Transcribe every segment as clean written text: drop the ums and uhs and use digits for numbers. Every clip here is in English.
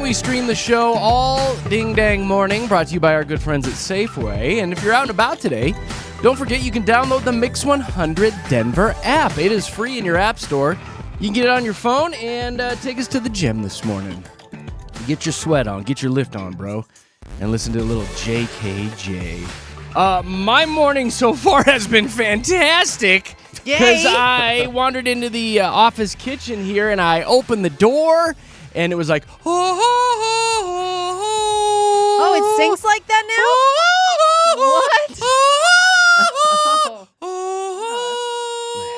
we stream the show all ding-dang morning, brought to you by our good friends at Safeway. And if you're out and about today, don't forget you can download the Mix 100 Denver app. It is free in your app store. You can get it on your phone and take us to the gym this morning. Get your sweat on, get your lift on, bro, and listen to a little JKJ. My morning so far has been fantastic. Because I wandered into the office kitchen here, and I opened the door, and it was like, oh, it sings like that now? What?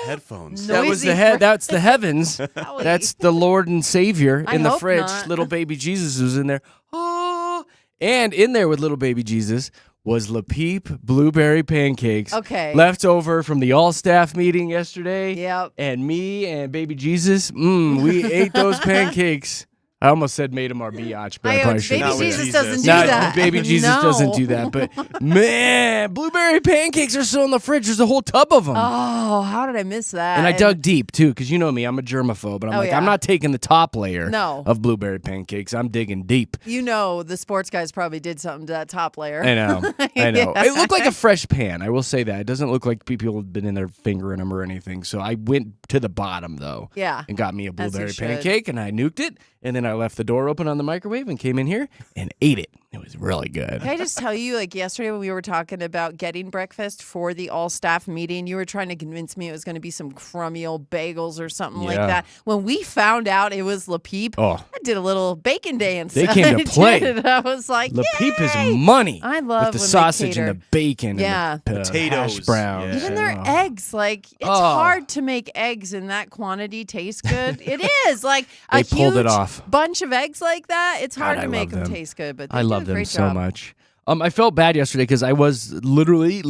Headphones. That was the head. That's the heavens. That's the Lord and Savior in the fridge. Not. Little baby Jesus was in there. Oh, and in there with little baby Jesus was Le Peep blueberry pancakes. Okay. Left over from the all-staff meeting yesterday. Yep. And me and baby Jesus, we ate those pancakes. I almost said made them our biatch, but I probably shouldn't. Baby Jesus doesn't do No, that. Baby Jesus doesn't do that. But, man, blueberry pancakes are still in the fridge. There's a whole tub of them. Oh, how did I miss that? And I dug deep, too, because you know me. I'm a germaphobe. But I'm not taking the top layer of blueberry pancakes. I'm digging deep. You know the sports guys probably did something to that top layer. I know. I know. It looked like a fresh pan. I will say that. It doesn't look like people have been in there fingering them or anything. So I went to the bottom, though. Yeah. And got me a blueberry pancake, and I nuked it. And then I left the door open on the microwave and came in here and ate it. It was really good. Can I just tell you, like yesterday when we were talking about getting breakfast for the all-staff meeting, you were trying to convince me it was going to be some crummy old bagels or something like that. When we found out it was Le Peep, I did a little bacon dance. They came to play. I was like, Le Peep is money. I love with the when sausage they and the bacon and the potatoes, hash browns. Even their eggs, like it's hard to make eggs in that quantity taste good. It is like they a pulled huge it off. Bunch of eggs like that. It's hard God, to make them them taste good, but I love them so job. much. I felt bad yesterday because I was literally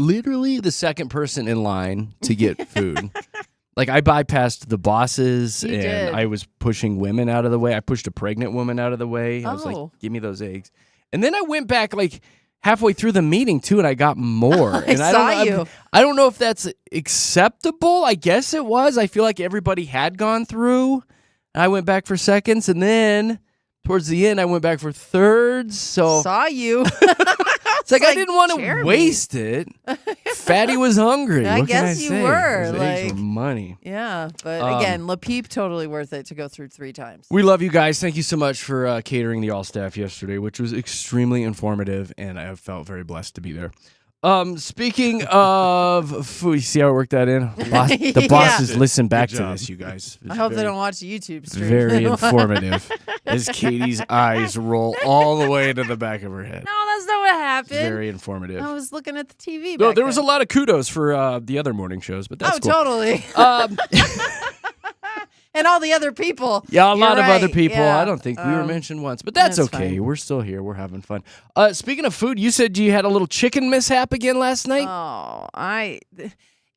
the second person in line to get food. Like I bypassed the bosses and I was pushing women out of the way. I pushed a pregnant woman out of the way. I was like, give me those eggs. And then I went back like halfway through the meeting too, and I got more. And I don't know if that's acceptable. I guess it was. I feel like everybody had gone through. I went back for seconds, and then towards the end, I went back for thirds. So saw you. It's like I didn't want to waste it. Fatty was hungry. I what guess can I you say? were. Those eggs were money. Yeah, but again, Le Peep totally worth it to go through 3 times. We love you guys. Thank you so much for catering the all staff yesterday, which was extremely informative, and I felt very blessed to be there. Speaking of food, you see how I worked that in? The bosses listen back to this, you guys. I hope they don't watch the YouTube stream. Very informative as Katie's eyes roll all the way into the back of her head. No, that's not what happened. Very informative. I was looking at the TV. No, there was a lot of kudos for the other morning shows, but that's cool. Totally. And all the other people. Yeah, a lot of other people. Yeah. I don't think we were mentioned once, but that's okay. Fine. We're still here. We're having fun. Speaking of food, you said you had a little chicken mishap again last night? Oh,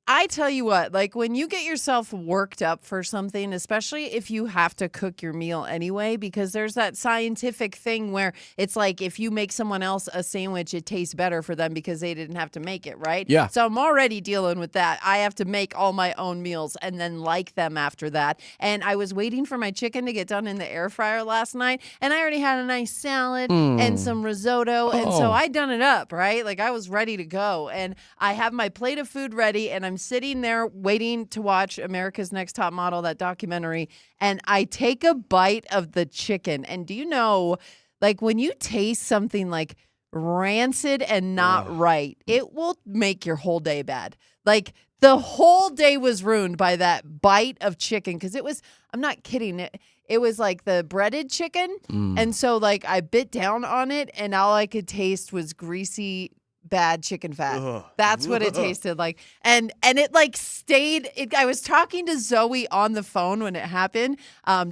I tell you what, like when you get yourself worked up for something, especially if you have to cook your meal anyway, because there's that scientific thing where it's like if you make someone else a sandwich, it tastes better for them because they didn't have to make it, right? Yeah. So I'm already dealing with that. I have to make all my own meals and then like them after that. And I was waiting for my chicken to get done in the air fryer last night, and I already had a nice salad and some risotto, and so I done it up, right? Like I was ready to go, and I have my plate of food ready, and I'm sitting there waiting to watch America's Next Top Model, that documentary, and I take a bite of the chicken. And do you know, like when you taste something like rancid and not right, it will make your whole day bad. Like the whole day was ruined by that bite of chicken because it was, I'm not kidding, it was like the breaded chicken. And so like I bit down on it and all I could taste was greasy bad chicken fat. That's what it tasted like. And it like stayed. I was talking to Zoe on the phone when it happened,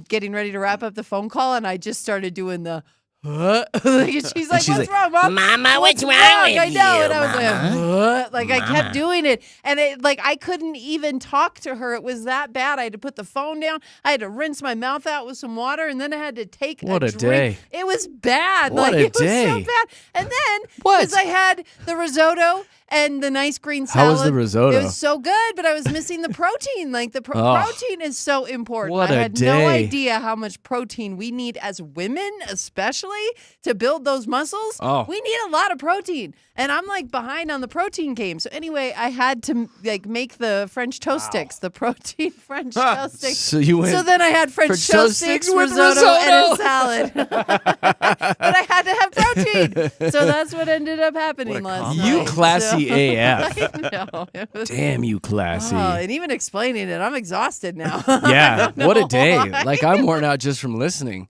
getting ready to wrap up the phone call, and I just started doing the she's like, what's wrong, Mom? Mama, what's wrong with I know. you, And I was Mama? like I kept doing it. And it like I couldn't even talk to her. It was that bad. I had to put the phone down. I had to rinse my mouth out with some water, and then I had to take a drink. Day. It was bad. What like a it was day. so bad. And then because I had the risotto and the nice green How salad. was the risotto? It was so good, but I was missing the protein. Like the protein is so important. What I a had no day. idea how much protein we need as women, especially to build those muscles. Oh. We need a lot of protein, and I'm like behind on the protein game. So anyway, I had to like make the French toast sticks, the protein French toast sticks. So you went. So then I had French French toast toast sticks, sticks with risotto, and a risotto. salad. But I had to have protein. So that's what ended up happening last night. You classy So- AF. I know. It was, Damn you classy. oh, and even explaining it, I'm exhausted now. Yeah, what a day. why. Like I'm worn out just from listening.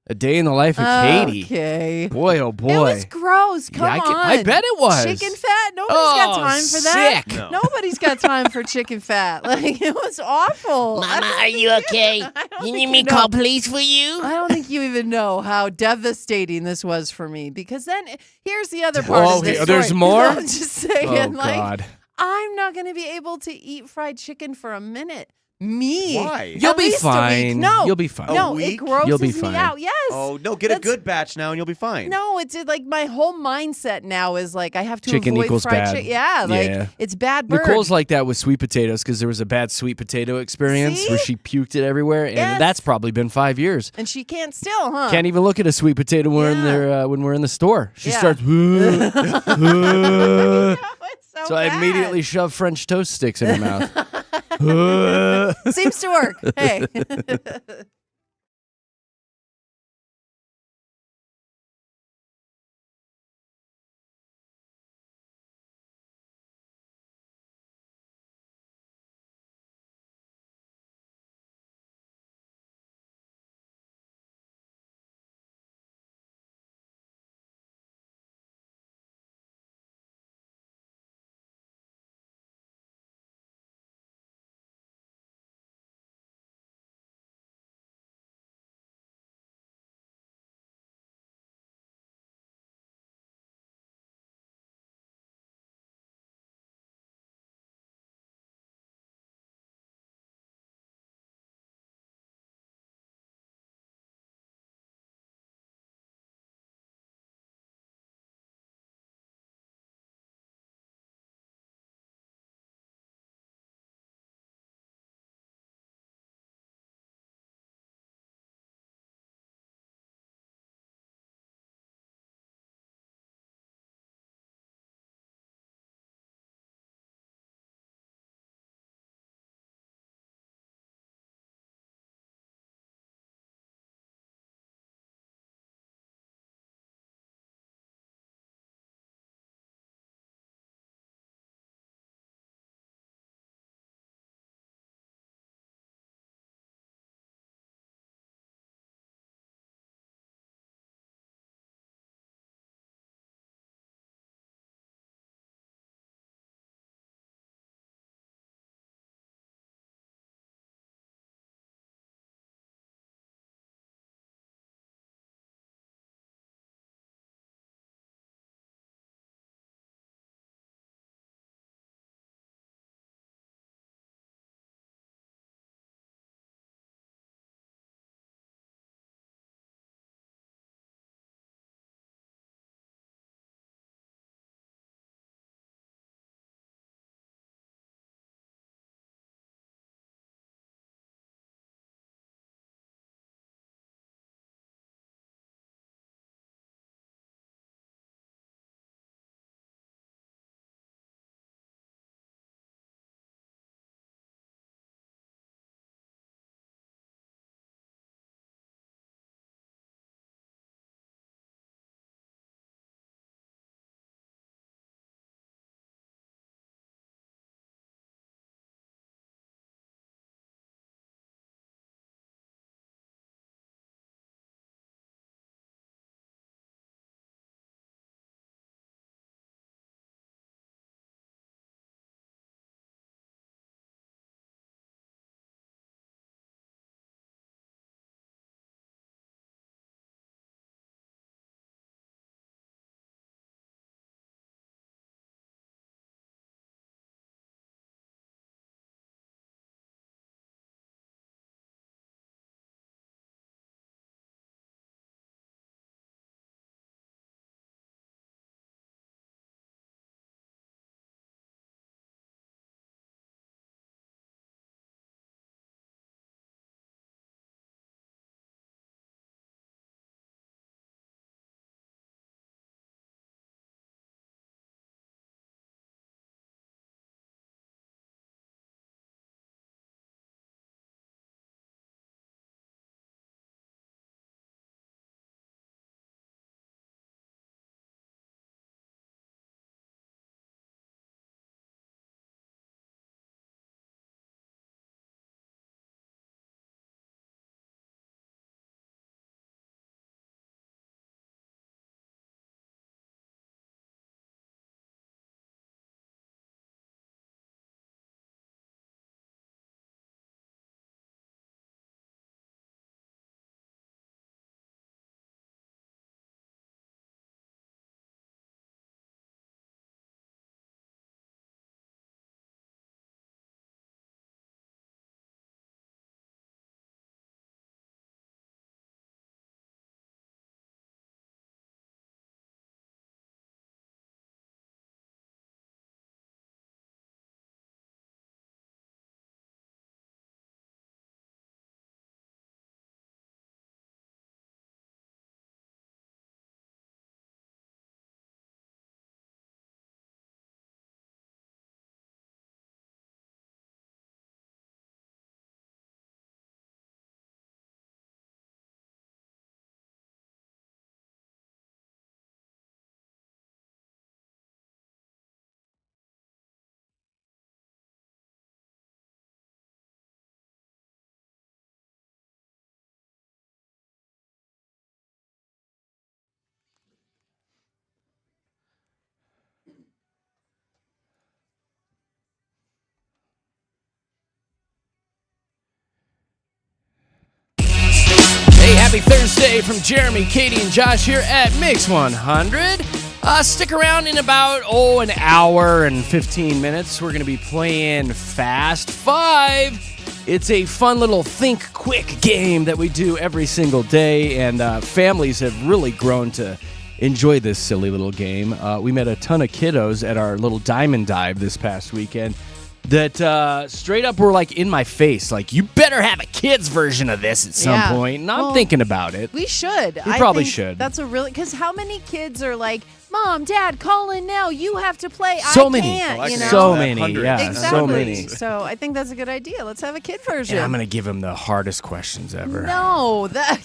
A day in the life of Katy. Okay. Boy, oh boy. It was gross. Come Yeah, on. I bet it was. Chicken fat? Nobody's got time for that. sick. No. Nobody's got time for chicken fat. Like, it was awful. Mama, are you okay? I don't You think need me to know. call police for you? I don't think you even know how devastating this was for me. Because then, here's the other part Oh, of this there's story. more? I'm just saying, Oh, like, God. I'm not going to be able to eat fried chicken for a minute. Me. Why? You'll At be least a week. fine. No. You'll be fine. A No, it week? grosses You'll be me fine. out. Yes. Oh, no, get a That's- good batch now and you'll be fine. No, it's like my whole mindset now is like I have to Chicken avoid equals fried bad. chicken. Yeah, like Yeah. it's bad bird. Nicole's like that with sweet potatoes because there was a bad sweet potato experience See? where she puked it everywhere, and Yes. that's probably been 5 years. and she can't still, huh? Can't even look at a sweet potato when, Yeah. they're, when we're in the store. She Yeah. starts. No, it's So I bad. immediately shove French toast sticks in her mouth. Seems to work. Hey. Thursday from Jeremy, Katy, and Josh here at Mix 100. Stick around in about, an hour and 15 minutes. We're going to be playing Fast Five. It's a fun little think quick game that we do every single day, and families have really grown to enjoy this silly little game. We met a ton of kiddos at our little diamond dive this past weekend that straight up were like in my face, like, you better have a kid's version of this at some point. And I'm thinking about it. We should. We probably should. That's a really, because how many kids are like, Mom, Dad, call in now. You have to play. So I many. can't, you know? So many. Yeah, Exactly. so many. So I think that's a good idea. Let's have a kid version. And I'm going to give them the hardest questions ever. No, that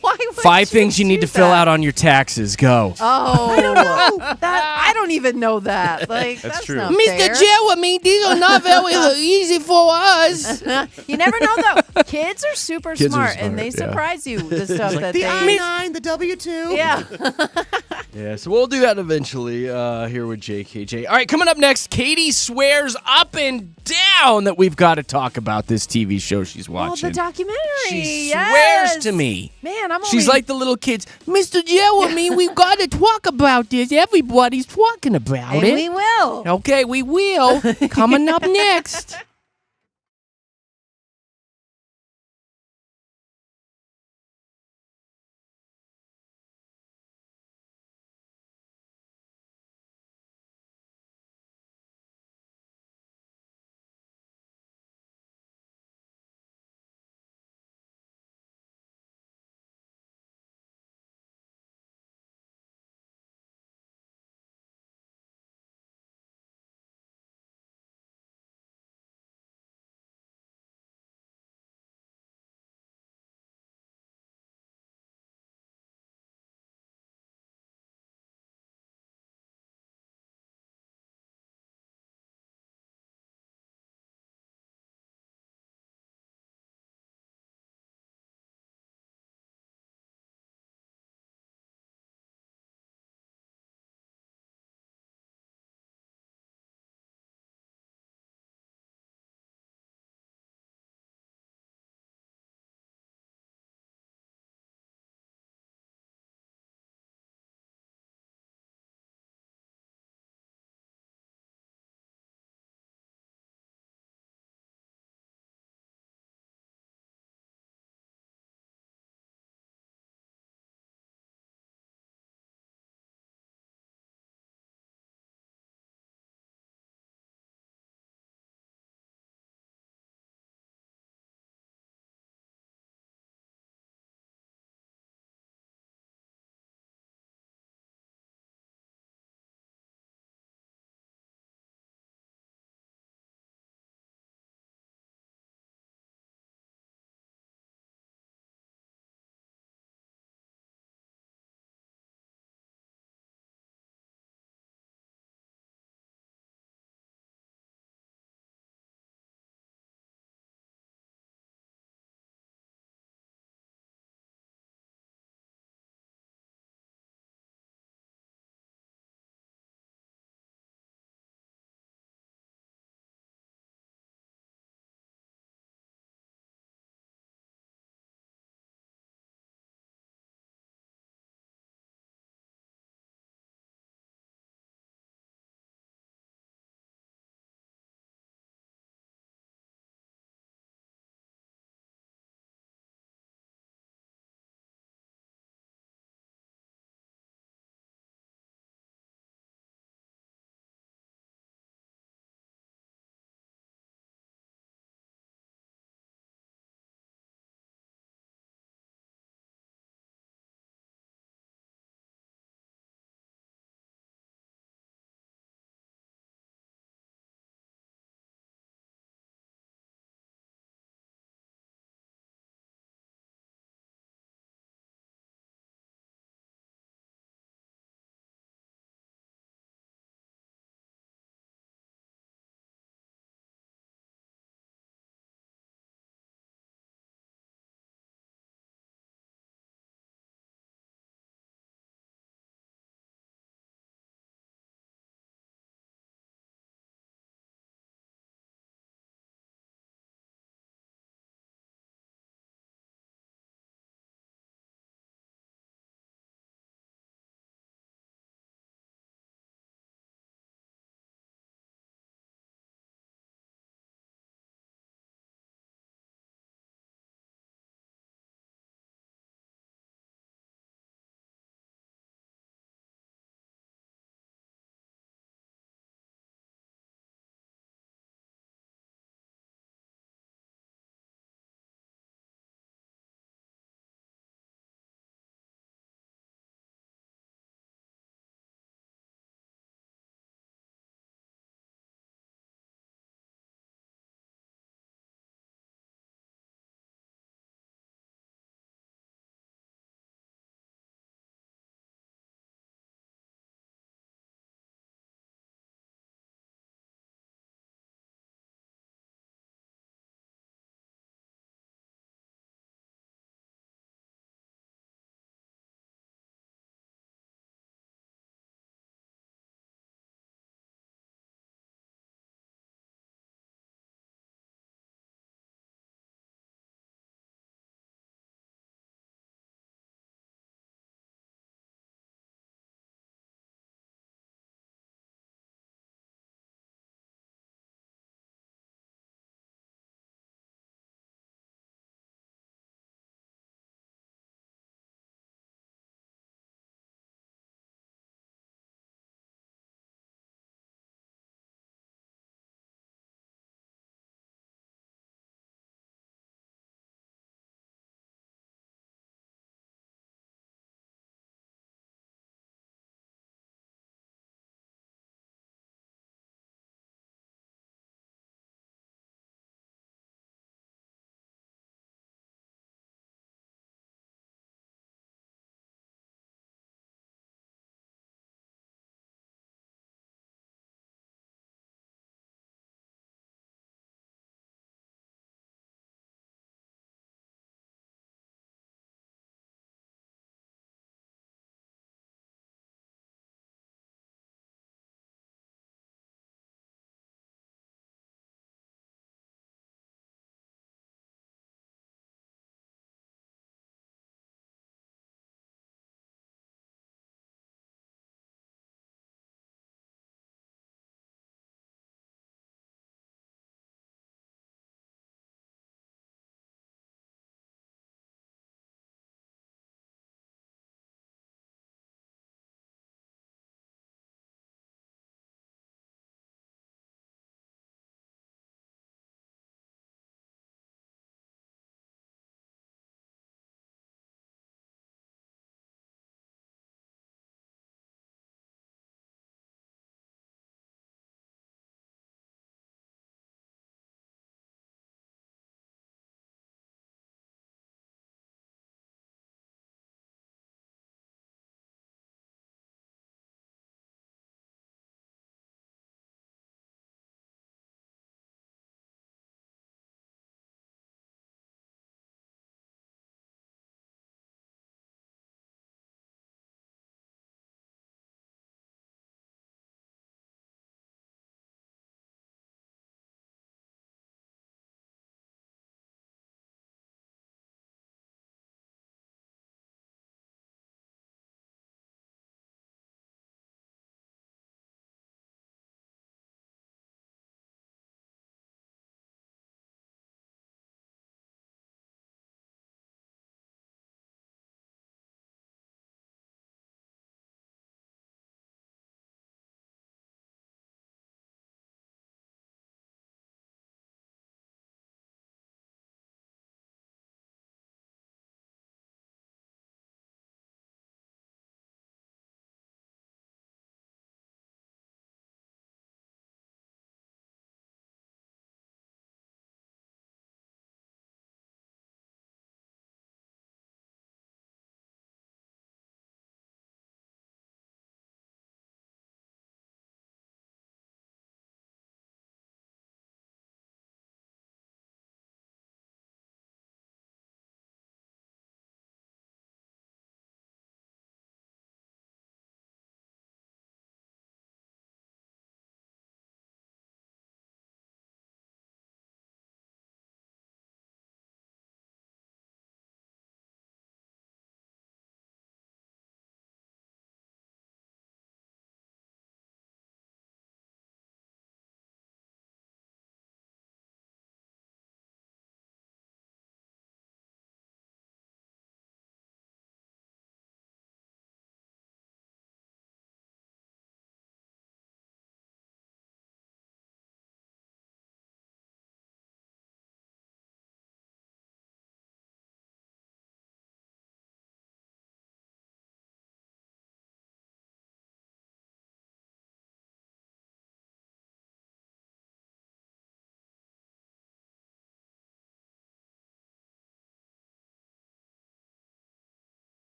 why would 5 things you need to fill that? out on your taxes. Go. Oh, I don't know. I don't even know that. Like that's true. not Mr. fair. Jeremy, these are not very easy for us. You never know though. Kids are super Kids are smart, and they smart, yeah. surprise you. The stuff that The they. I-9, the W-2. Yeah. Yeah, so we'll do that eventually here with JKJ. All right, coming up next, Katy swears up and down that we've got to talk about this TV show she's Oh, watching. the documentary. She yes. swears to me. Man, I'm. She's only- like the little kids. Mr. Jeremy, we've got to talk about this. Everybody's talking about and it. we will. Okay, we will. Coming up next.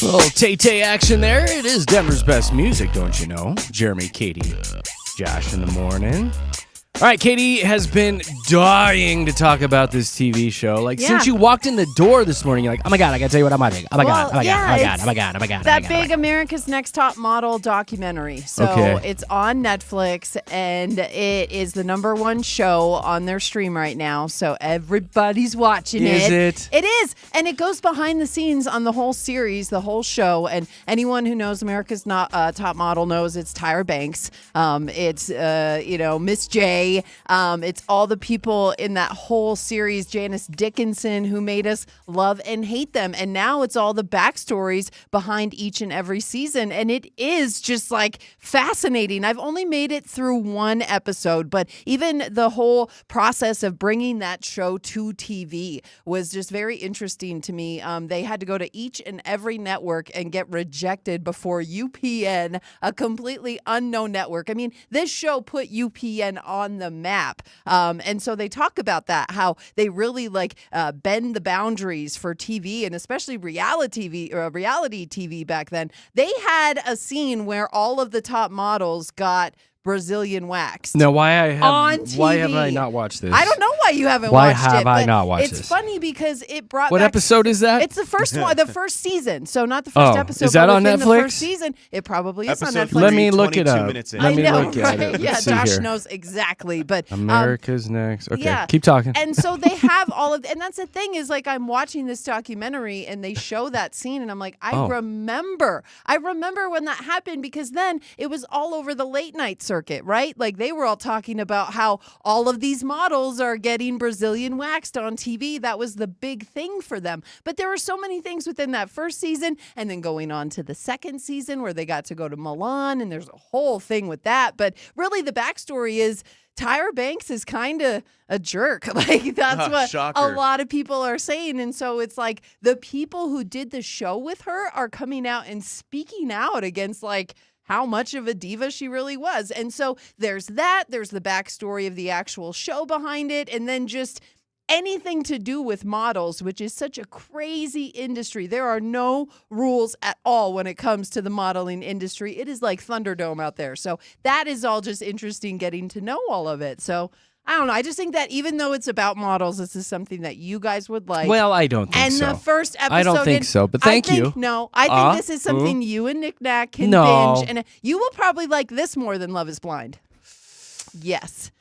Little Tay-Tay action there. It is Denver's best music, don't you know? Jeremy, Katy, Josh in the morning. All right, Katy has been dying to talk about this TV show. Like, since you walked in the door this morning, you're like, oh my God, I gotta tell you what I'm watching. Oh my God, oh my God, oh my God, oh my God, oh my God. That big America's Next Top Model documentary. So it's on Netflix, and it is the #1 show on their stream right now. So everybody's watching it. Is it? It is. And it goes behind the scenes on the whole series, the whole show. And anyone who knows America's Top Model knows it's Tyra Banks. It's, Miss J. It's all the people in that whole series, Janice Dickinson, who made us love and hate them. And now it's all the backstories behind each and every season. And it is just like fascinating. I've only made it through 1 episode, but even the whole process of bringing that show to TV was just very interesting to me. They had to go to each and every network and get rejected before UPN, a completely unknown network. I mean, this show put UPN on the map. And so they talk about that, how they really bend the boundaries for TV, and especially reality TV back then. They had a scene where all of the top models got Brazilian waxed. Now, why have I not watched this? I don't know why you haven't watched it. Why have I not watched this? It's funny because it brought What back, episode is that? It's the first one, the first season. So not the first episode. Is that but on within Netflix? The first season, it probably is on Episode Netflix. Let me look it up. minutes in. Let me know, look at it. right? Let's Yeah, see Josh here. knows exactly. But America's Next. Okay, yeah. keep talking. And so they have all of, and that's the thing is I'm watching this documentary and they show that scene and I'm like, I remember when that happened, because then it was all over the late night circuit, right? Like they were all talking about how all of these models are getting Brazilian waxed on TV. That was the big thing for them. But there were so many things within that first season, and then going on to the second season where they got to go to Milan, and there's a whole thing with that. But really the backstory is Tyra Banks is kind of a jerk. Like that's what shocker. a lot of people are saying. And so it's like the people who did the show with her are coming out and speaking out against how much of a diva she really was. And so there's that. There's the backstory of the actual show behind it. And then just anything to do with models, which is such a crazy industry. There are no rules at all when it comes to the modeling industry. It is like Thunderdome out there. So that is all just interesting getting to know all of it. So I don't know. I just think that even though it's about models, this is something that you guys would like. Well, I don't think so. And the first episode. I don't think so, but thank you. No, I think this is something you and Nick Nack can binge. And you will probably like this more than Love is Blind. Yes.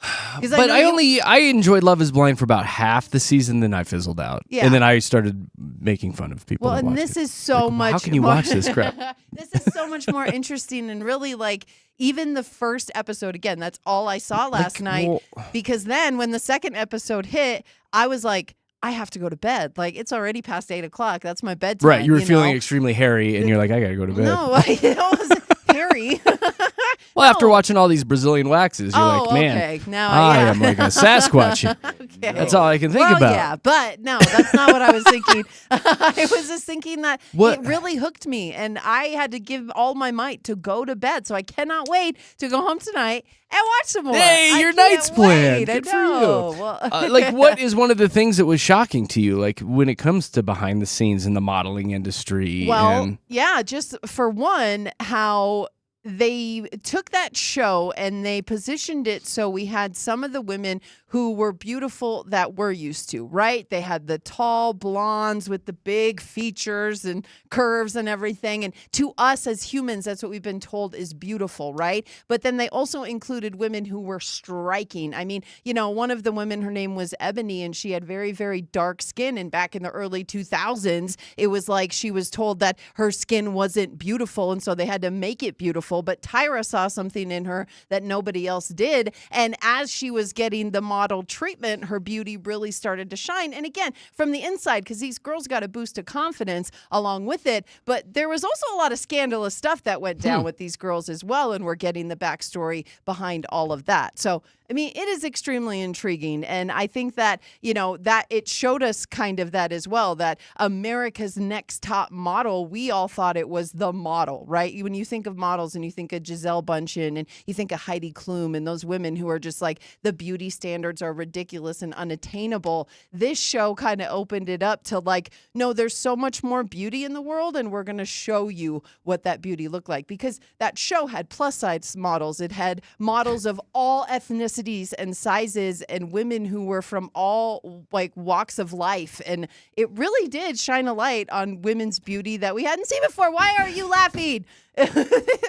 But I enjoyed Love is Blind for about half the season, then I fizzled out. Yeah. And then I started making fun of people. Well, and this is so much. How can you watch this crap? This is so much more interesting, and really even the first episode, again, that's all I saw last night. Because then when the second episode hit, I was like, I have to go to bed. It's already past 8 o'clock. That's my bedtime. Right. You were feeling extremely hairy, and you're like, I got to go to bed. No, it wasn't hairy. Well, after watching all these Brazilian waxes, you're like, man, okay. Now I am like a Sasquatch. Okay. That's all I can think about. Yeah, but no, that's not what I was thinking. I was just thinking that it really hooked me, and I had to give all my might to go to bed. So I cannot wait to go home tonight and watch some more. Hey, your night's planned. Good for you. Well, what is one of the things that was shocking to you, when it comes to behind the scenes in the modeling industry? Well, yeah, just for one, how they took that show and they positioned it so we had some of the women who were beautiful that we're used to, right? They had the tall blondes with the big features and curves and everything. And to us as humans, that's what we've been told is beautiful, right? But then they also included women who were striking. I mean, one of the women, her name was Ebony, and she had very, very dark skin. And back in the early 2000s, it was like she was told that her skin wasn't beautiful, and so they had to make it beautiful. But Tyra saw something in her that nobody else did. And as she was getting the model treatment, her beauty really started to shine. And again, from the inside, because these girls got a boost of confidence along with it. But there was also a lot of scandalous stuff that went down with these girls as well. And we're getting the backstory behind all of that. So I mean, it is extremely intriguing. And I think that, that it showed us kind of that as well, that America's Next Top Model, we all thought it was the model, right? When you think of models and you think of Giselle Bundchen and you think of Heidi Klum and those women who are just like the beauty standards are ridiculous and unattainable, this show kind of opened it up to like, no, there's so much more beauty in the world and we're going to show you what that beauty looked like. Because that show had plus size models. It had models of all ethnicities and sizes and women who were from all like walks of life. And it really did shine a light on women's beauty that we hadn't seen before. Why are you laughing?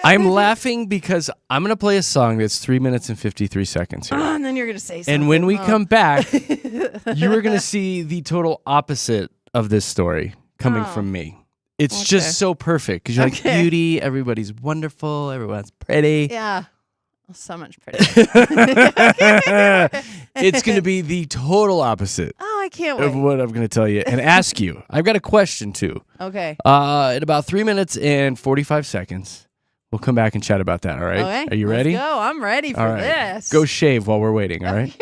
I'm laughing because I'm going to play a song that's 3 minutes and 53 seconds here. And then you're going to say something. And when we come back, you are going to see the total opposite of this story coming from me. It's just so perfect because you're like, beauty, everybody's wonderful, everyone's pretty. Yeah. So much pretty. It's going to be the total opposite Oh, I can't wait. of what I'm going to tell you and ask you. I've got a question too. Okay. In about 3 minutes and 45 seconds, we'll come back and chat about that. All right? Okay. Are you ready? Let's go. I'm ready for All right. this. Go shave while we're waiting. All right?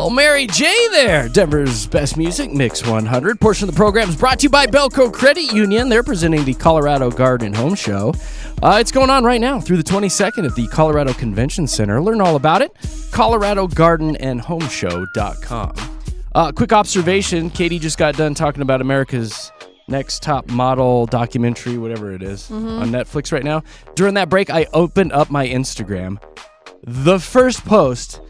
Oh, Mary J there. Denver's best music, Mix 100. Portion of the program is brought to you by Belco Credit Union. They're presenting the Colorado Garden Home Show. It's going on right now through the 22nd at the Colorado Convention Center. Learn all about it. ColoradoGardenandHomeshow.com. Quick observation. Katie just got done talking about America's Next Top Model documentary, whatever it is, on Netflix right now. During that break, I opened up my Instagram. The first post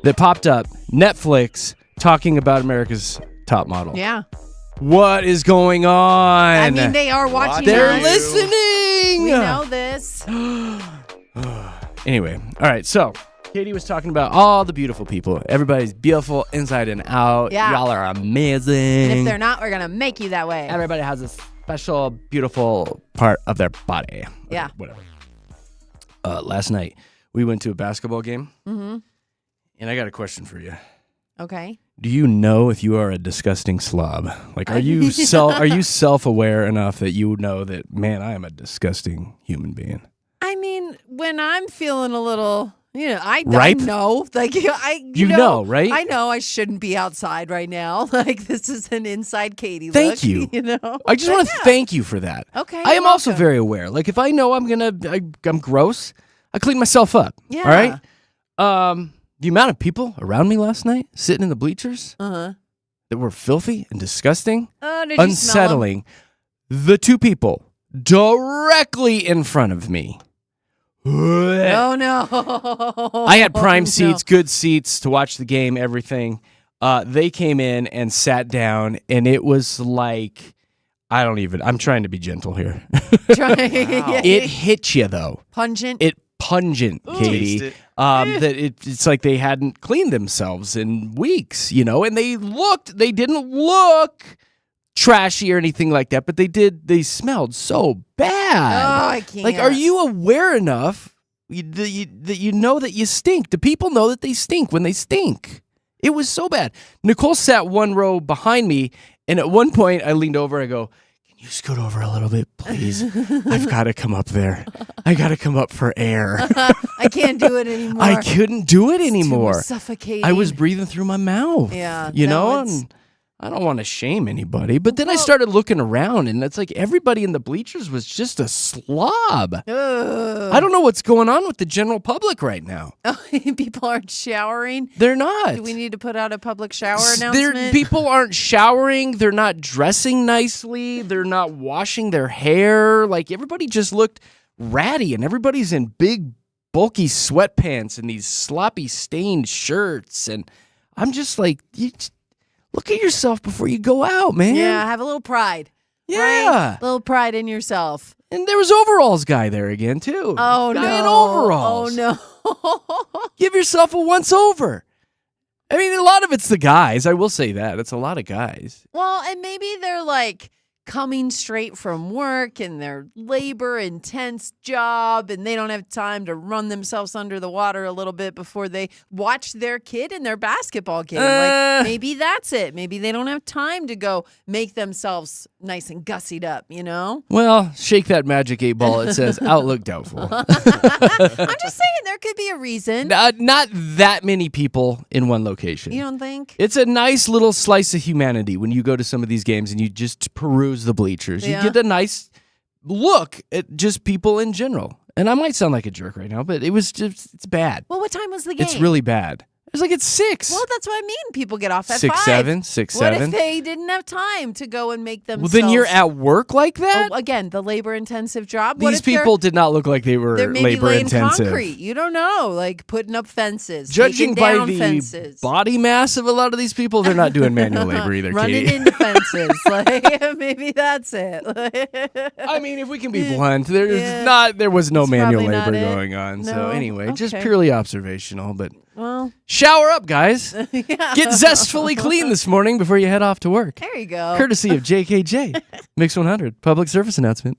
that popped up, Netflix talking about America's Top Model. Yeah. What is going on? I mean, they are watching They're us. listening. We know this. Anyway, all right, so Katie was talking about all the beautiful people. Everybody's beautiful inside and out. Yeah. Y'all are amazing. And if they're not, we're going to make you that way. Everybody has a special, beautiful part of their body. Yeah. Whatever. Last night, we went to a basketball game, and I got a question for you. Okay. Do you know if you are a disgusting slob? Like, are you self-aware enough that you know that, man, I am a disgusting human being? I mean, when I'm feeling a little, I Ripe? know. Like, you know, right? I know I shouldn't be outside right now. Like, this is an inside Katie look. Thank you. I just want to thank you for that. Okay. I am you're also welcome. very aware. Like, if I know I'm gross, I clean myself up. Yeah. All right? The amount of people around me last night sitting in the bleachers that were filthy and disgusting, Oh, did you unsettling. The two people directly in front of me. Oh, no. I had prime Oh, seats, good seats to watch the game, everything. They came in and sat down, and it was like, I'm trying to be gentle here. It hit you, though. Pungent. Pungent, Katie. Taste it. That it's like they hadn't cleaned themselves in weeks, and they didn't look trashy or anything like that, but they smelled so bad. Oh, I can't. Like, are you aware enough that you know that you stink? Do people know that they stink when they stink? It was so bad. Nicole sat one row behind me, and at one point I leaned over and I go, "Can you scoot over a little bit, please? I've got to come up there. I got to come up for air." I can't do it anymore. I couldn't do it anymore. It's too suffocating. I was breathing through my mouth. Yeah, and I don't want to shame anybody, but then I started looking around, and it's like everybody in the bleachers was just a slob. I don't know what's going on with the general public right now. People aren't showering. They're not. Do we need to put out a public shower announcement? People aren't showering. They're not dressing nicely. They're not washing their hair. Like, everybody just looked ratty, and everybody's in big, bulky sweatpants and these sloppy, stained shirts. And I'm just like, look at yourself before you go out, man. Yeah, have a little pride. Yeah. Right? A little pride in yourself. And there was overalls guy there again, too. Oh, Guy no. in overalls. Oh, no. Give yourself a once over. I mean, a lot of it's the guys. I will say that. It's a lot of guys. Well, and maybe they're like coming straight from work and their labor intense job, and they don't have time to run themselves under the water a little bit before they watch their kid in their basketball game. Like, maybe that's it. Maybe they don't have time to go make themselves nice and gussied up, Well, shake that magic 8-ball. It says outlook doubtful. I'm just saying there could be a reason. Not that many people in one location. You don't think? It's a nice little slice of humanity when you go to some of these games and you just peruse the bleachers. Yeah. You get a nice look at just people in general. And I might sound like a jerk right now, but it's bad. Well, what time was the game? It's really bad. It was like at 6. Well, that's what I mean. People get off at 6, 5. 7, 6, What 7. if they didn't have time to go and make Well, themselves? then you're at work like that? Oh, again, the labor-intensive job. What These if they're- people did not look like they were They're maybe labor laying intensive. concrete. You don't know, like putting up fences, Judging taking by down the fences, body mass of a lot of these people, they're not doing manual labor either, running Katie. into fences. Like, maybe that's it. I mean, if we can be blunt, there was no It's manual probably not labor it. going on. So No? anyway, just Okay. purely observational. But Well, shower up, guys. yeah. Get zestfully clean this morning before you head off to work. There you go. Courtesy of JKJ. Mix 100. Public service announcement.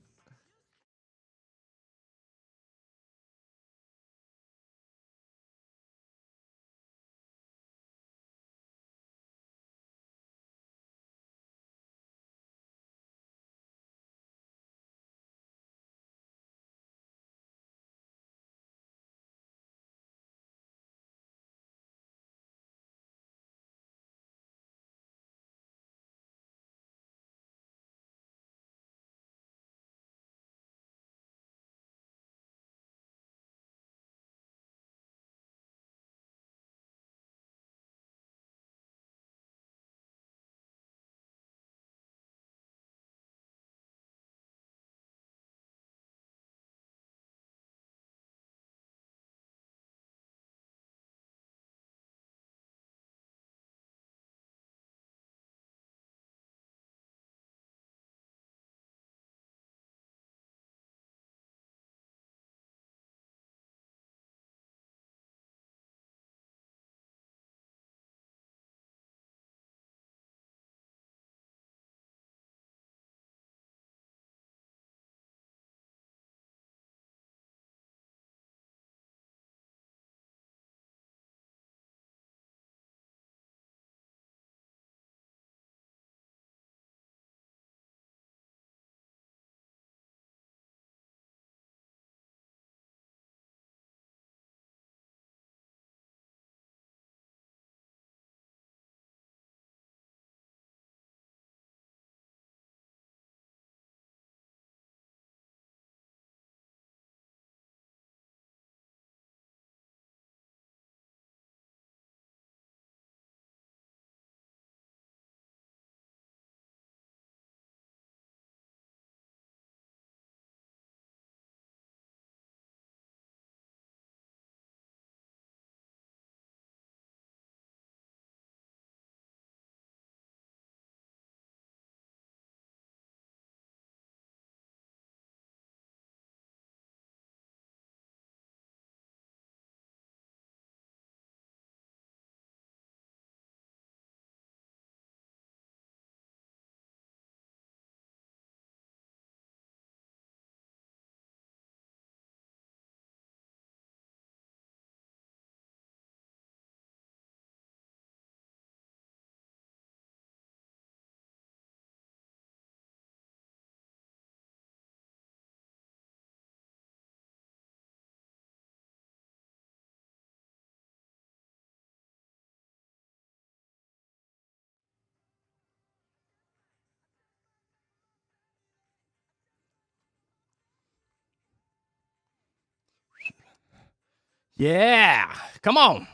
Yeah. Come on.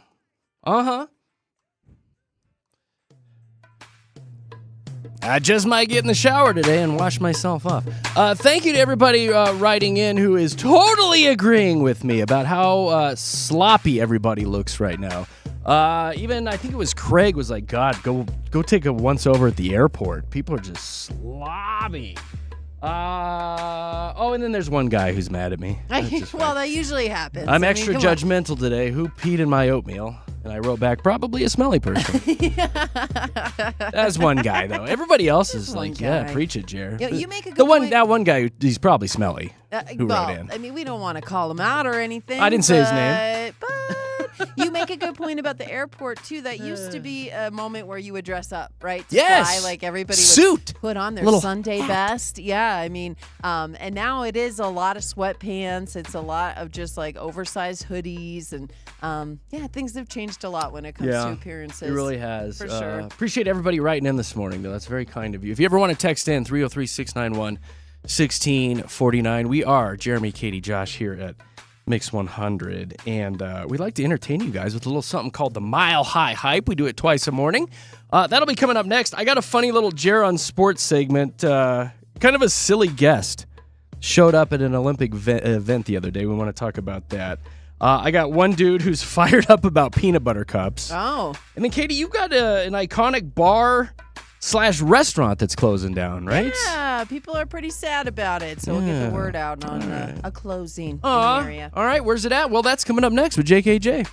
Uh-huh. I just might get in the shower today and wash myself off. Thank you to everybody writing in who is totally agreeing with me about how sloppy everybody looks right now. Even I think it was Craig was like, God, go take a once over at the airport. People are just sloppy. And then there's one guy who's mad at me. Well, that usually happens. I'm extra judgmental today. Who peed in my oatmeal? And I wrote back, probably a smelly person. That's one guy, though. Everybody else is like, yeah, preach it, Jer. You make a good point. That one guy, he's probably smelly. Who wrote in. I mean, we don't want to call him out or anything. I didn't say his name. But you make a good point about the airport, too. That used to be a moment where you would dress up, right? To fly, like everybody would put on their Sunday best. Yeah, I mean, and now it is a lot of sweatpants. It's a lot of just like oversized hoodies. And things have changed a lot when it comes to appearances. It really has. For sure. Appreciate everybody writing in this morning, though. That's very kind of you. If you ever want to text in, 303-691-1649. We are Jeremy, Katy, Josh here at Mix 100, and we like to entertain you guys with a little something called the Mile High Hype. We do it twice a morning. That'll be coming up next. I got a funny little Jer on Sports segment. Kind of a silly guest showed up at an Olympic event the other day. We want to talk about that. I got one dude who's fired up about peanut butter cups. Oh. And then, Katy, you've got an iconic bar/restaurant that's closing down, right? Yeah, people are pretty sad about it, so we'll get the word out on a closing in the area. All right, where's it at? Well, that's coming up next with JKJ.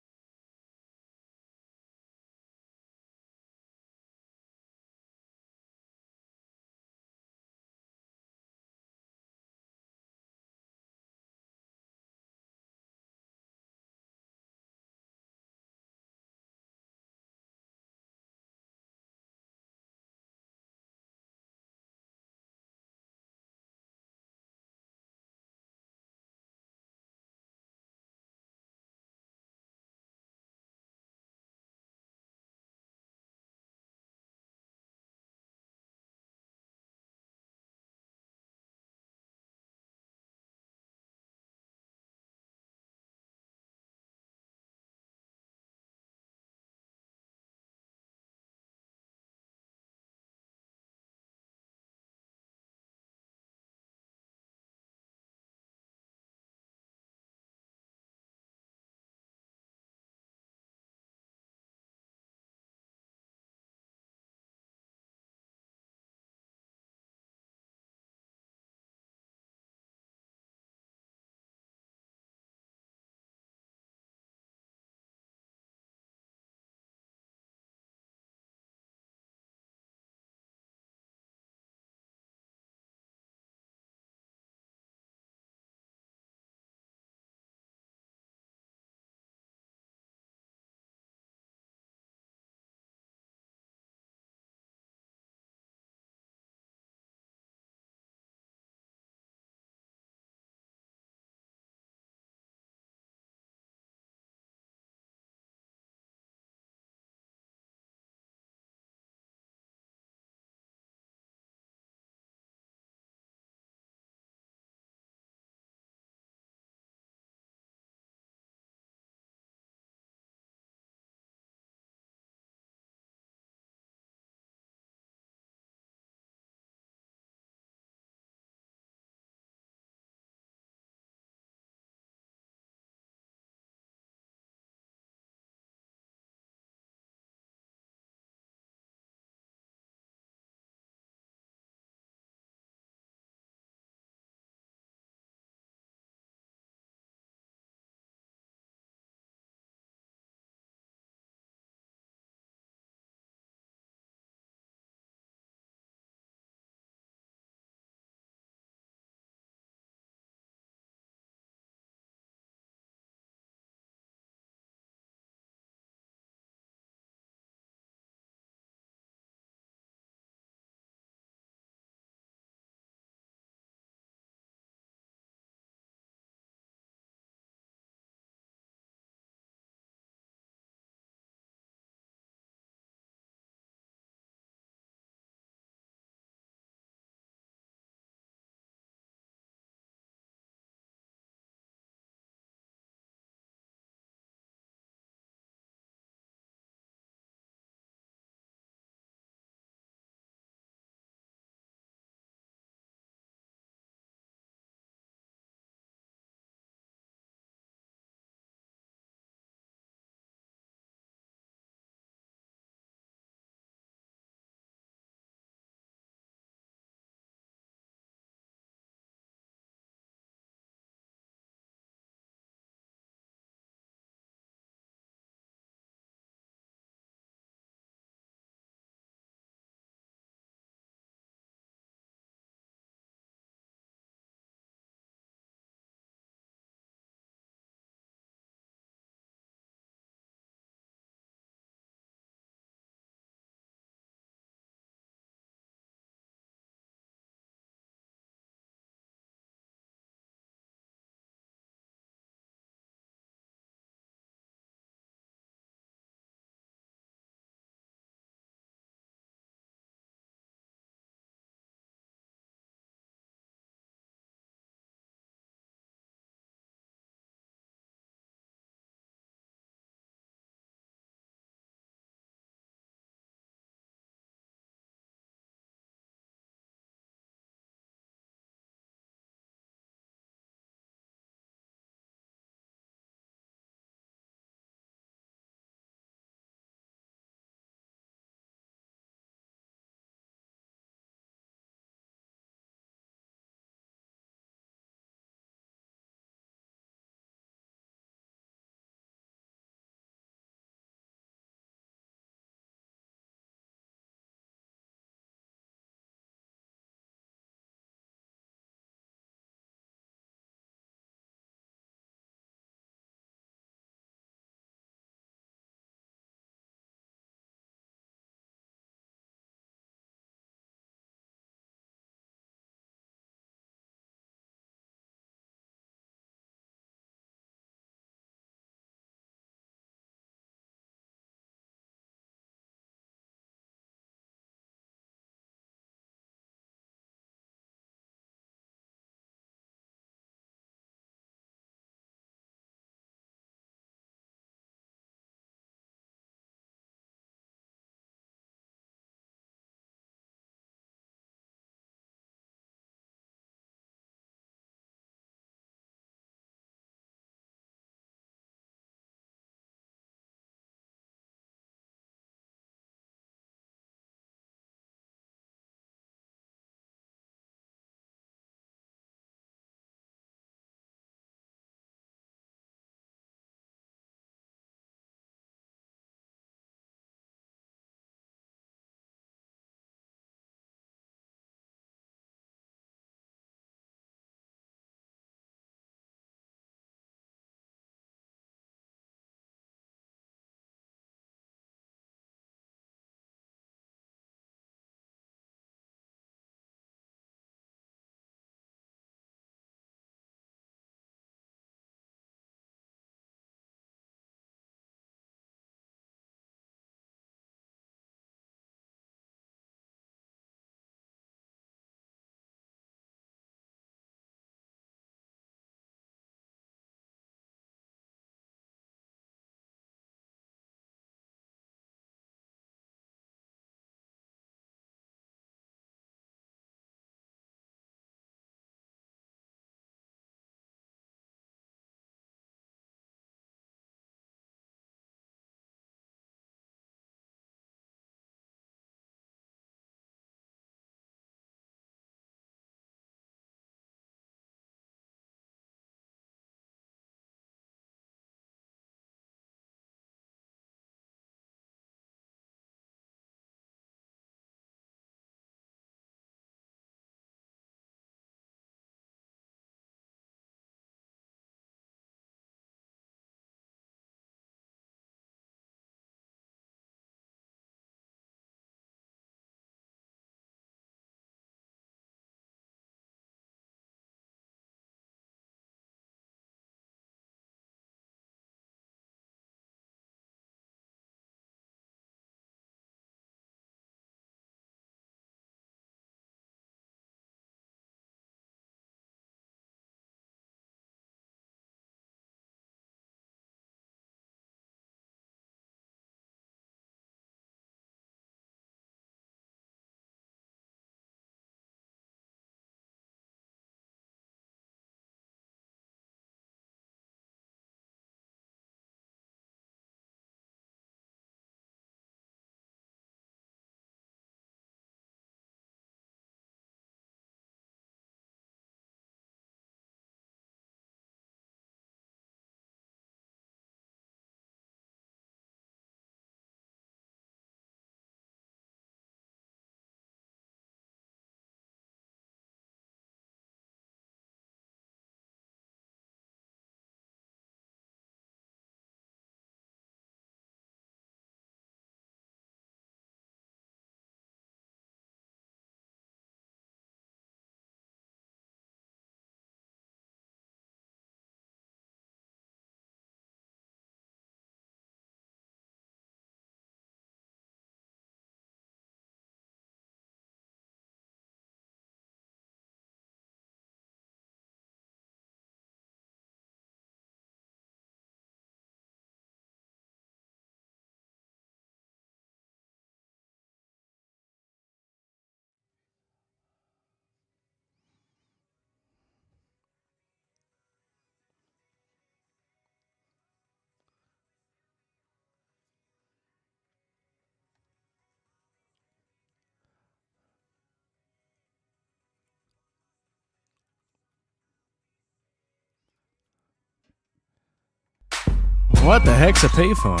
What the heck's a payphone?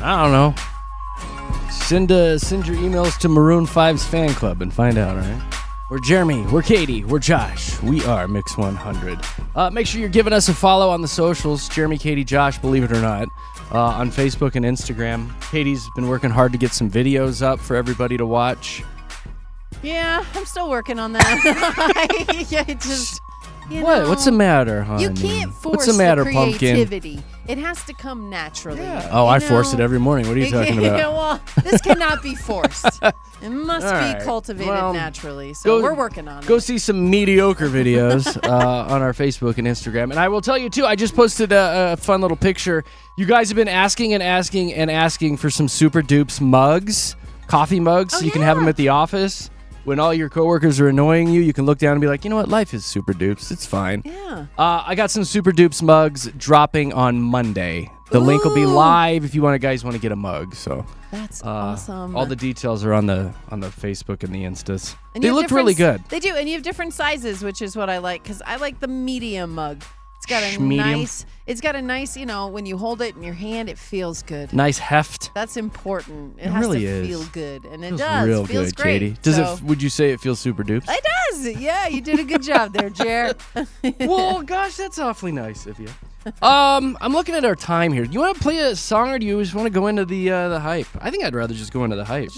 I don't know. Send your emails to Maroon 5's fan club and find out, all right? We're Jeremy, we're Katy, we're Josh. We are Mix 100. Make sure you're giving us a follow on the socials. Jeremy, Katy, Josh, believe it or not, on Facebook and Instagram. Katie's been working hard to get some videos up for everybody to watch. Yeah, I'm still working on that. Yeah, it just... What? What's the matter, honey? You can't force What's the matter, creativity. pumpkin? It has to come naturally. Yeah. Oh, I force it every morning. What are you talking about? Well, this cannot be forced. It must right. be cultivated naturally. So we're working on it. Go see some mediocre videos on our Facebook and Instagram. And I will tell you, too, I just posted a fun little picture. You guys have been asking and asking and asking for some Super Dupes mugs, coffee mugs, so you can have them at the office. When all your coworkers are annoying you, you can look down and be like, you know what? Life is Super Dupes. It's fine. Yeah. I got some Super Dupes mugs dropping on Monday. The link will be live if you guys want to get a mug. So that's awesome. All the details are on the Facebook and the Instas. And they look really good. They do, and you have different sizes, which is what I like because I like the medium mug. It's got a nice, when you hold it in your hand, it feels good. Nice heft. That's important. It has really to is. feel good, and it feels does. Real feels good, great. Katy. Does it? Would you say it feels Super Dupes? It does. Yeah, you did a good job there, Jer. Well, gosh, that's awfully nice of you. I'm looking at our time here. Do you want to play a song, or do you just want to go into the hype? I think I'd rather just go into the hype.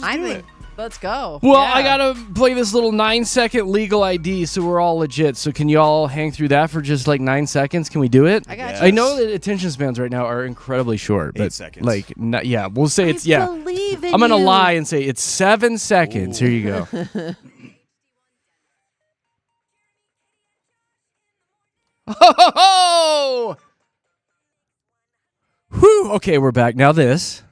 Let's go. Well, I gotta play this little 9-second legal ID, so we're all legit. So can you all hang through that for just like 9 seconds? Can we do it? I got you. I know that attention spans right now are incredibly short, 8 but seconds. We'll say it's believe in I'm gonna you. lie and say it's 7 seconds. Ooh. Here you go. Oh! Whew. Okay, we're back. Now this.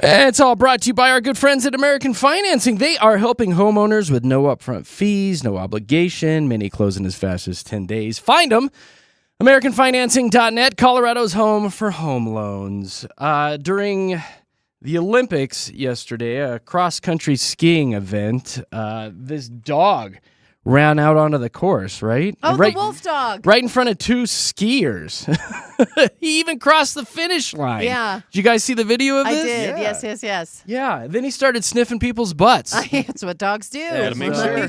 It's all brought to you by our good friends at American Financing. They are helping homeowners with no upfront fees, no obligation, many closing as fast as 10 days. Find them. AmericanFinancing.net, Colorado's home for home loans. During the Olympics yesterday, a cross-country skiing event, this dog ran out onto the course, right? Oh, the wolf dog. Right in front of 2 skiers. He even crossed the finish line. Yeah. Did you guys see the video of this? I did. Yeah. Yes. Yeah. Then he started sniffing people's butts. That's what dogs do. Yeah, to make sure.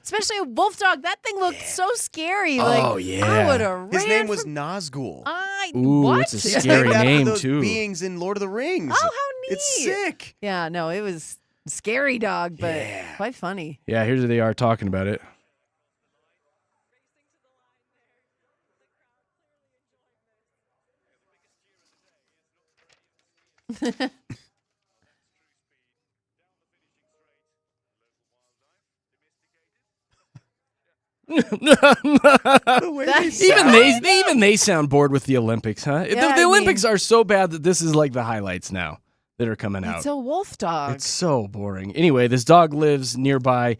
Especially a wolf dog. That thing looked so scary. Oh, like, yeah. I would have His name was Nazgul. Ooh, what? it's a It's scary named after name, those too. beings in Lord of the Rings. Oh, how neat. It's sick. Yeah, no, it was scary dog, but quite funny. Yeah, here they are talking about it. Even they sound bored with the Olympics, huh? Yeah, the Olympics are so bad that this is like the highlights now that are coming out. It's a wolf dog. It's so boring. Anyway, this dog lives nearby.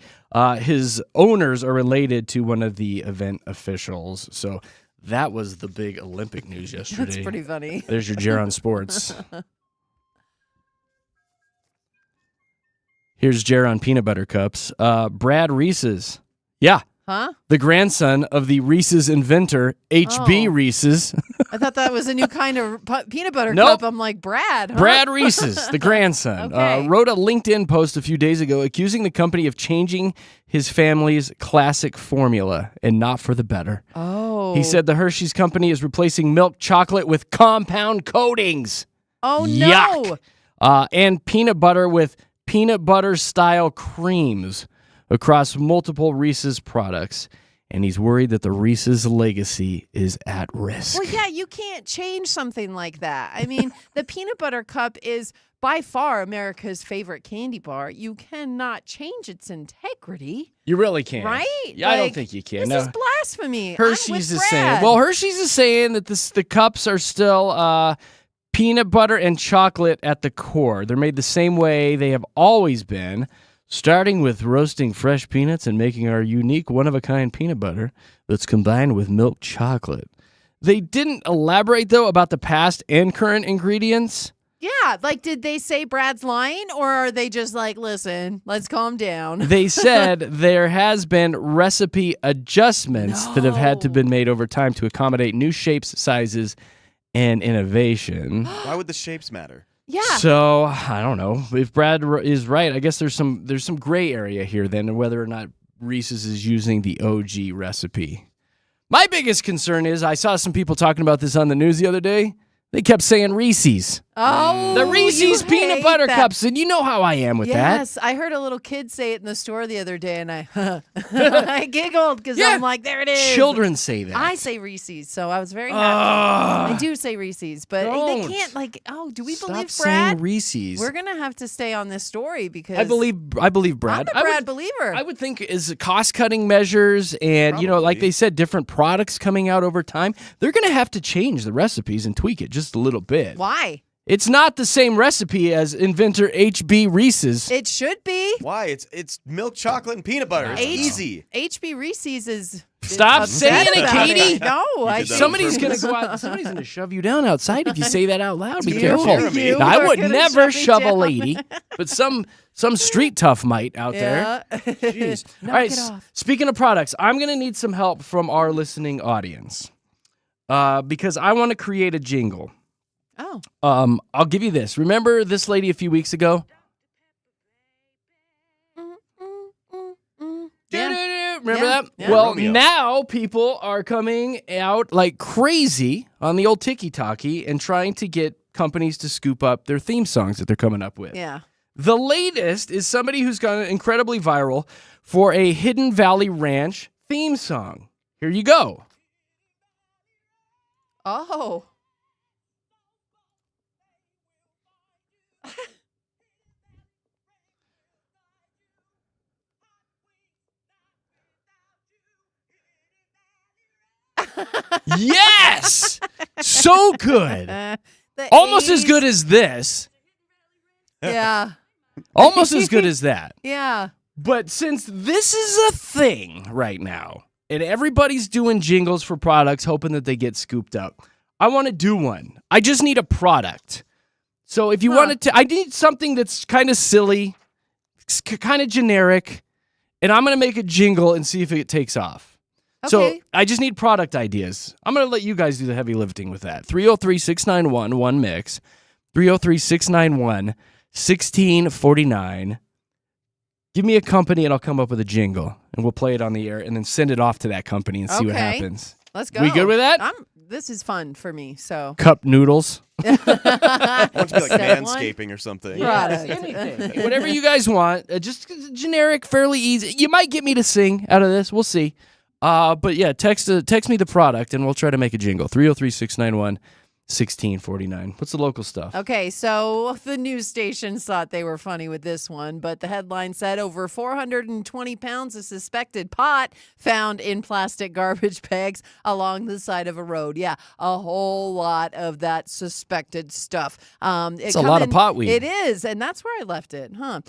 His owners are related to one of the event officials. So that was the big Olympic news yesterday. That's pretty funny. There's your Jer on Sports. Here's Jer on Peanut Butter Cups. Brad Reese's. Yeah. Huh? The grandson of the Reese's inventor, H.B. Reese's. I thought that was a new kind of peanut butter Nope. cup. I'm like, Brad, huh? Brad Reese's, the grandson, Okay. wrote a LinkedIn post a few days ago accusing the company of changing his family's classic formula and not for the better. Oh. He said the Hershey's company is replacing milk chocolate with compound coatings. Oh, Yuck. no. And peanut butter with peanut butter style creams across multiple Reese's products. And he's worried that the Reese's legacy is at risk. Well, yeah, you can't change something like that. I mean, the peanut butter cup is by far America's favorite candy bar. You cannot change its integrity. You really can't. Right? Yeah, I don't Like, think you can. This is blasphemy. Hershey's is saying. Well, Hershey's is saying that the cups are still peanut butter and chocolate at the core. They're made the same way they have always been, starting with roasting fresh peanuts and making our unique one-of-a-kind peanut butter that's combined with milk chocolate. They didn't elaborate, though, about the past and current ingredients. Yeah, like did they say Brad's lying, or are they just like, listen, let's calm down? They said there has been recipe adjustments that have had to been made over time to accommodate new shapes, sizes, and innovation. Why would the shapes matter? Yeah. So I don't know if Brad is right. I guess there's some gray area here then, whether or not Reese's is using the OG recipe. My biggest concern is I saw some people talking about this on the news the other day. They kept saying Reese's. Oh, The Reese's you peanut hate butter that. cups, and you know how I am with that. Yes, I heard a little kid say it in the store the other day, and I giggled because Yeah. I'm like, there it is. Children say that. I say Reese's, so I was very happy. I do say Reese's, but Don't. they can't do we Stop believe saying Brad? Reese's. We're gonna have to stay on this story because I believe Brad. I'm a Brad believer. I would think is cost-cutting measures and, like Probably. they said, different products coming out over time. They're going to have to change the recipes and tweak it just a little bit. Why? It's not the same recipe as inventor H.B. Reese's. It should be. Why? It's milk chocolate and peanut butter. It's easy. HB Reese's is. Stop upset saying it, about Katie. No, I did that on Somebody's going to purpose. go out. Somebody's going to shove you down outside if you say that out loud. Be You- careful. Jeremy. Now, I are would gonna never shove me shove a down. lady, but some street tough might out there. Yeah. Jeez. Knock All right. it off. Speaking of products, I'm going to need some help from our listening audience because I want to create a jingle. Oh. I'll give you this. Remember this lady a few weeks ago? Yeah. Remember Yeah. that? Yeah. Well, Romeo. now people are coming out like crazy on the old TikTok and trying to get companies to scoop up their theme songs that they're coming up with. Yeah. The latest is somebody who's gone incredibly viral for a Hidden Valley Ranch theme song. Here you go. Oh. Yes! So good. The Almost as 80s. good as this. Yeah. Almost as good as that. Yeah. But since this is a thing right now, and everybody's doing jingles for products hoping that they get scooped up, I want to do one. I just need a product. So if you wanted to, I need something that's kind of silly, kind of generic, and I'm going to make a jingle and see if it takes off. So Okay. I just need product ideas. I'm going to let you guys do the heavy lifting with that. 303-691-1MIX, 303-691-1649. Give me a company and I'll come up with a jingle, and we'll play it on the air and then send it off to that company and see what Okay. happens. Let's go. We good with that? This is fun for me. So. Cup noodles. I want it to be like Said one. manscaping or something. Yes, anything. Whatever you guys want. Just generic, fairly easy. You might get me to sing out of this. We'll see. But yeah, text me the product and we'll try to make a jingle. 303-691-1649. What's the local stuff? Okay, so the news stations thought they were funny with this one, but the headline said over 420 pounds of suspected pot found in plastic garbage bags along the side of a road. Yeah, a whole lot of that suspected stuff. It's a lot of pot weed. It is, and that's where I left it, huh?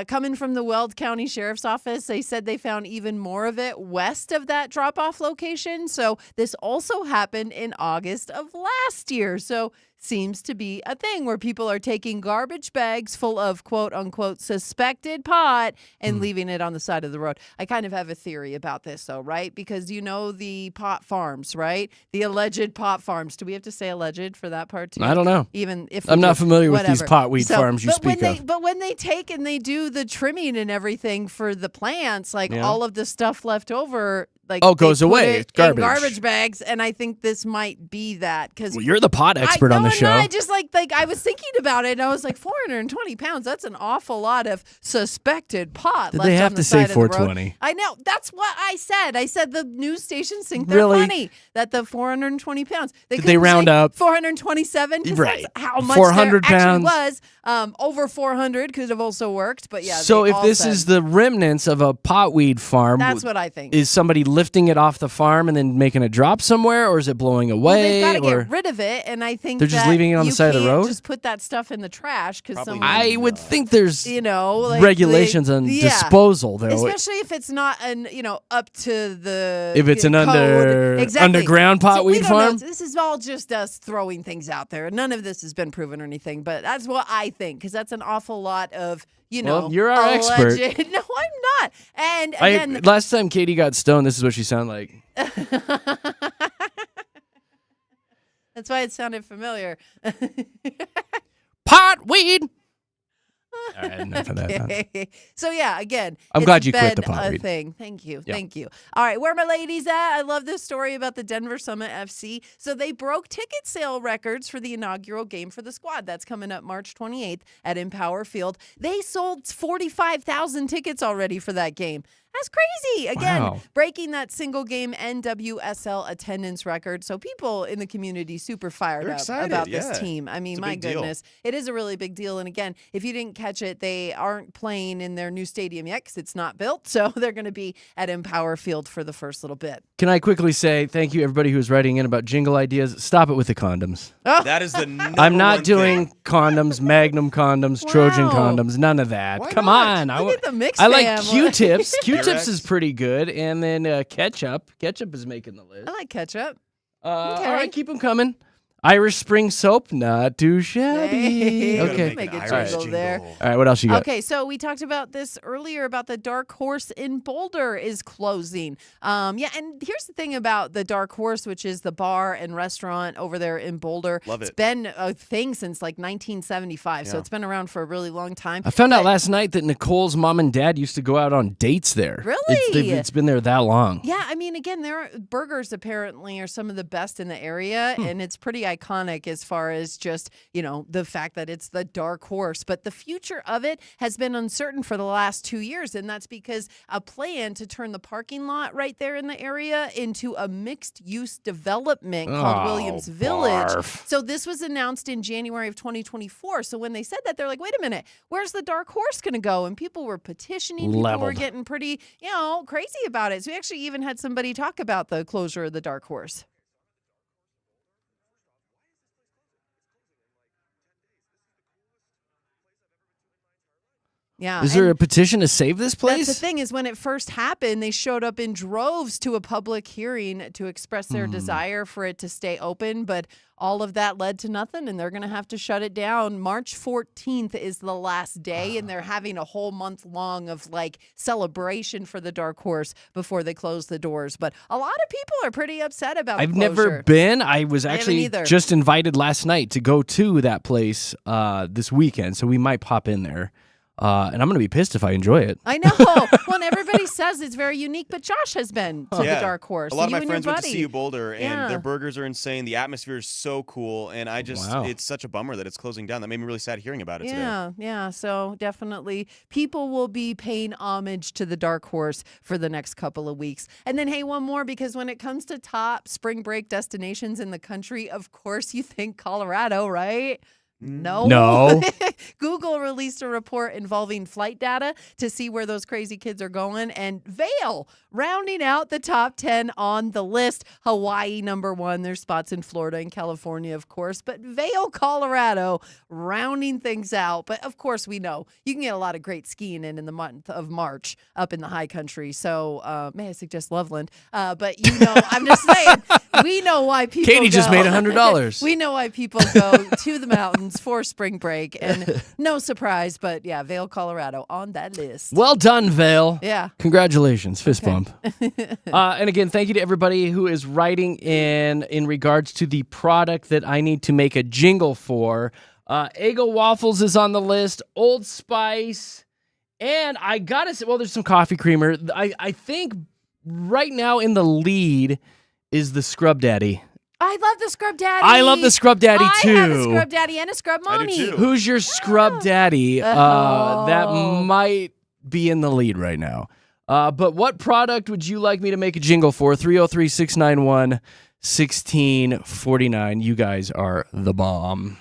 Coming from the Weld County Sheriff's Office, they said they found even more of it west of that drop-off location. So this also happened in August of last year. So seems to be a thing where people are taking garbage bags full of quote unquote suspected pot and leaving it on the side of the road. I kind of have a theory about this though, right? Because you know the pot farms, right? The alleged pot farms. Do we have to say alleged for that part too? I don't know. Even if I'm we not do, familiar with these whatever. potweed farms you but speak when of. But when they take and they do the trimming and everything for the plants, like Yeah. all of the stuff left over, like Oh, they goes put away. it It's garbage. in garbage bags, and I think this might be that because. Well, you're the pot expert on the show. I just like I was thinking about it, and I was like, 420 pounds. That's an awful lot of suspected pot. Did left they have on to the say side of the road. 420? I know. That's what I said. I said the news stations think they're Really? funny that the 420 pounds. Did couldn't they round say up? 427? 'Cause Right. That's how much 400 there actually pounds. was. Over 400 could have also worked, but yeah. So they if all this said- is the remnants of a potweed farm, that's what I think. is somebody lifting it off the farm and then making it drop somewhere, or is it blowing away? Well, they've got to or get rid of it, and I think they're just that leaving it on the you side of the can't road? just put that stuff in the trash because Probably someone, not. I would think there's like, regulations on yeah. disposal, though. Especially if it's not up to the If it's an code. Exactly. underground So we potweed don't know. farm? This is all just us throwing things out there. None of this has been proven or anything, but that's what I think because that's an awful lot of, Well, you're our expert. No, I'm not. And again, last time Katie got stoned, this is what she sounded like. that's why it sounded familiar. Potweed! All right, enough of that. Okay. So yeah, again, I'm glad you quit the been a potweed. thing. Thank you, Yeah. thank you. All right, where are my ladies at? I love this story about the Denver Summit FC. So they broke ticket sale records for the inaugural game for the squad. That's coming up March 28th at Empower Field. They sold 45,000 tickets already for that game. That's crazy. Again, Wow. breaking that single game NWSL attendance record. So people in the community super fired They're up excited, about yeah. this team. I mean, It's a my big deal. goodness. It is a really big deal. And again, if you didn't catch it, they aren't playing in their new stadium yet because it's not built. So they're going to be at Empower Field for the first little bit. Can I quickly say thank you, everybody who's writing in about jingle ideas? Stop it with the condoms. That is the number I'm not one doing thing. condoms, Magnum condoms, Trojan Wow. condoms, none of that. Why Come not? on. Look at the mix I like fam. Q-tips. Q-tips Durex. is pretty good. And then ketchup. Ketchup is making the list. I like ketchup. All Okay. right, keep them coming. Irish Spring soap, not too shabby. Hey. You gotta Okay. Make an a Irish jingle there. All right, what else you got? Okay, so we talked about this earlier about the Dark Horse in Boulder is closing. And here's the thing about the Dark Horse, which is the bar and restaurant over there in Boulder. Love it. It's been a thing since like 1975, so Yeah. it's been around for a really long time. I found out last night that Nicole's mom and dad used to go out on dates there. Really? It's been there that long. Yeah, I mean, again, their burgers apparently are some of the best in the area, and it's pretty iconic as far as just, the fact that it's the Dark Horse. But the future of it has been uncertain for the last 2 years, and that's because a plan to turn the parking lot right there in the area into a mixed-use development called Williams Village. barf. So this was announced in January of 2024. So when they said that, they're like, wait a minute, where's the Dark Horse going to go? And people were petitioning. People were Leveled. getting pretty, crazy about it. So we actually even had somebody talk about the closure of the Dark Horse. Yeah. Is there a and petition to save this place? That's the thing is when it first happened, they showed up in droves to a public hearing to express their desire for it to stay open. But all of that led to nothing, and they're going to have to shut it down. March 14th is the last day, and they're having a whole month long of celebration for the Dark Horse before they close the doors. But a lot of people are pretty upset about I've the never closure. been. I was haven't actually either. just invited last night to go to that place this weekend, so we might pop in there. And I'm going to be pissed if I enjoy it. I know. Well, and everybody says it's very unique, but Josh has been to the Yeah. Dark Horse. A lot of You my and your friends went to buddy. see you Boulder, and Yeah. their burgers are insane. The atmosphere is so cool, and Wow. it's such a bummer that it's closing down. That made me really sad hearing about it today. Yeah. So definitely people will be paying homage to the Dark Horse for the next couple of weeks. And then, hey, one more, because when it comes to top spring break destinations in the country, of course you think Colorado, right? No. Google released a report involving flight data to see where those crazy kids are going. And Vail rounding out the top 10 on the list. Hawaii, number 1. There's spots in Florida and California, of course. But Vail, Colorado, rounding things out. But of course, we know you can get a lot of great skiing in the month of March up in the high country. So may I suggest Loveland? But I'm just saying, we know why people Katie just go. made $100. We know why people go to the mountains for spring break, and no surprise, but yeah, Vail, Colorado on that list. Well done, Vale. Yeah. Congratulations. Fist bump. And again, thank you to everybody who is writing in regards to the product that I need to make a jingle for. Eggo Waffles is on the list. Old Spice. And I got to say, well, there's some coffee creamer. I think right now in the lead is the Scrub Daddy. I love the Scrub Daddy. I love the Scrub Daddy too. I have a Scrub Daddy and a Scrub I do Mommy. too. Who's your Scrub Daddy? That might be in the lead right now. But what product would you like me to make a jingle for? 303-691-1649. You guys are the bomb.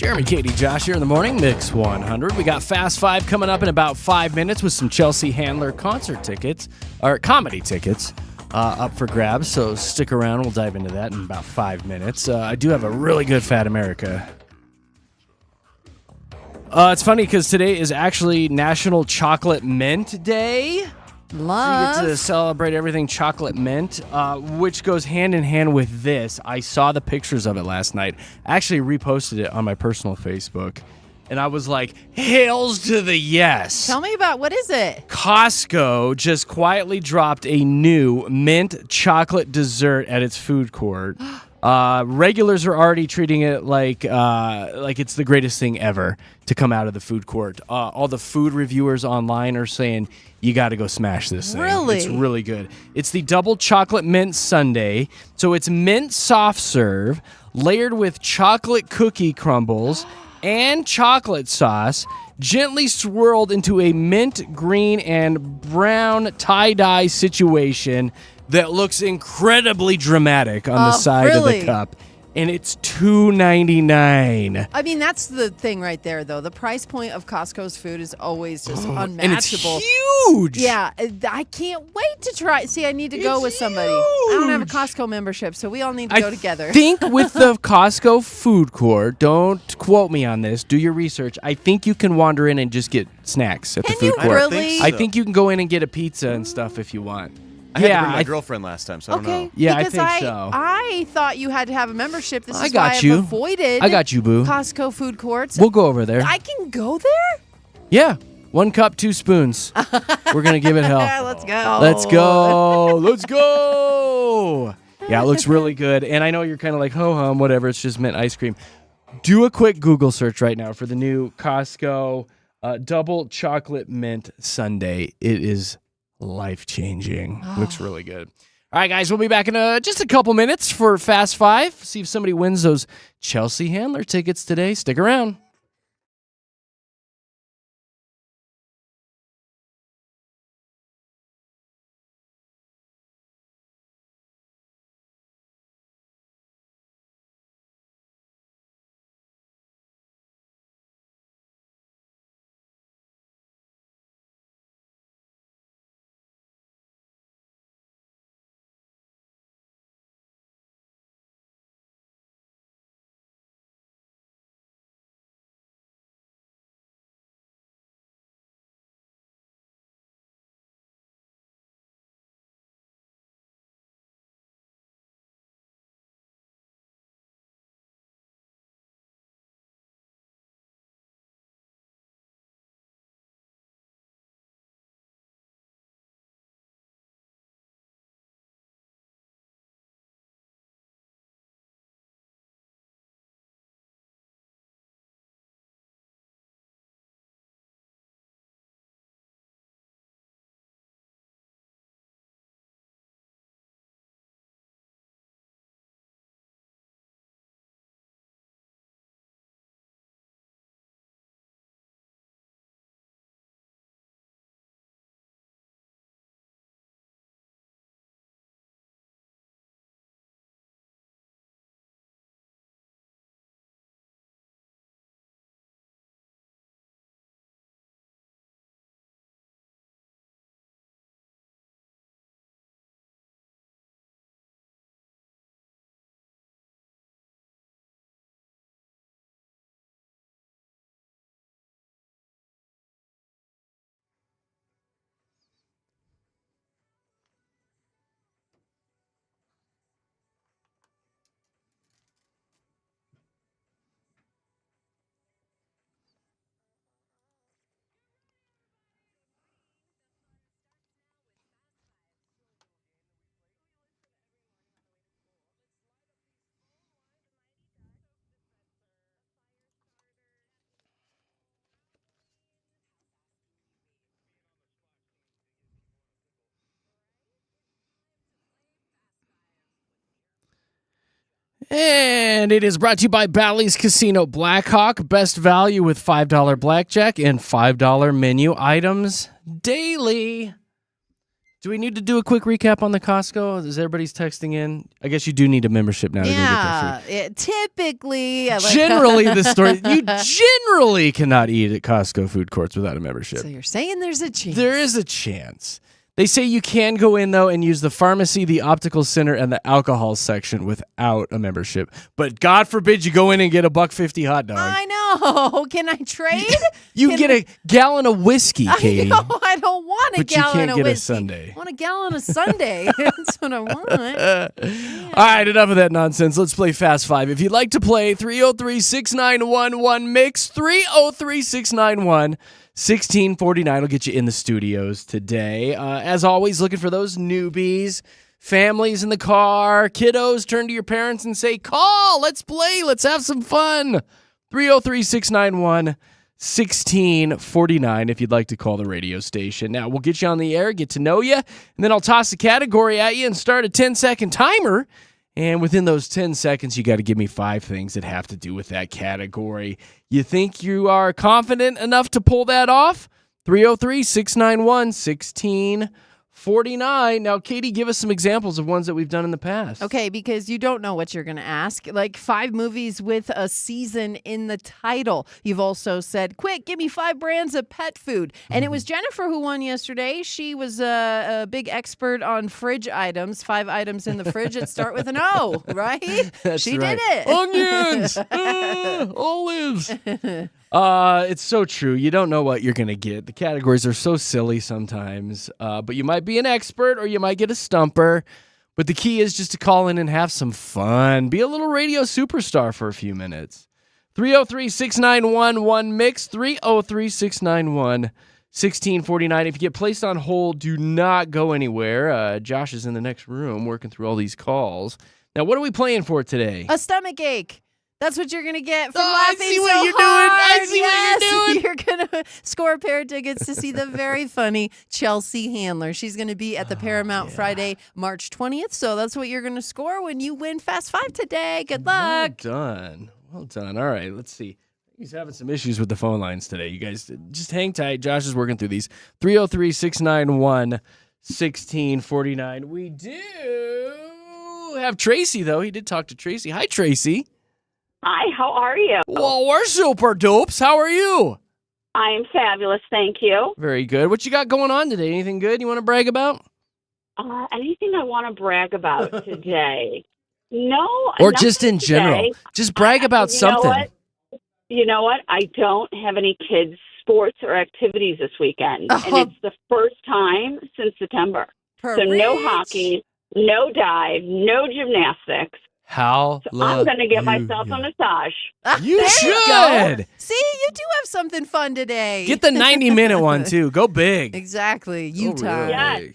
Jeremy, Katy, Josh here in the morning, Mix 100. We got Fast 5 coming up in about 5 minutes with some Chelsea Handler concert tickets, or comedy tickets, up for grabs. So stick around. We'll dive into that in about 5 minutes. I do have a really good Fat America. It's funny because today is actually National Chocolate Mint Day. Love. So you get to celebrate everything chocolate mint, which goes hand in hand with this. I saw the pictures of it last night. I actually reposted it on my personal Facebook, and I was like, hails to the yes. Tell me about, what is it? Costco just quietly dropped a new mint chocolate dessert at its food court. Regulars are already treating it like it's the greatest thing ever to come out of the food court. All the food reviewers online are saying you got to go smash this thing. Really? It's really good. It's the double chocolate mint sundae. So it's mint soft serve layered with chocolate cookie crumbles and chocolate sauce, gently swirled into a mint green and brown tie-dye situation that looks incredibly dramatic on the side of the cup. And it's $2.99. I mean, that's the thing right there, though. The price point of Costco's food is always just unmatchable. And it's huge. Yeah, I can't wait to try. See, I need to go with somebody. I don't have a Costco membership, so we all need to go together. I think with the Costco food court, don't quote me on this, do your research. I think you can wander in and just get snacks at the food court. Really? I think you can go in and get a pizza and stuff if you want. I had to bring my girlfriend last time, so I don't know. Yeah, because I think so. I thought you had to have a membership. This is got why you. I've avoided I got you, boo. Costco food courts. We'll go over there. I can go there? Yeah. 1 cup, 2 spoons. We're going to give it hell. Let's go. Let's go. Let's go. Yeah, it looks really good. And I know you're kind of like, ho-hum, whatever. It's just mint ice cream. Do a quick Google search right now for the new Costco double chocolate mint sundae. It is life-changing. Looks really good. All right, guys, we'll be back in just a couple minutes for Fast 5. See if somebody wins those Chelsea Handler tickets today. Stick around. And it is brought to you by Bally's Casino Blackhawk. Best value with $5 blackjack and $5 menu items daily. Do we need to do a quick recap on the Costco? Is everybody's texting in? I guess you do need a membership now to go get their food. Typically. Generally, the story, you generally cannot eat at Costco food courts without a membership. So you're saying there's a chance. There is a chance. They say you can go in, though, and use the pharmacy, the optical center, and the alcohol section without a membership. But God forbid you go in and get a $1.50 hot dog. I know. Can I trade? You get a gallon of whiskey, Katie. I know. I don't want a gallon of whiskey. But you can't get a sundae. I want a gallon of sundae. That's what I want. All right, enough of that nonsense. Let's play Fast Five. If you'd like to play, 303-691-1-MIX, 303-691-1649 will get you in the studios today. As always, looking for those newbies, families in the car, kiddos, turn to your parents and say, call, let's play, let's have some fun. 303-691-1649 if you'd like to call the radio station. Now, we'll get you on the air, get to know you, and then I'll toss a category at you and start a 10-second timer. And within those 10 seconds, you got to give me 5 things that have to do with that category. You think you are confident enough to pull that off? 303-691-1649. Now, Katie, give us some examples of ones that we've done in the past. Okay, because you don't know what you're going to ask. Like 5 movies with a season in the title. You've also said, quick, give me 5 brands of pet food. And it was Jennifer who won yesterday. She was a big expert on fridge items. 5 items in the fridge that start with an O, right? She right. did it. Onions, olives. It's so true. You don't know what you're going to get. The categories are so silly sometimes. But you might be an expert or you might get a stumper. But the key is just to call in and have some fun. Be a little radio superstar for a few minutes. 303-691-1-MIX, 303-691-1649. If you get placed on hold, do not go anywhere. Josh is in the next room working through all these calls. Now, what are we playing for today? A stomach ache. That's what you're going to get from I laughing see so what you're hard. doing. I see what you're doing. You're going to score a pair of tickets to see the very funny Chelsea Handler. She's going to be at the Paramount Friday, March 20th. So that's what you're going to score when you win Fast Five today. Good luck. Well done. All right, let's see. He's having some issues with the phone lines today. You guys just hang tight. Josh is working through these. 303-691-1649. We do have Tracy, though. He did talk to Tracy. Hi, Tracy. Hi, how are you? Well, we're super dopes. How are you? I'm fabulous, thank you. Very good. What you got going on today? Anything good you want to brag about? Anything I want to brag about today? No. Or just in general. Today. Just brag about something. You know what? I don't have any kids' sports or activities this weekend. And it's the first time since September. So no hockey, no dive, no gymnastics. So I'm going to get myself a massage. You should. You see, you do have something fun today. Get the 90-minute one, too. Go big. Exactly. Utah. Yes.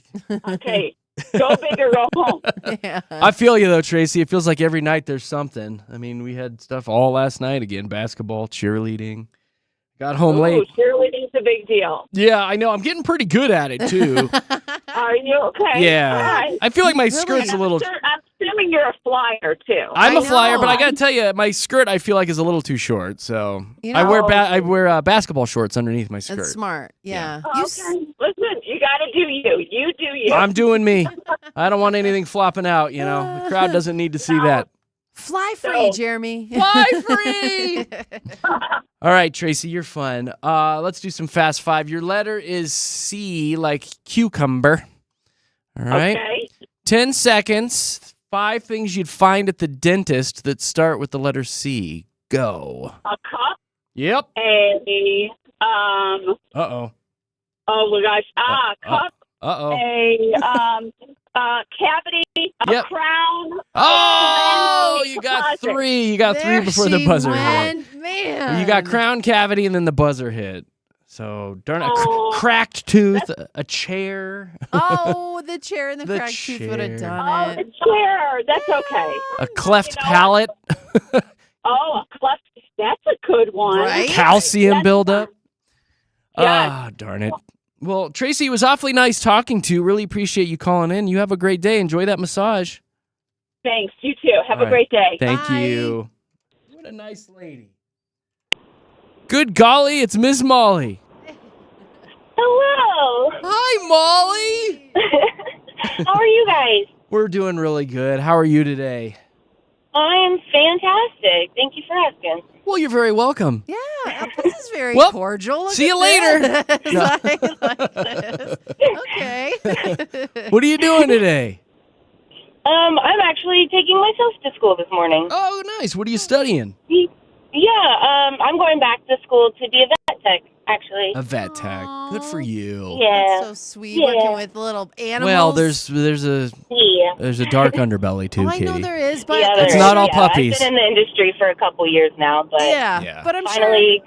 Okay. Go big or go home. Yeah. I feel you, though, Tracy. It feels like every night there's something. I mean, we had stuff all last night. Again, basketball, cheerleading. Got home late. Cheerleading's a big deal. Yeah, I know. I'm getting pretty good at it, too. Are you okay? Yeah. All right. I feel like my skirt's a little... I'm assuming you're a flyer, too. I'm a I flyer, know. but I got to tell you, my skirt I feel like is a little too short. So You I know- wear I wear basketball shorts underneath my skirt. That's smart. Yeah. Okay. Listen, you got to do you. You do you. I'm doing me. I don't want anything flopping out, you know. The crowd doesn't need to see that. Fly free, Jeremy. Fly free! All right, Tracy, you're fun. Let's do some Fast Five. Your letter is C, like cucumber. All right. Okay. 10 seconds. 5 things you'd find at the dentist that start with the letter C. Go. A cup. Yep. A Uh-oh. oh my gosh. Cup. Uh-oh. A cavity. Yep. A crown. Oh, and you got closet. 3. You got 3 before the buzzer hit. went. Man. You got crown, cavity, and then the buzzer hit. So, darn it. Oh. Cracked tooth, a chair. Oh, the chair and the, The cracked tooth would have chair. done Oh, it. the chair. That's okay. A cleft You know palate. Oh, a cleft. That's a good one. Right? Calcium That's buildup. Yes. Ah, darn it. Well, Tracy, it was awfully nice talking to you. Really appreciate you calling in. You have a great day. Enjoy that massage. Thanks. You too. Have All a great day. Thank Bye. you. What a nice lady. Good golly, it's Miss Molly. Hello. Hi, Molly. How are you guys? We're doing really good. How are you today? I am fantastic. Thank you for asking. Well, you're very welcome. Yeah, this is very Well, cordial. Look see you at later. this. Like this. Okay. What are you doing today? I'm actually taking myself to school this morning. Oh, nice. What are you studying? Yeah, I'm going back to school to be a vet tech, actually. A vet tech. Good for you. Yeah. That's so sweet. Working with little animals. Well, there's a dark underbody too, I Katie. know there is, but Yeah, It's not all yeah, puppies. I've been in the industry for a couple years now, but yeah, but I'm finally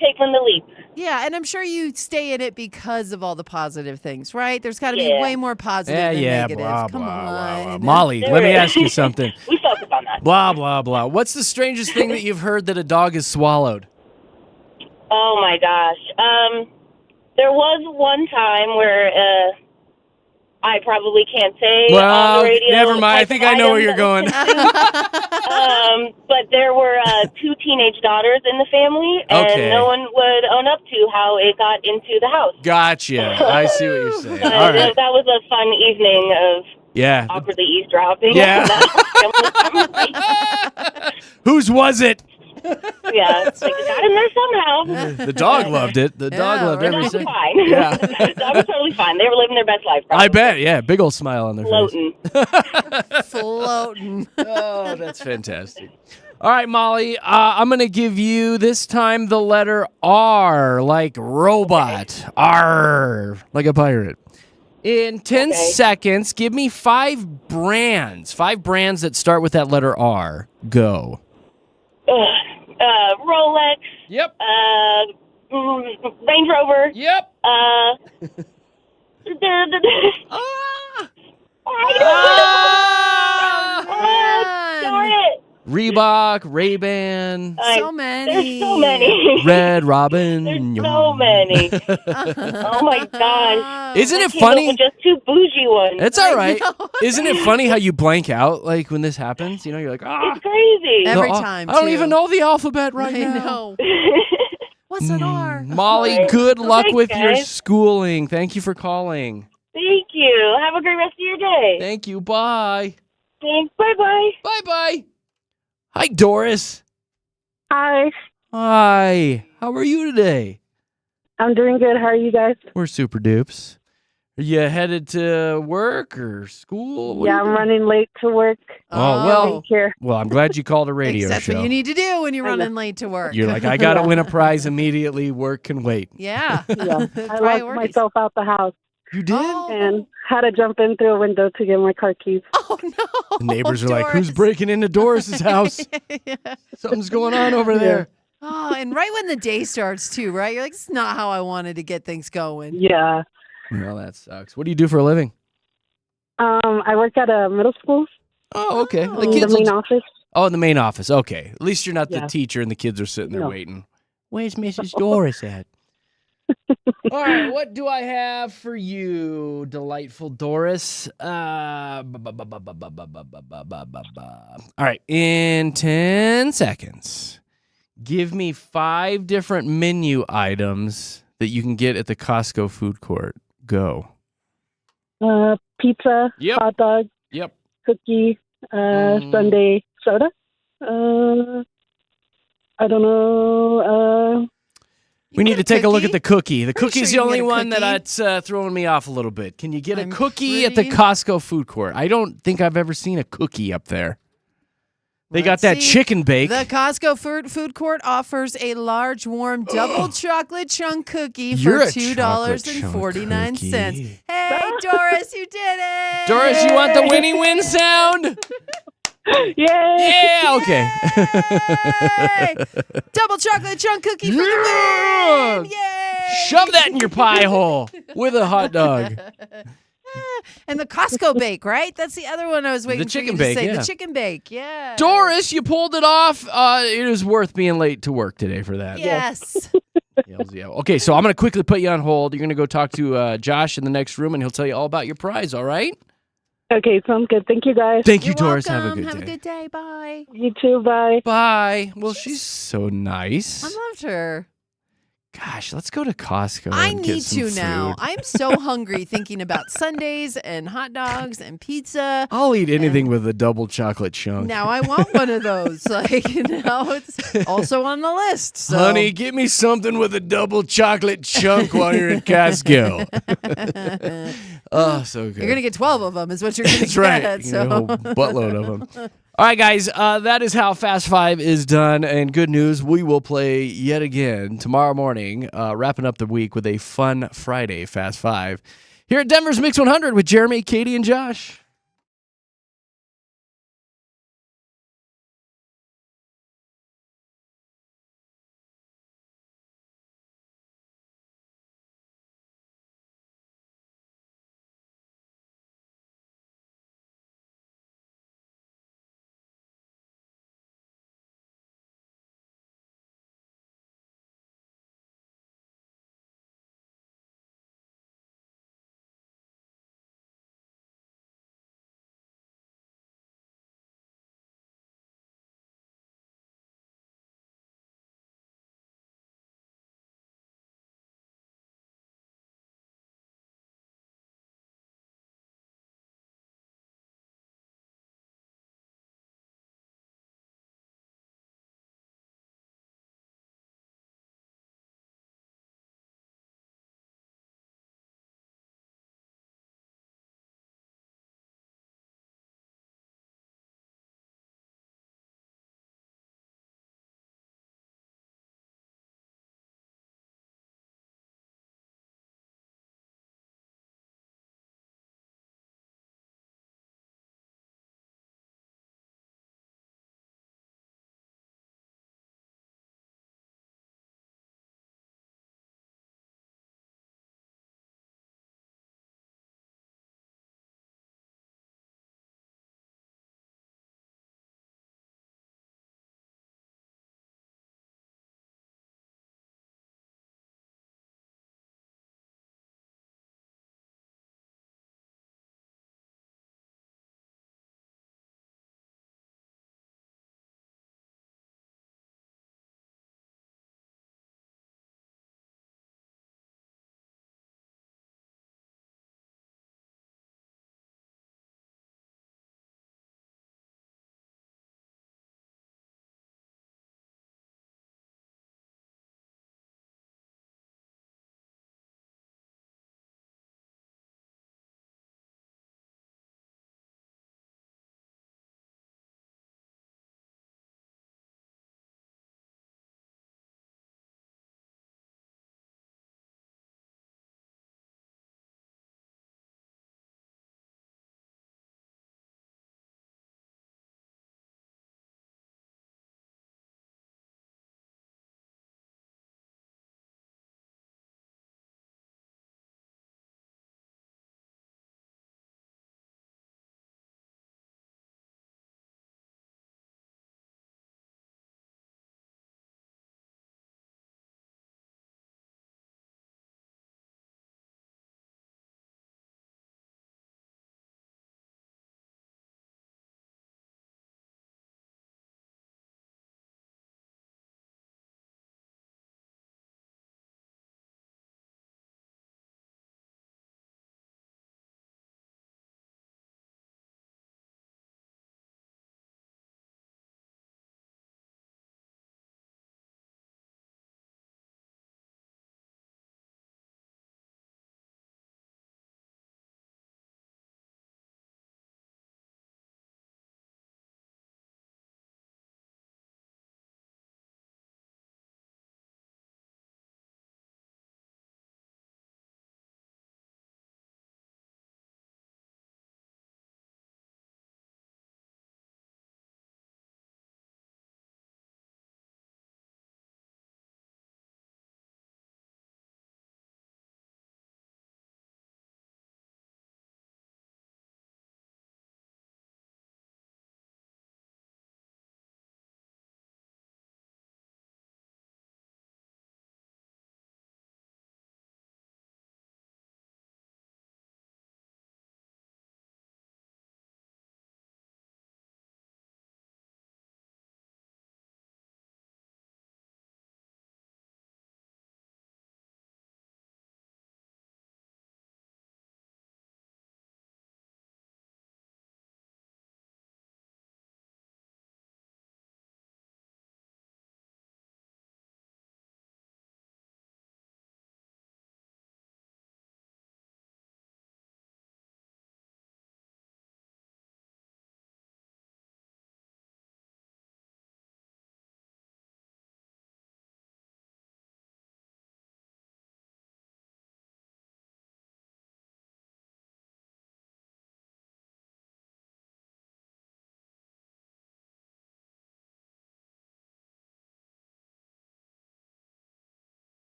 taking the leap. Yeah, and I'm sure you stay in it because of all the positive things, right? There's got to be way more positive than negative. Blah, Come blah, on. blah, blah. Molly, let me ask you something. We focus on that. Blah, blah, blah. What's the strangest thing that you've heard that a dog has swallowed? Oh, my gosh. There was one time where I probably can't say on the radio. Never mind. I think I know where you're going. But there were 2 teenage daughters in the family, and no one would own up to how it got into the house. Gotcha. I see what you're saying. All right. That was a fun evening of awkwardly eavesdropping. Yeah. Whose was it? Yeah, it's like it got in there somehow. The dog loved it. The dog loved every was second. fine. Yeah. Dog was totally fine. They were living their best life. Probably. I bet. Yeah. Big old smile on their face. Floating. Oh, that's fantastic. All right, Molly, I'm going to give you this time the letter R, like robot. R, like a pirate. In 10 seconds, give me 5 brands. 5 brands that start with that letter R. Go. Rolex. Yep. Range Rover. Yep. Darn it. Reebok, Ray-Ban. So many. There's so many. Red Robin. There's so many. Oh my gosh. Isn't it I came up funny? with just 2 bougie ones. It's all right. Isn't it funny how you blank out like when this happens? You know, you're like, It's crazy. Every time, I don't too. even know the alphabet right I now. know. What's an R? Molly, good luck Thanks, with your guys. schooling. Thank you for calling. Thank you. Have a great rest of your day. Thank you. Bye. Thanks. Bye-bye. Bye-bye. Hi, Doris. Hi. Hi. How are you today? I'm doing good. How are you guys? We're super dupes. Are you headed to work or school? What Yeah, are you I'm doing? running late to work. Oh, well. Here. Well, I'm glad you called a radio That's show. what you need to do when you're running late to work. You're like, I got to win a prize immediately. Work can wait. Yeah. Yeah. I locked myself out the house. You did? And had to jump in through a window to get my car keys. Oh, no. The neighbors are like, who's breaking into Doris's house? Something's going on over there. Oh, and right when the day starts, too, right? You're like, this is not how I wanted to get things going. Yeah. Well, that sucks. What do you do for a living? I work at a middle school. Oh, okay. In the main office. Oh, in the main office. Okay. At least you're not the Yeah. teacher and the kids are sitting there No. waiting. Where's Mrs. Doris at? All right, what do I have for you, delightful Doris? All right, in 10 seconds, give me 5 different menu items that you can get at the Costco food court. Go. Pizza, Yep. hot dog, cookie, sundae, soda. I don't know. We need to take a look at the cookie. The Pretty cookie's sure the you only can get a one cookie. that's throwing me off a little bit. Can you get a I'm cookie at the pretty- Costco food court? I don't think I've ever seen a cookie up there. They got that Let's see. chicken bake. The Costco food court offers a large, warm, double chocolate chunk cookie You're for a $2.49. cookie. Hey, Doris, you did it! Doris, you want the winnie win sound? Yay! Yeah, okay. Yay! Double chocolate chunk cookie for the Yeah! win! Yay! Shove that in your pie hole with a hot dog. And the Costco bake, right? That's the other one I was waiting The for you chicken to bake, say. yeah. The chicken bake, yeah. Doris, you pulled it off. It is worth being late to work today for that. Yes. Yeah. Okay, so I'm going to quickly put you on hold. You're going to go talk to Josh in the next room, and he'll tell you all about your prize, all right? Okay, sounds good. Thank you, guys. Thank you, You're Doris. welcome. Have a good Have day. a good day. Bye. You too. Bye. Bye. Well, she's so nice. I loved her. Gosh, let's go to Costco. I and get need some to now. food. I'm so hungry thinking about Sundays and hot dogs and pizza. I'll eat anything with a double chocolate chunk. Now I want one of those. It's also on the list. So. Honey, get me something with a double chocolate chunk while you're in Costco. Oh, so good. You're going to get 12 of them is what you're going to get. That's right. So. A whole buttload of them. All right, guys, that is how Fast Five is done. And good news, we will play yet again tomorrow morning, wrapping up the week with a fun Friday Fast Five here at Denver's Mix 100 with Jeremy, Katy, and Josh.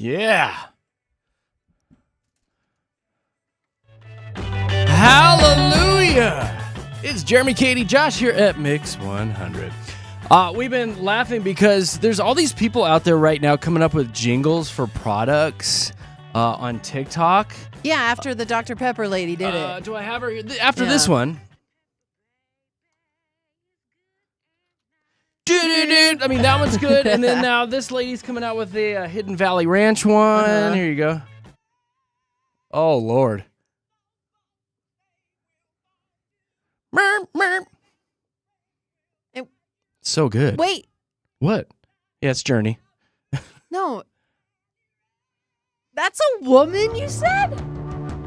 Yeah. Hallelujah. It's Jeremy, Katy, Josh here at Mix 100. We've been laughing because there's all these people out there right now coming up with jingles for products on TikTok. Yeah, after the Dr. Pepper lady did it. Do I have her? After this one. I mean, that one's good. And then now this lady's coming out with the Hidden Valley Ranch one. Uh-huh. Here you go. Oh, Lord. Merp, merp. So good. Wait. What? Yeah, it's Journey. No. That's a woman, you said?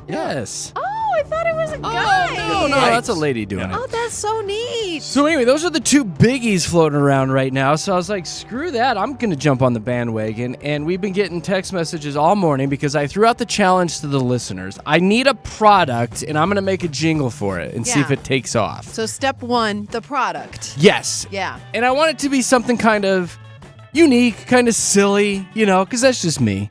Yes. Oh, I thought it was a guy. No, that's a lady doing it. Oh, that's so neat. So anyway, those are the two biggies floating around right now. So I was like, screw that. I'm going to jump on the bandwagon. And we've been getting text messages all morning because I threw out the challenge to the listeners. I need a product, and I'm going to make a jingle for it and see if it takes off. So step one, the product. Yes. Yeah. And I want it to be something kind of unique, kind of silly, because that's just me.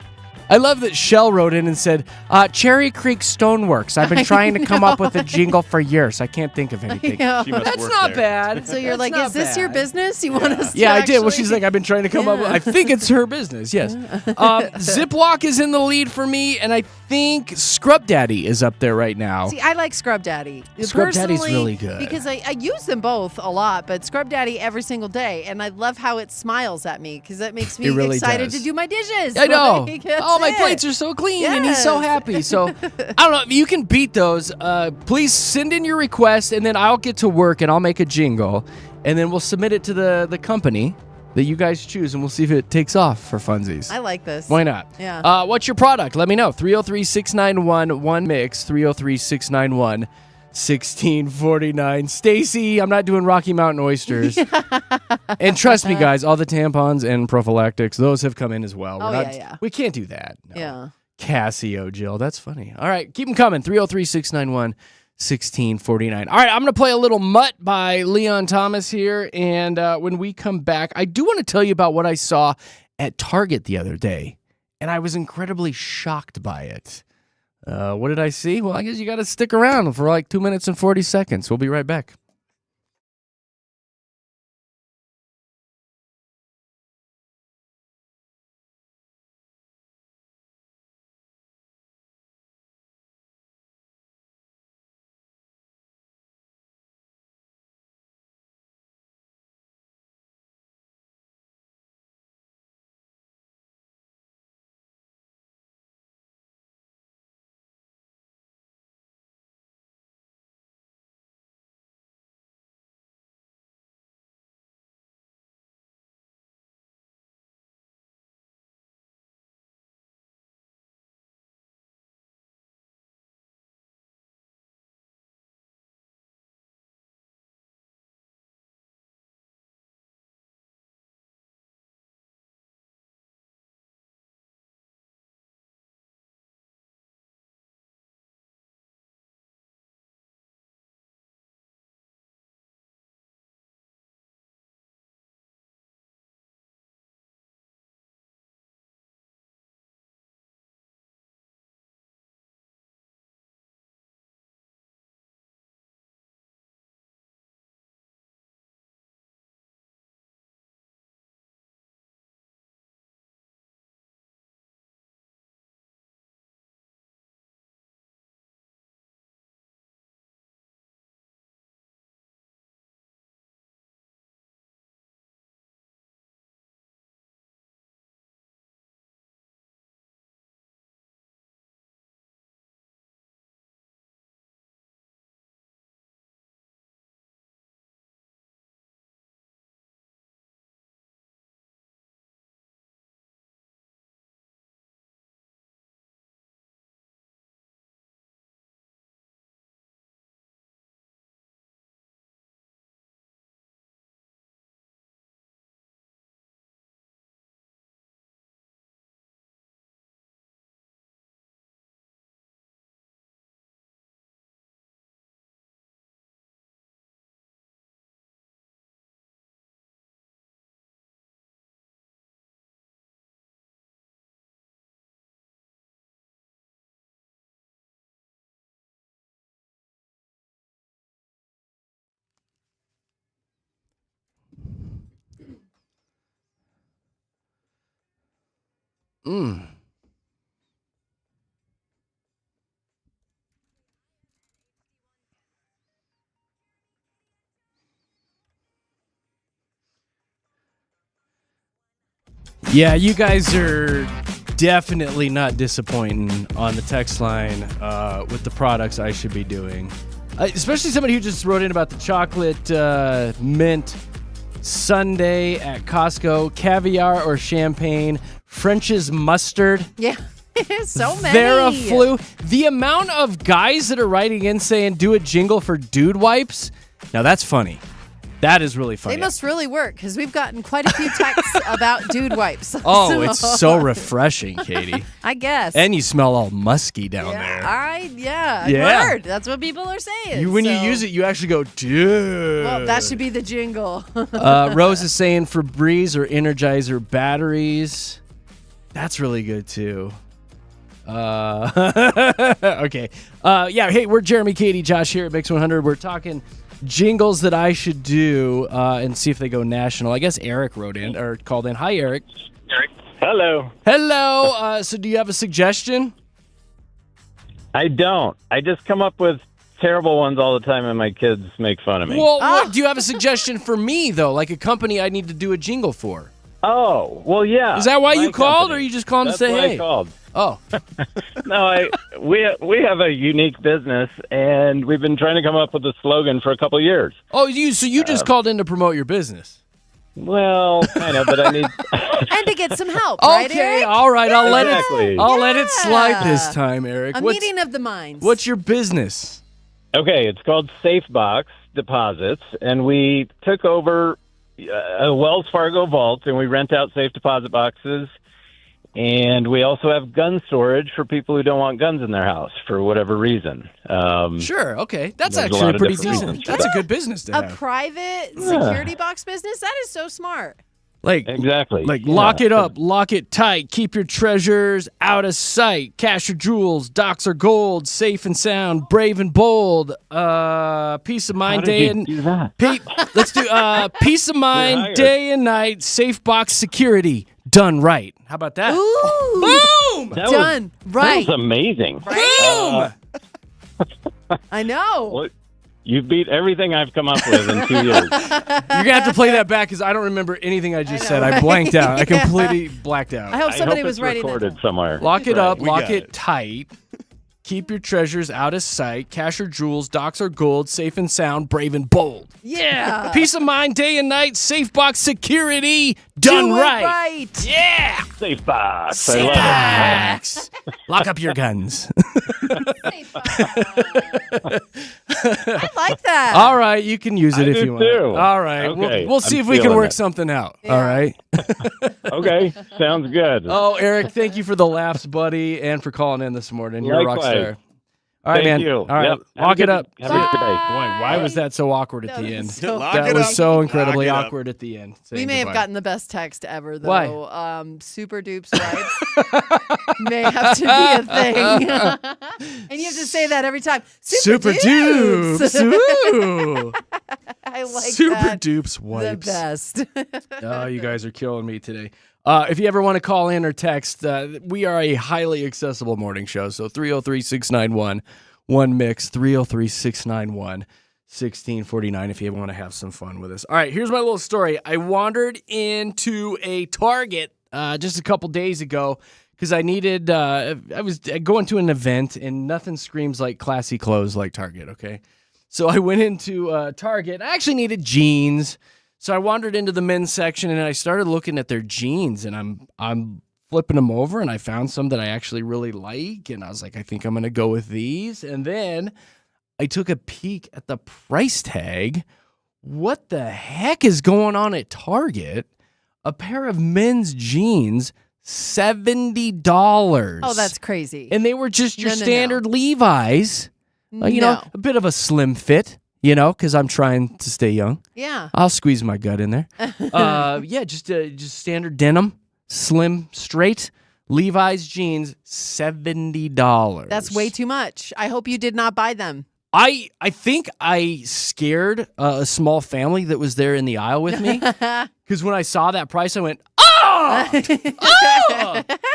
I love that Shell wrote in and said, Cherry Creek Stoneworks. I've been trying to come up with a jingle for years. I can't think of anything. She must That's work not there. bad. So you're That's like, is this your business? You want us to Yeah, I did. Well, actually- she's like, I've been trying to come up with, I think it's her business, yes. Ziploc is in the lead for me, and I think Scrub Daddy is up there right now. See, I like Scrub Daddy. Scrub Daddy's Personally, really good. Because I use them both a lot, but Scrub Daddy every single day. And I love how it smiles at me because that makes me It really excited does. to do my dishes. I know. Like, that's Oh, my it. plates are so clean, and he's so Yes. happy. So, I don't know. If you can beat those, please send in your request, and then I'll get to work, and I'll make a jingle, and then we'll submit it to the company that you guys choose, and we'll see if it takes off for funsies. I like this. Why not? Yeah. What's your product? Let me know. 303-691-1MIX, 303-691-1649. Stacy, I'm not doing Rocky Mountain oysters. And trust me, guys, all the tampons and prophylactics, those have come in as well. We can't do that. No. Yeah. Casio, Jill. That's funny. All right, keep them coming. 303-691-1649. All right, I'm going to play a little Mutt by Leon Thomas here. And when we come back, I do want to tell you about what I saw at Target the other day. And I was incredibly shocked by it. What did I see? Well, I guess you got to stick around for like 2 minutes and 40 seconds. We'll be right back. Yeah, you guys are definitely not disappointing on the text line with the products I should be doing. Especially somebody who just wrote in about the chocolate mint sundae at Costco, caviar or champagne, French's mustard. Yeah. So many. Theraflu. The amount of guys that are writing in saying do a jingle for dude wipes. Now that's funny. That is really funny. They must really work because we've gotten quite a few texts about dude wipes. Oh, it's so refreshing, Katie. I guess. And you smell all musky down there. I've heard. That's what people are saying. When you use it, you actually go, dude. Well, that should be the jingle. Rose is saying Febreze or Energizer batteries. That's really good, too. Okay. Yeah, hey, we're Jeremy, Katy, Josh here at Mix 100. We're talking jingles that I should do and see if they go national. I guess Eric wrote in or called in. Hi, Eric. Hello. Hello. So do you have a suggestion? I don't. I just come up with terrible ones all the time, and my kids make fun of me. Well, do you have a suggestion for me, though? Like a company I need to do a jingle for? Oh, well, yeah. Is that why you called, or you just called to say, That's why hey? I called. Oh. No, we have a unique business, and we've been trying to come up with a slogan for a couple years. Oh, you just called in to promote your business? Well, kind of, but I need... And to get some help, right, Okay, Eric? all right. I'll Exactly. let it slide this time, Eric. A meeting of the minds. What's your business? Okay, it's called Safe Box Deposits, and we took over a Wells Fargo vault, and we rent out safe deposit boxes. And we also have gun storage for people who don't want guns in their house for whatever reason. Sure, okay. That's there's a actually lot of pretty different decent. reasons. That's a good business to A have. private security box business? That is so smart. Like, Exactly. Like, Yeah. lock it up, lock it tight, keep your treasures out of sight, cash your jewels, docs are gold, safe and sound, brave and bold, peace of mind How did day you and... do that? Let's do peace of mind hired. day and night, safe box security, done right. How about that? Ooh. Boom! That Done. Right. That was amazing. Boom! I know. Well, you beat everything I've come up with in 2 years. You're going to have to play that back because I don't remember anything I just said. I right? blanked out. I Yeah. completely blacked out. I hope somebody I hope was it's writing that recorded down. somewhere. Lock it up, We lock got it it. tight. Keep your treasures out of sight. Cash your jewels, docs are gold, safe and sound, brave and bold. Yeah. Peace of mind day and night, safe box security, done Do it right. right. Yeah. Safe Box. I Safe love it. box. Lock up your guns. Safe box. I like that. All right, you can use it I if do you want. too. All right, Okay, we'll see I'm if we can feeling work it. something out. Yeah. All right. Okay, sounds good. Oh, Eric, thank you for the laughs, buddy, and for calling in this morning. You're a rock Likewise. star. All right, Thank man. you. All right, Yep. Have a lock it good- up. have a good day. Boy, why was that so awkward at No, the that's end? so Lock That it was up. so incredibly Lock it up. awkward at the end. We saying may have goodbye. gotten the best text ever, though. Why? Super dupes wipes may have to be a thing. And you have to say that every time. Super dupes. dupes. Ooh. I like Super that. dupes The wipes. best. Oh, you guys are killing me today. If you ever want to call in or text, we are a highly accessible morning show. So 303-691-1MIX, 303-691-1649 if you want to have some fun with us. All right, here's my little story. I wandered into a Target just a couple days ago because I needed, I was going to an event and nothing screams like classy clothes like Target, okay? So I went into Target. I actually needed jeans. So I wandered into the men's section and I started looking at their jeans and I'm flipping them over and I found some that I actually really like and I was like, I think I'm going to go with these. And then I took a peek at the price tag. What the heck is going on at Target? A pair of men's jeans, $70. Oh, that's crazy. And they were just your No, no, no. standard Levi's. You know, a bit of a slim fit, you know, because I'm trying to stay young. Yeah. I'll squeeze my gut in there. Yeah, just standard denim, slim, straight, Levi's jeans, $70. That's way too much. I hope you did not buy them. I think I scared a small family that was there in the aisle with me because when I saw that price, I went, oh!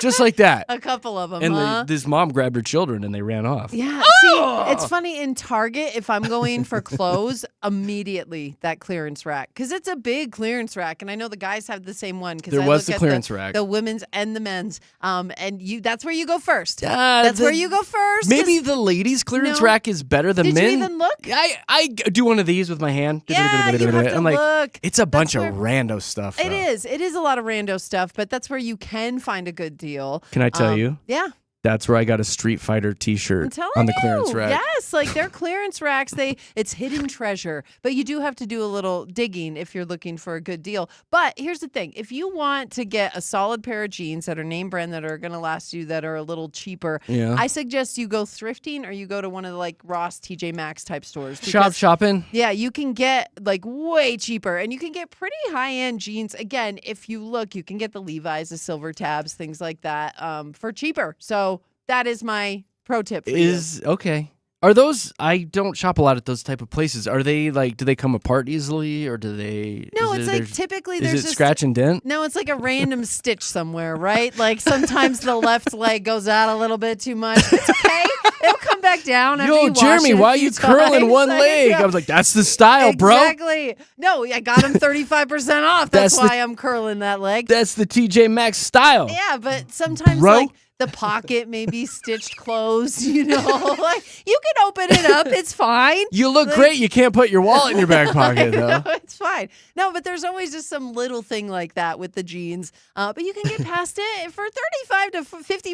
Just like that. A couple of them, And this mom grabbed her children and they ran off. Yeah. See, it's funny in Target, if I'm going for clothes, immediately that clearance rack. Because it's a big clearance rack. And I know the guys have the same one. There was the clearance rack. The women's and the men's. And that's where you go first. That's where you go first. Maybe the ladies' clearance rack is better than men. Did you even look? I do one of these with my hand. Yeah, you have to I'm like, look. it's a bunch of rando stuff. Though. It is. It is a lot of rando stuff, but that's where you can find a good deal. Can I tell you? Yeah. That's where I got a Street Fighter T-shirt on the clearance rack. Yes, like their clearance racks, it's hidden treasure. But you do have to do a little digging if you're looking for a good deal. But here's the thing. If you want to get a solid pair of jeans that are name brand that are going to last you, that are a little cheaper, I suggest you go thrifting or you go to one of the like Ross, TJ Maxx type stores. Shopping? Yeah, you can get like way cheaper and you can get pretty high-end jeans. Again, if you look, you can get the Levi's, the silver tabs, things like that for cheaper. So that is my pro tip for you. Okay. Are those? I don't shop a lot at those type of places. Are they like? Do they come apart easily, or do they? No, it's like typically there's just scratch and dent. No, it's like a random stitch somewhere, right? Like sometimes the left leg goes out a little bit too much. It's okay. It'll come back down. After you Jeremy, wash it why are you curling one leg? I was like, that's the style, bro. Exactly. No, I got him 35% off. That's why I'm curling that leg. That's the TJ Maxx style. Yeah, but sometimes like the pocket may be stitched closed, you know. Like you can open it up, it's fine. You look great. You can't put your wallet in your back pocket though. It's fine. No, but there's always just some little thing like that with the jeans. But you can get past it for 35 to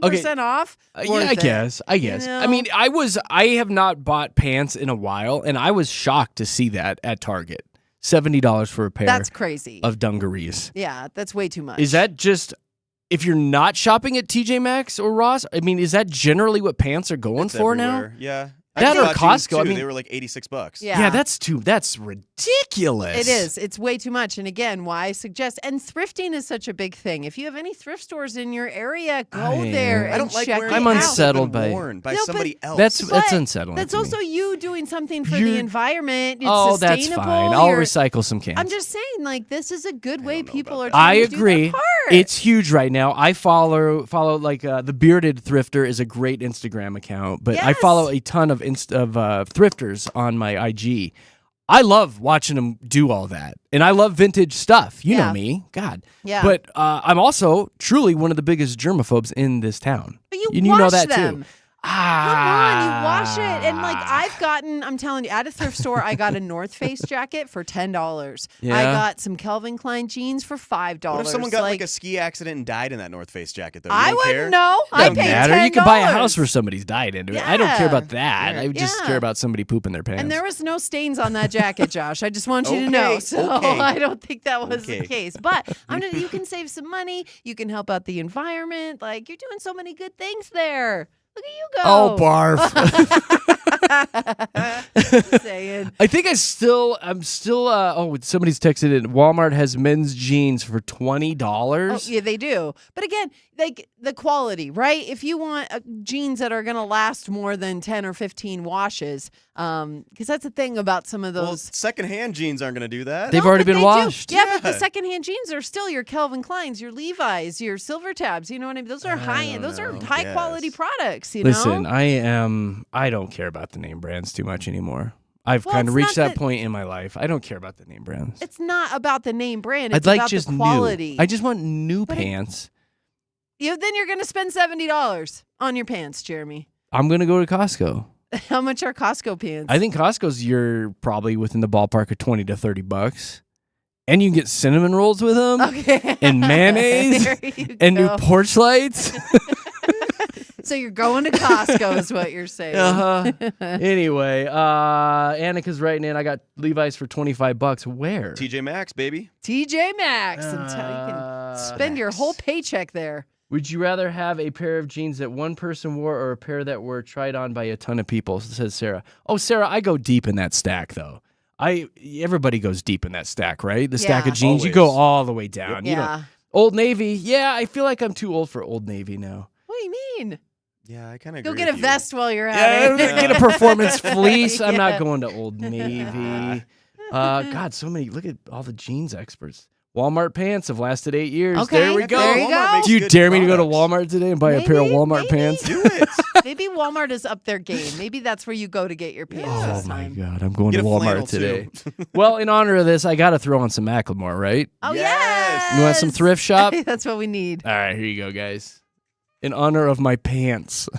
50% off. Yeah, I guess. You know? I mean, I have not bought pants in a while, and I was shocked to see that at Target. $70 for a pair. That's crazy. Of dungarees. Yeah, that's way too much. Is that just if you're not shopping at TJ Maxx or Ross? I mean, is that generally what pants are going for everywhere. now? Yeah. That or Costco. I mean, they were like $86. Yeah, that's ridiculous. It is. It's way too much. And again, why I suggest and thrifting is such a big thing. If you have any thrift stores in your area, go there and check it out. I'm unsettled by somebody else. That's unsettling. That's also you doing something for the environment. It's that's sustainable. fine. I'll recycle some cans. I'm just saying, like this is a good way people are. I trying agree. To do their part. It's huge right now. I follow like the Bearded Thrifter is a great Instagram account, but I follow a ton of thrifters on my IG. I love watching them do all that, and I love vintage stuff. You know me, God. Yeah. But I'm also truly one of the biggest germaphobes in this town. But you know that them. too. Come on, you wash it. And like I'm telling you, at a thrift store, I got a North Face jacket for $10. Yeah. I got some Calvin Klein jeans for $5. What if someone got like a ski accident and died in that North Face jacket, though? I wouldn't know. I paid matter. $10. You can buy a house where somebody's died into it. I don't care about that. Yeah. I would just care about somebody pooping their pants. And there was no stains on that jacket, Josh. I just want you to know. So I don't think that was the case. But you can save some money. You can help out the environment. Like you're doing so many good things there. Look at you go. Oh, barf. Saying. I think I'm still, somebody's texted in. Walmart has men's jeans for $20. Oh, yeah, they do. But again, like the quality, right? If you want jeans that are going to last more than 10 or 15 washes, because that's the thing about some of those. Well, secondhand jeans aren't going to do that. They've already been washed. Yeah, but the secondhand jeans are still your Calvin Kleins, your Levi's, your silver tabs. You know what I mean? Those are high-end. Those are high-quality products, you know? Listen, I don't care about the name brands too much anymore. I've kind of reached that point in my life. I don't care about the name brands. It's not about the name brand. It's I'd like about just the quality. new. I just want new pants. Then you're going to spend $70 on your pants, Jeremy. I'm going to go to Costco. How much are Costco pants? I think Costco's you're probably within the ballpark of $20 to $30. And you can get cinnamon rolls with them. Okay. And mayonnaise. And new porch lights. So you're going to Costco is what you're saying. Anyway, Annika's writing in. I got Levi's for $25. Where? TJ Maxx, baby. TJ Maxx. You can spend your whole paycheck there. Would you rather have a pair of jeans that one person wore or a pair that were tried on by a ton of people, says Sarah. Oh, Sarah, I go deep in that stack, though. Everybody goes deep in that stack, right? The stack of jeans, you go all the way down. Yep. You know, Old Navy, I feel like I'm too old for Old Navy now. What do you mean? Yeah, I kind of go get a vest while you're at it. Get a performance fleece. I'm not going to Old Navy. God, so many. Look at all the jeans experts. Walmart pants have lasted 8 years. Okay, There we go. there you go. Do you dare me to go to Walmart today and buy a pair of Walmart pants? Do it. Maybe Walmart is up their game. Maybe that's where you go to get your pants Oh this my time. God, I'm going Get to a flannel, Walmart today. too. Well, in honor of this, I got to throw on some Macklemore, right? Oh, Yes. yes. You want some thrift shop? That's what we need. All right, here you go, guys. In honor of my pants.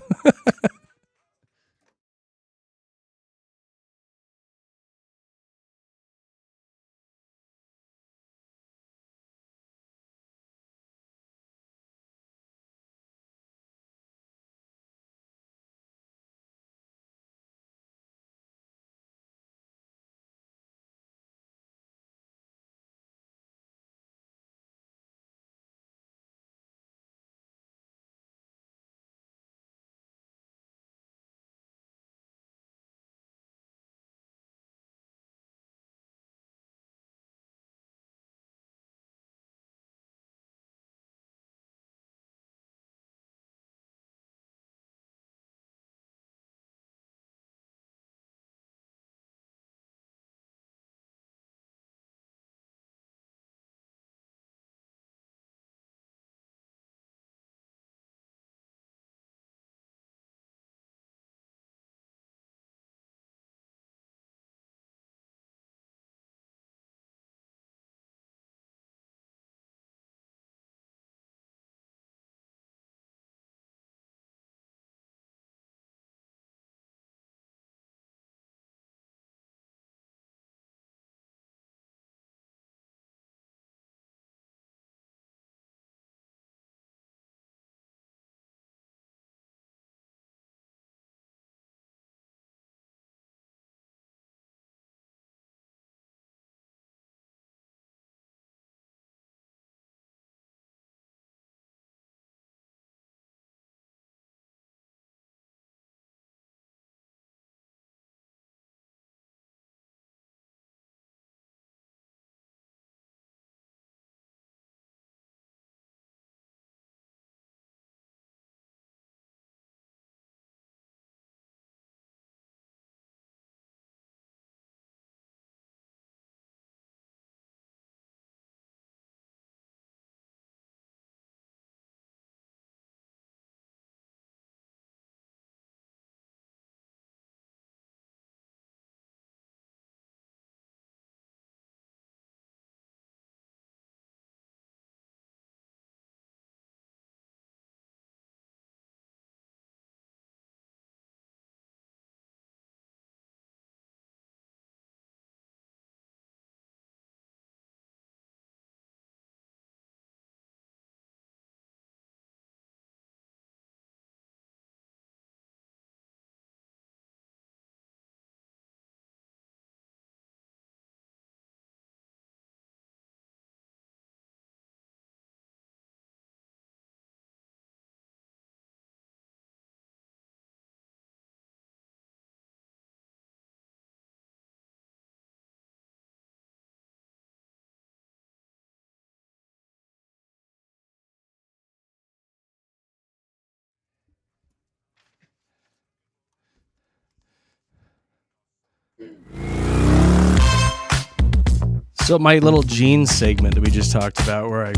So my little jeans segment that we just talked about, where I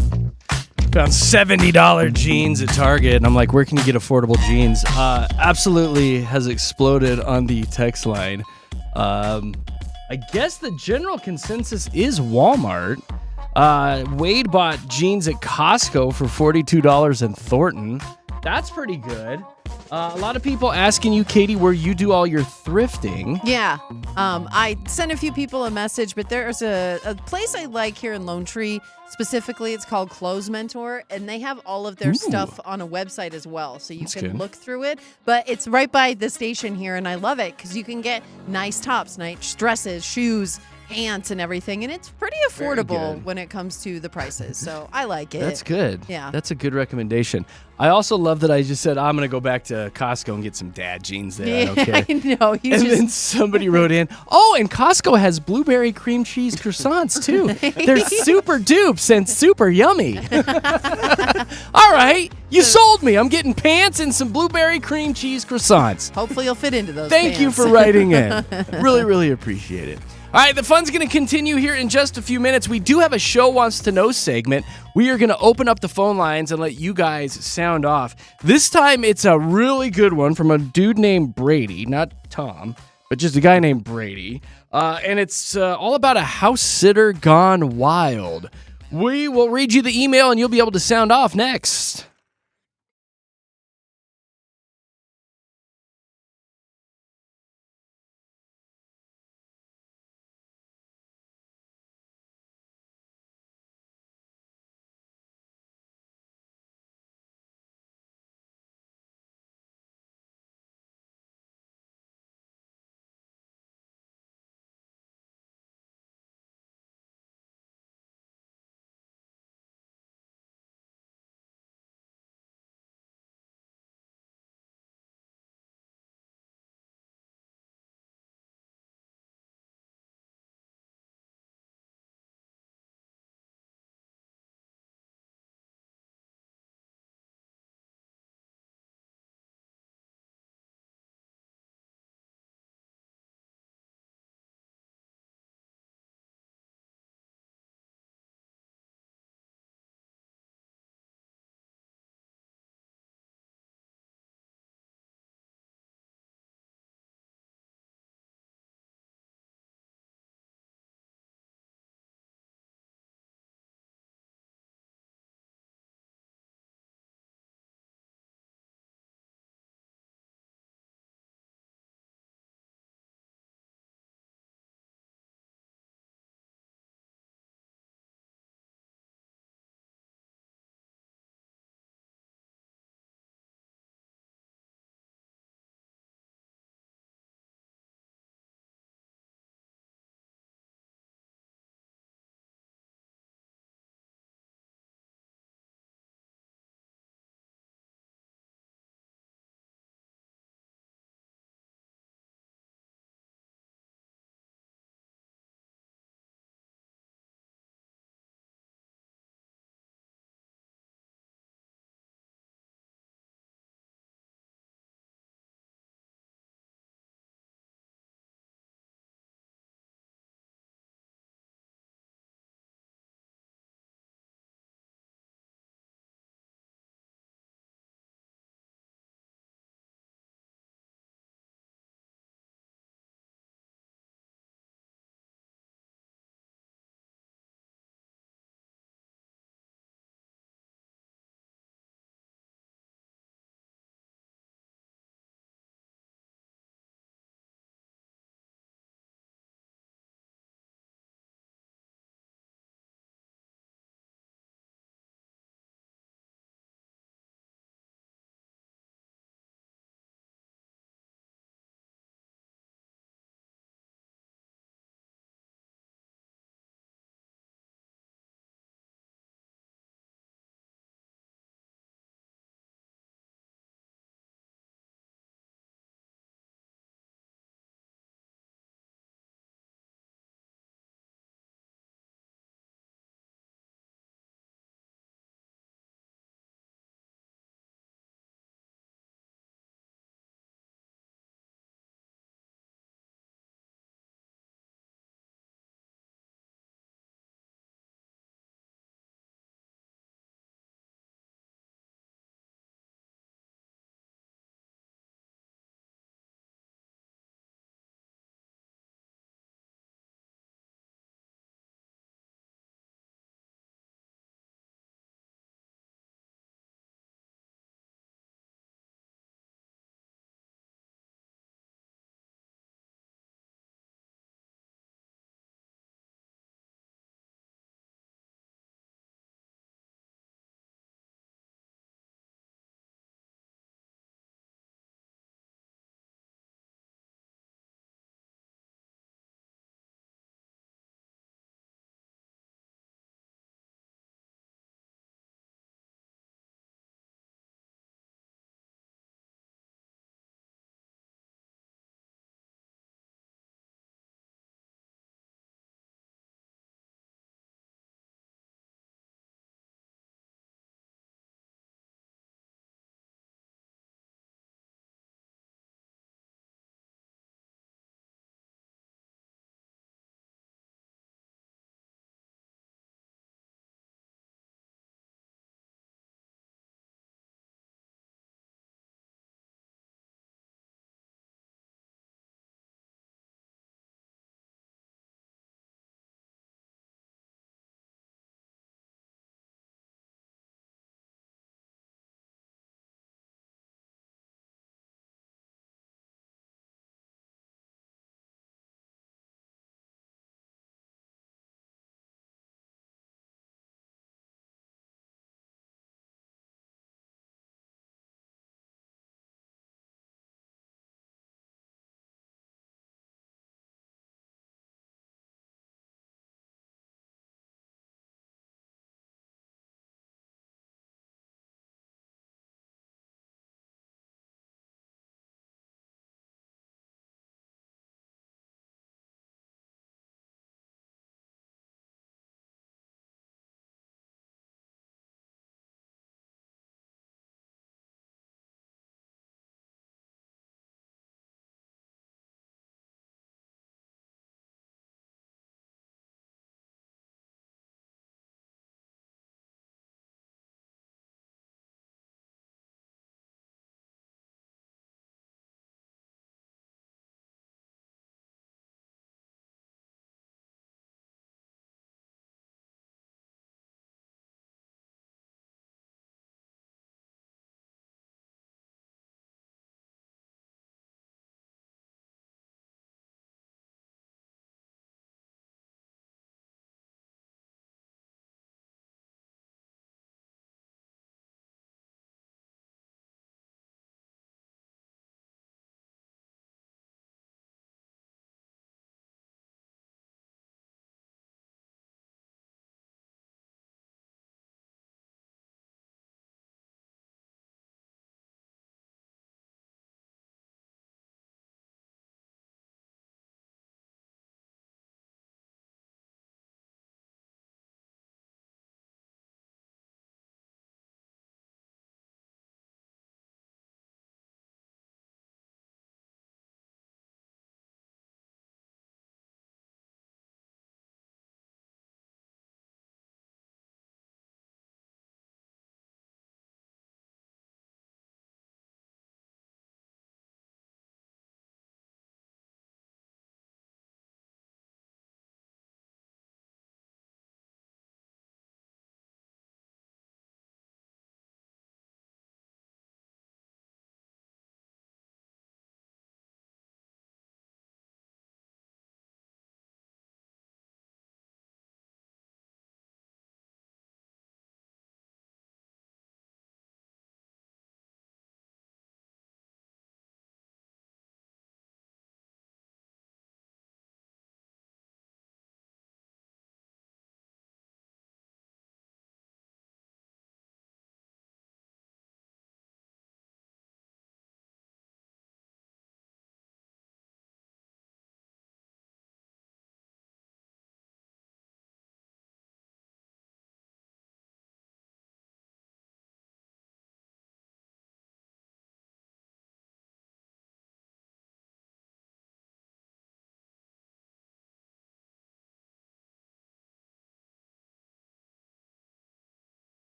found $70 jeans at Target, and I'm like, where can you get affordable jeans? Absolutely has exploded on the text line. I guess the general consensus is Walmart. Wade bought jeans at Costco for $42 in Thornton. That's pretty good. A lot of people asking you, Katie, where you do all your thrifting. Yeah. I sent a few people a message, but there's a place I like here in Lone Tree. Specifically, it's called Clothes Mentor, and they have all of their stuff on a website as well, so you can look through it. But it's right by the station here, and I love it because you can get nice tops, nice dresses, shoes, pants, and everything, and it's pretty affordable when it comes to the prices. So I like it. That's good. Yeah. That's a good recommendation. I also love that I just said, I'm going to go back to Costco and get some dad jeans there. Yeah, I don't care. I know. And then somebody wrote in, oh, and Costco has blueberry cream cheese croissants, too. They're super dupes and super yummy. All right. You sold me. I'm getting pants and some blueberry cream cheese croissants. Hopefully you'll fit into those Thank you pants. for writing in. Really, really appreciate it. All right, the fun's going to continue here in just a few minutes. We do have a Show Wants to Know segment. We are going to open up the phone lines and let you guys sound off. This time, it's a really good one from a dude named Brady, not Tom, but just a guy named Brady. And it's all about a house sitter gone wild. We will read you the email, and you'll be able to sound off next.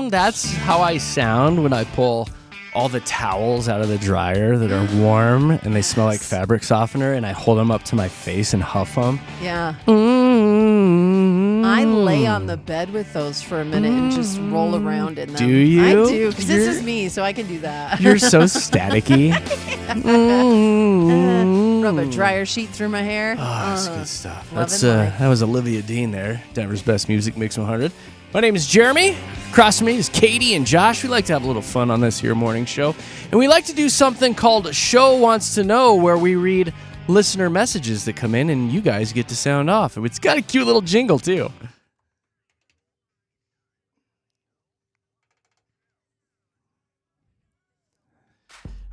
That's how I sound when I pull all the towels out of the dryer that are warm and they smell like fabric softener, and I hold them up to my face and huff them. Yeah. I lay on the bed with those for a minute and just roll around in them. Do you? I do, because this is me, so I can do that. You're so staticky. Rub a dryer sheet through my hair. Oh, that's good stuff. Loving life. That was Olivia Dean there, Denver's Best Music Mix 100. My name is Jeremy. Across from me is Katy and Josh. We like to have a little fun on this here morning show. And we like to do something called Show Wants to Know, where we read listener messages that come in and you guys get to sound off. It's got a cute little jingle, too.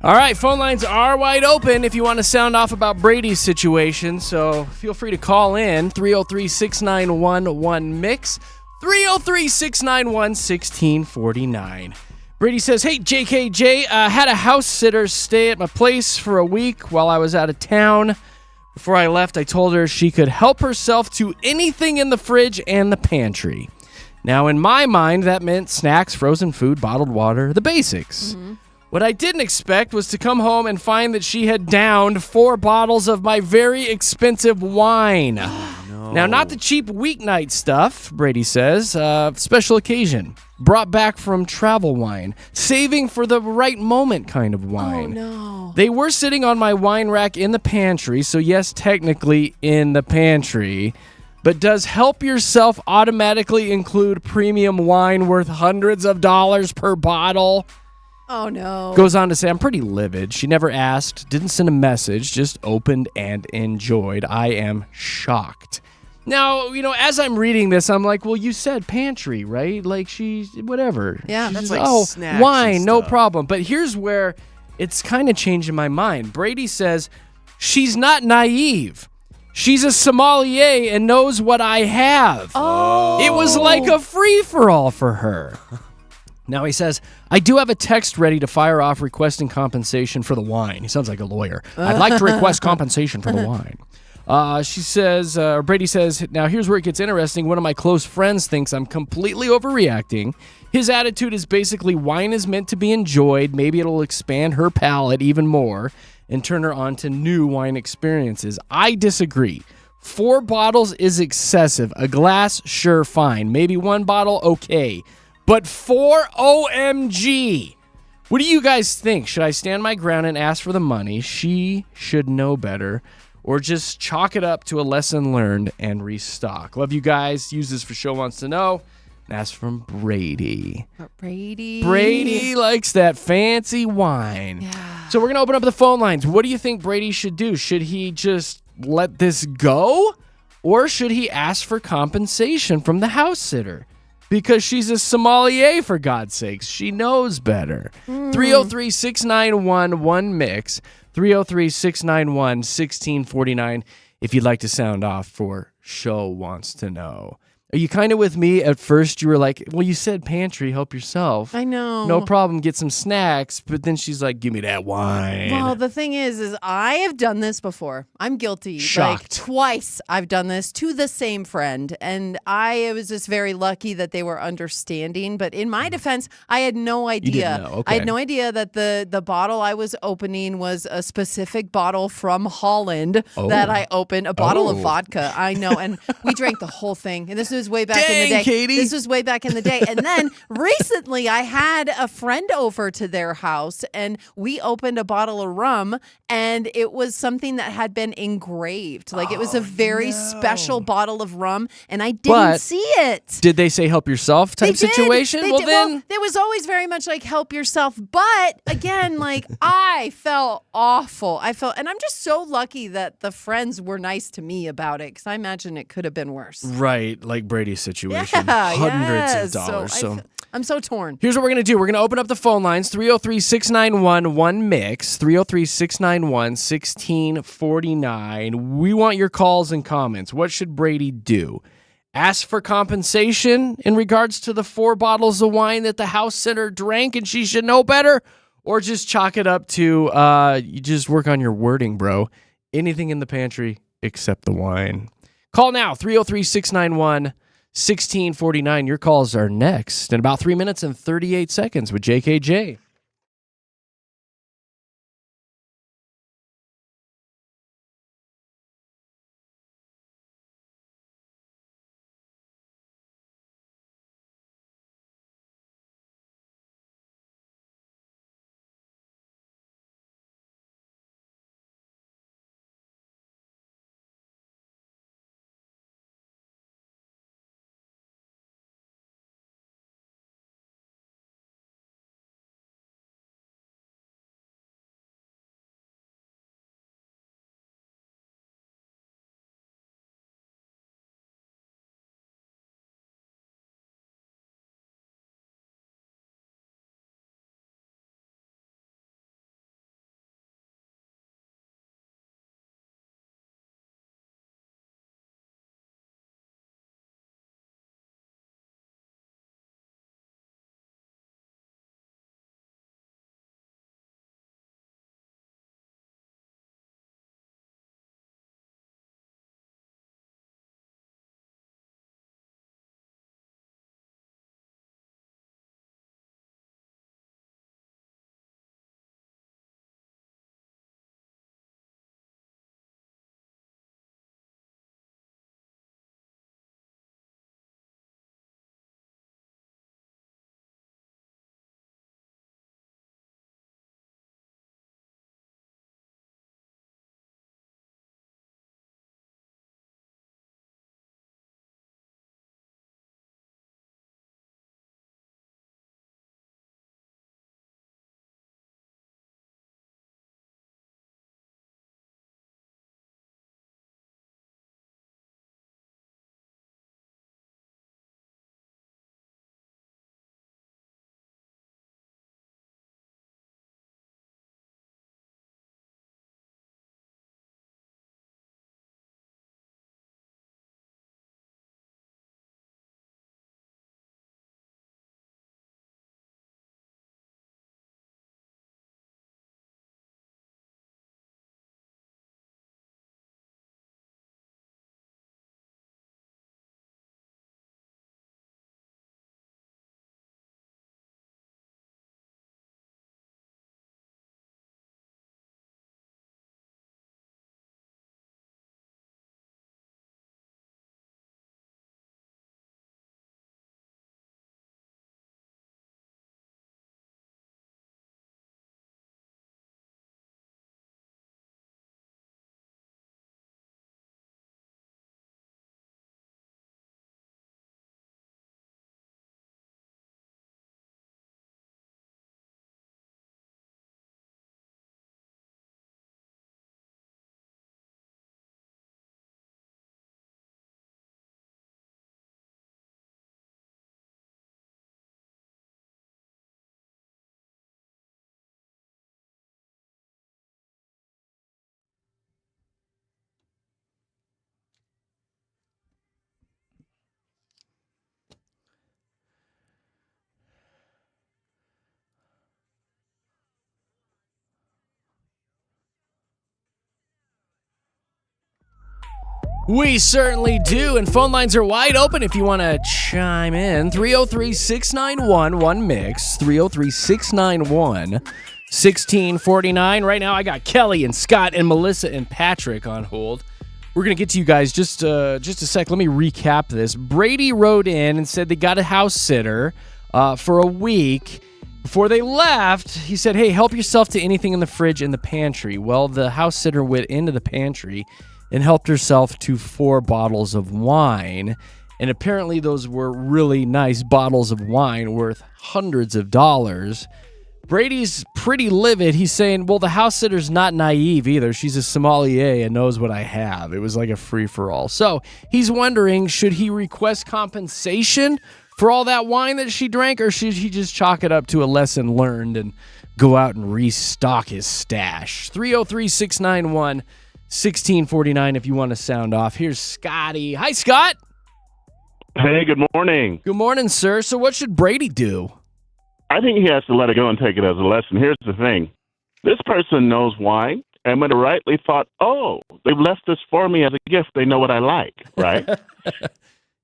All right, phone lines are wide open if you want to sound off about Brady's situation, so feel free to call in 303-691-1MIX, 303-691-1649. Brady says, hey, JKJ, had a house sitter stay at my place for a week while I was out of town. Before I left, I told her she could help herself to anything in the fridge and the pantry. Now, in my mind, that meant snacks, frozen food, bottled water, the basics. Mm-hmm. What I didn't expect was to come home and find that she had downed 4 bottles of my very expensive wine. No. Now, not the cheap weeknight stuff, Brady says. Special occasion. Brought back from travel wine. Saving for the right moment kind of wine. Oh, no. They were sitting on my wine rack in the pantry, so yes, technically in the pantry. But does help yourself automatically include premium wine worth hundreds of dollars per bottle? Oh, no. Goes on to say, I'm pretty livid. She never asked, didn't send a message, just opened and enjoyed. I am shocked. Now, as I'm reading this, I'm like, well, you said pantry, right? Like, whatever. Yeah, that's says, like snacks wine, and no stuff. problem. But here's where it's kind of changing my mind. Brady says, she's not naive. She's a sommelier and knows what I have. Oh. It was like a free-for-all for her. Now he says, I do have a text ready to fire off requesting compensation for the wine. He sounds like a lawyer. I'd like to request compensation for the wine. She says, Brady says, now here's where it gets interesting. One of my close friends thinks I'm completely overreacting. His attitude is basically wine is meant to be enjoyed. Maybe it'll expand her palate even more and turn her on to new wine experiences. I disagree. 4 bottles is excessive. A glass, sure, fine. Maybe 1 bottle, okay. But 4 OMG. What do you guys think? Should I stand my ground and ask for the money? She should know better. Or just chalk it up to a lesson learned and restock. Love you guys. Use this for Show Wants to Know. And that's from Brady. Brady likes that fancy wine. Yeah. So we're going to open up the phone lines. What do you think Brady should do? Should he just let this go? Or should he ask for compensation from the house sitter? Because she's a sommelier, for God's sakes. She knows better. 303-691-1MIX. 303-691-1649 if you'd like to sound off for Show Wants to Know. Are you kind of with me? At first, you were like, well, you said pantry, help yourself. I know. No problem, get some snacks. But then she's like, give me that wine. Well, the thing is I have done this before. I'm guilty. Shocked. Like twice I've done this to the same friend. And I was just very lucky that they were understanding. But in my defense, I had no idea. You didn't know. Okay. I had no idea that the bottle I was opening was a specific bottle from Holland that I opened, a bottle of vodka. I know. And we drank the whole thing. And this was way back in the day. Katie. This was way back in the day. And then recently I had a friend over to their house and we opened a bottle of rum and it was something that had been engraved. Like it was a very special bottle of rum and I didn't see it. Did they say help yourself type situation? They did. Well, there was always very much like help yourself. But again, like I felt awful. And I'm just so lucky that the friends were nice to me about it because I imagine it could have been worse. Right, like Brady's situation. Yeah, Hundreds of dollars. So I'm so torn. Here's what we're going to do. We're going to open up the phone lines, 303-691-1MIX, 303-691-1649. We want your calls and comments. What should Brady do? Ask for compensation in regards to the 4 bottles of wine that the house sitter drank and she should know better? Or just chalk it up to you just work on your wording, bro. Anything in the pantry except the wine. Call now, 303-691-1649. 1649. Your calls are next in about 3 minutes and 38 seconds with JKJ. We certainly do, and phone lines are wide open if you want to chime in. 303-691-1MIX, 303-691-1649. Right now, I got Kelly and Scott and Melissa and Patrick on hold. We're going to get to you guys just a sec. Let me recap this. Brady wrote in and said they got a house sitter for a week. Before they left, he said, hey, help yourself to anything in the fridge in the pantry. Well, the house sitter went into the pantry and helped herself to 4 bottles of wine. And apparently those were really nice bottles of wine worth hundreds of dollars. Brady's pretty livid. He's saying, well, the house sitter's not naive either. She's a sommelier and knows what I have. It was like a free-for-all. So he's wondering, should he request compensation for all that wine that she drank, or should he just chalk it up to a lesson learned and go out and restock his stash? 303-691-1649 if you want to sound off. Here's Scotty. Hi, Scott. Hey, good morning. Good morning, sir. So what should Brady do? I think he has to let it go and take it as a lesson. Here's the thing. This person knows wine and would have rightly thought, oh, they've left this for me as a gift. They know what I like, right?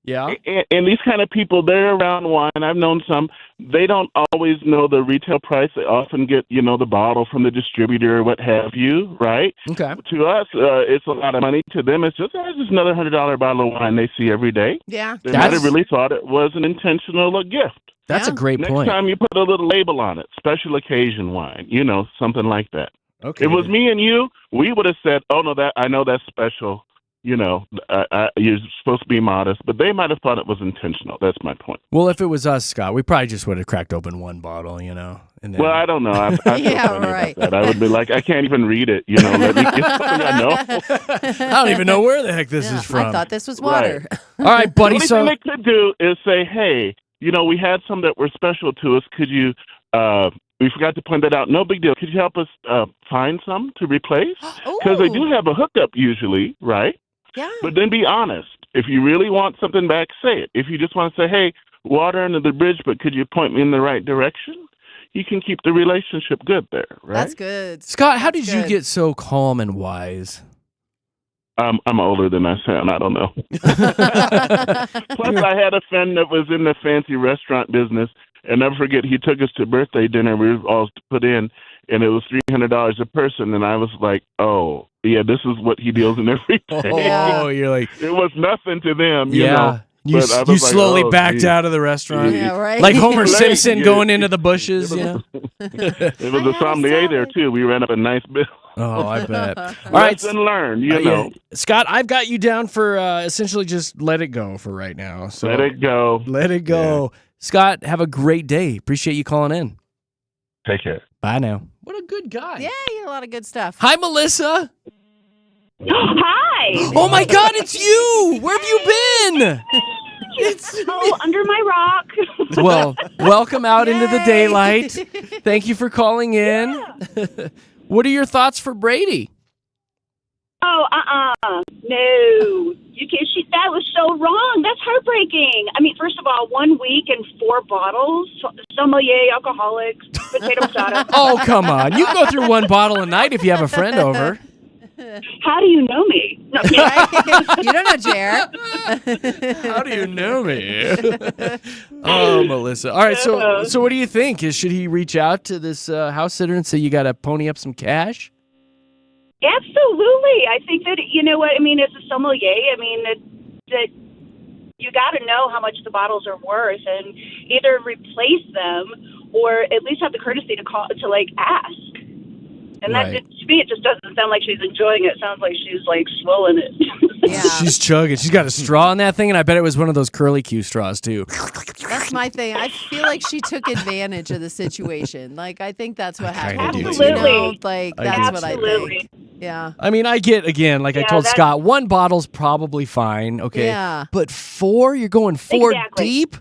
Yeah. And these kind of people, they're around wine. I've known some. They don't always know the retail price. They often get, the bottle from the distributor or what have you, right? Okay. To us, it's a lot of money. To them, it's just another $100 bottle of wine they see every day. Yeah. They might have really thought it was an intentional gift. That's a great point. Next time you put a little label on it, special occasion wine, something like that. Okay. If it was me and you, we would have said, oh, no, I know that's special. You're supposed to be modest, but they might have thought it was intentional. That's my point. Well, if it was us, Scott, we probably just would have cracked open one bottle, And then... Well, I don't know. I feel funny right. about that. I would be like, I can't even read it. Let me get something I know. I don't even know where the heck this is from. I thought this was water. Right. All right, buddy. The only thing they could do is say, hey, we had some that were special to us. Could you... we forgot to point that out. No big deal. Could you help us find some to replace? Because they do have a hookup usually, right? Yeah. But then be honest. If you really want something back, say it. If you just want to say, hey, water under the bridge, but could you point me in the right direction? You can keep the relationship good there, right? That's good. Scott, how did you get so calm and wise? I'm older than I sound. I don't know. Plus, I had a friend that was in the fancy restaurant business, and never forget, he took us to birthday dinner. We were all put in, and it was $300 a person. And I was like, oh, yeah, this is what he deals in every day. Oh, you're like... It was nothing to them, Yeah. You slowly backed out of the restaurant. Yeah, right. Like Homer Simpson going into the bushes, It was a sommelier there, too. We ran up a nice bill. Oh, I bet. All right. Lesson learned, Scott, I've got you down for essentially just let it go for right now. So let it go. Let it go. Yeah. Scott, have a great day. Appreciate you calling in. Take care. Bye now. What a good guy. Yeah, you had a lot of good stuff. Hi, Melissa. Hi. Oh, my God, it's you. Where have you been? Under my rock. Well, welcome out into the daylight. Thank you for calling in. Yeah. What are your thoughts for Brady? Oh, no. You can't. That was so wrong. That's heartbreaking. I mean, first of all, 1 week and 4 bottles. Sommelier, alcoholics, potato potato. Oh, come on. You can go through 1 bottle a night if you have a friend over. How do you know me? No, you don't know Jer. How do you know me? Oh, Melissa. All right, so what do you think? Should he reach out to this house sitter and say you got to pony up some cash? Absolutely. I think that, you know what, I mean, as a sommelier, I mean, that you got to know how much the bottles are worth and either replace them or at least have the courtesy to call, to ask. And right. to me, it just doesn't sound like she's enjoying it. It sounds like she's, swilling it. Yeah. She's chugging. She's got a straw in that thing, and I bet it was one of those curly Q straws, too. That's my thing. I feel like she took advantage of the situation. I think that's what happened. Absolutely. That's what I think. Yeah. I mean, I get, again, I told Scott, 1 bottle's probably fine, okay? Yeah. But 4? You're going 4 exactly. deep?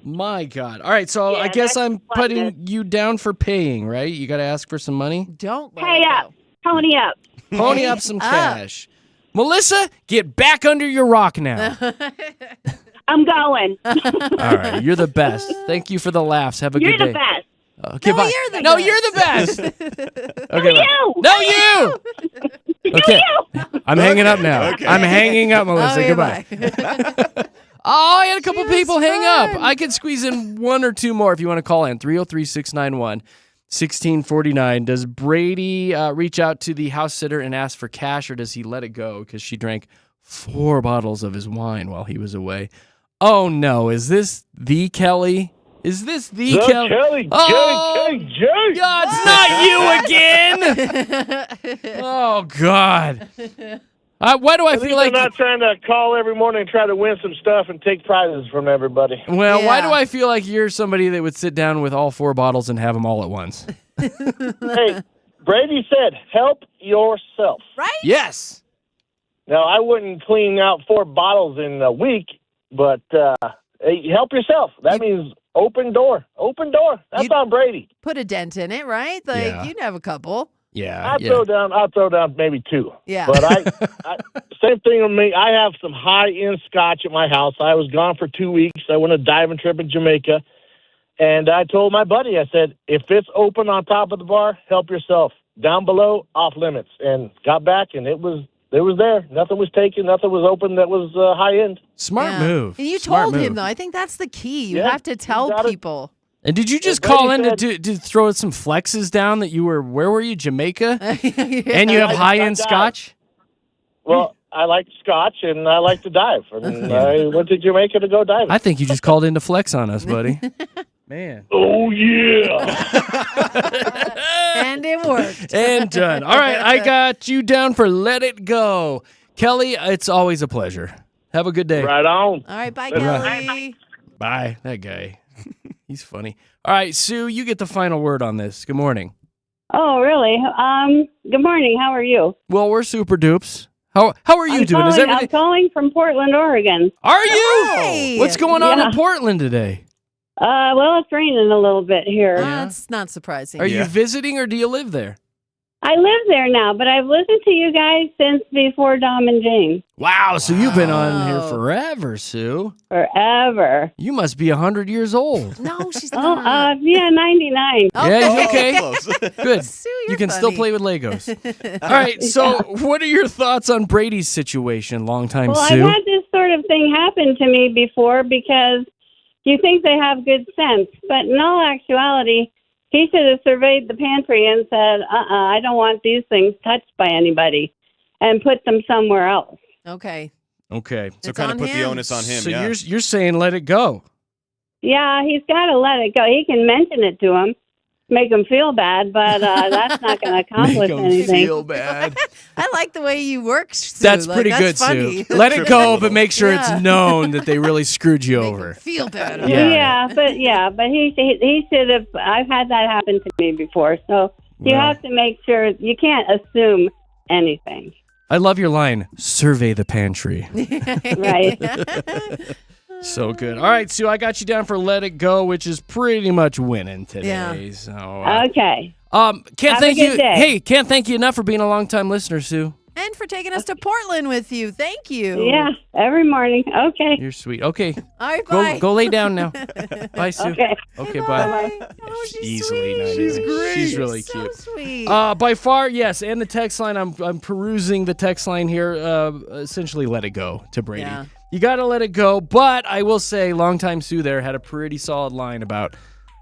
My God. All right, so I guess I'm putting you down for paying, right? You got to ask for some money? Don't pay up. Pony up. Pony up some cash. Melissa, get back under your rock now. I'm going. All right, you're the best. Thank you for the laughs. Have a good day. You're the best. Okay, bye. You're the best. Okay, No, you. Okay, I'm hanging up now. Okay. I'm hanging up, Melissa. Goodbye. Oh, I had a couple people hang up. I could squeeze in 1 or 2 more if you want to call in. 303-691-1649. Does Brady reach out to the house sitter and ask for cash, or does he let it go because she drank 4 bottles of his wine while he was away? Oh, no. Is this the Kelly? Is this the Kelly? Kelly? Oh, Jay. God, it's not you again. Oh, God. Why do I feel like... I'm not trying to call every morning and try to win some stuff and take prizes from everybody. Well, why do I feel like you're somebody that would sit down with all 4 bottles and have them all at once? Hey, Brady said, help yourself. Right? Yes. Now, I wouldn't clean out 4 bottles in a week, but hey, help yourself. That means open door. Open door. That's on Brady. Put a dent in it, right? You'd have a couple. Yeah, I'll throw down maybe 2. Yeah. But I same thing with me. I have some high-end scotch at my house. I was gone for 2 weeks. I went on a diving trip in Jamaica. And I told my buddy, I said, if it's open on top of the bar, help yourself. Down below, off limits. And got back, and it was it was there. Nothing was taken. Nothing was open that was high end. Smart move. And you Smart told move. him, though. I think that's the key. You Yeah, have to tell people. And did you just Brady call in said- to throw some flexes down that you were, where were you, Jamaica? Yeah. And you have I high-end dive. scotch? Well, I like scotch and I like to dive. And I went to Jamaica to go diving. I think you just called in to flex on us, buddy. Man. Oh, yeah. And it worked. And done. All right, I got you down for Let It Go. Kelly, it's always a pleasure. Have a good day. Right on. All right, bye, Right. Kelly. Bye. That guy. He's funny. All right, Sue, you get the final word on this. Good morning. Oh, really? Good morning. How are you? Well, we're super dupes. How are you doing? Is I'm everything? calling from Portland, Oregon. Are you? Hey. What's going on in Yeah. Portland today? Well, it's raining a little bit here. That's not surprising. Are you visiting or do you live there? I live there now, but I've listened to you guys since before Dom and Jane. Wow, so you've been on here Wow. forever, Sue. Forever. You must be 100 years old. No, she's Oh, not. yeah, 99. Yeah, okay. Close. Good. Sue, You you're can still funny. play with Legos. All right, so what are your thoughts on Brady's situation, longtime Well, Sue? I've had this sort of thing happen to me before because you think they have good sense, but in all actuality, he should have surveyed the pantry and said, I don't want these things touched by anybody, and put them somewhere else. Okay. Okay. So It's kind of on put the him. onus on him. So yeah. you're saying let it go. Yeah, he's got to let it go. He can mention it to him, make him feel bad, but that's not going to accomplish Make 'em anything. feel bad. I like the way you work, Sue. That's Like, pretty that's good, funny. Sue. Let it Triple go, little. but make sure Yeah. it's known that they really screwed you Make over. him feel better. Yeah. but he should have. I've had that happen to me before, so you Well. have to make sure you can't assume anything, I love your line, survey the pantry. right? So good. All right, Sue, I got you down for Let It Go, which is pretty much winning today. Yeah. So, Okay. can't Have thank a you. good day. Hey, can't thank you enough for being a longtime listener, Sue. And for taking us to Portland with you. Thank you. Yeah, every morning. Okay. You're sweet. Okay, All right, bye. go lay down now. Bye, Sue. Okay. Okay, Bye. bye. Oh, she's she's easily sweet. 99. She's great. She's really so cute. sweet. By far, yes, and the text line. I'm perusing the text line here. Essentially, let it go to Brady. Yeah. You gotta let it go. But I will say, longtime Sue there had a pretty solid line about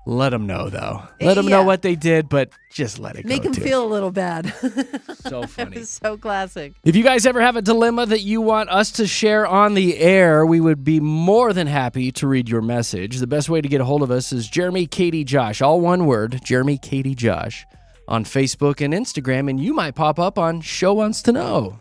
let them know though. Let them know Yeah. what they did, but just let it Make go. him too. feel a little bad. So funny. So classic. If you guys ever have a dilemma that you want us to share on the air, we would be more than happy to read your message. The best way to get a hold of us is Jeremy, Katy, Josh, all one word, Jeremy, Katy, Josh, on Facebook and Instagram, and you might pop up on Show Wants to Know.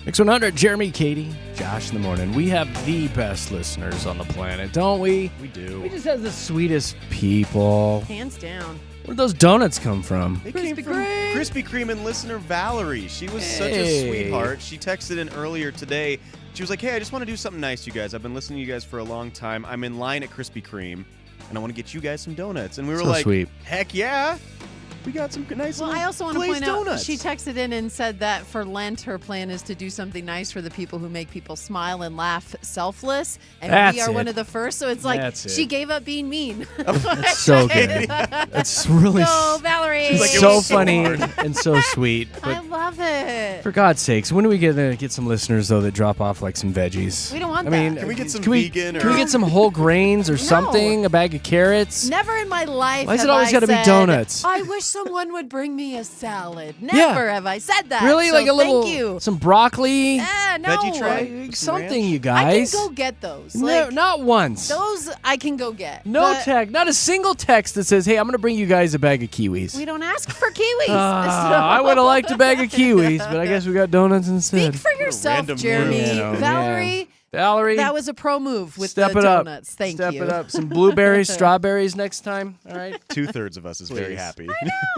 Mix 100, Jeremy, Katy, Josh in the morning. We have the best listeners on the planet, don't we? We do. We just have the sweetest people. Hands down. Where'd those donuts come from? They came from Krispy Kreme and listener Valerie. She was such a sweetheart. She texted in earlier today. She was like, hey, I just want to do something nice to you guys. I've been listening to you guys for a long time. I'm in line at Krispy Kreme, and I want to get you guys some donuts. And we were like, sweet. Heck yeah. We got some nice Well, I also want to glazed point out, donuts. she texted in and said that for Lent, her plan is to do something nice for the people who make people smile and laugh selfless. And That's we are one it. of the first. So it's like That's she it. gave up being mean. That's so good. That's really Go, Valerie. She's like, it so was so funny hard. and so sweet. I But love it. for God's sakes, when are we gonna get some listeners though that drop off like some veggies? We don't want I mean, that. Can we get some can we, vegan or Can we get some whole grains or something? A bag of carrots? Never in my life. Why has have it always I gotta be said, donuts? I wish someone would bring me a salad. Never have I said that. Really? So Like a little, Thank you. some broccoli? No. Veggie tray? Like Some something, ranch? you I guys. can go get those. No, Like, not once. those I can go get. No but text. Not a single text that says, hey, I'm going to bring you guys a bag of kiwis. We don't ask for kiwis. I would have liked a bag of kiwis, but I guess we got donuts instead. Speak for yourself, random Jeremy. move. Yeah, Valerie, Valerie, that was a pro move with step the it up. donuts. Thank Step you. it up. Some blueberries, strawberries next time. All right. 2/3 of us is very Please. happy.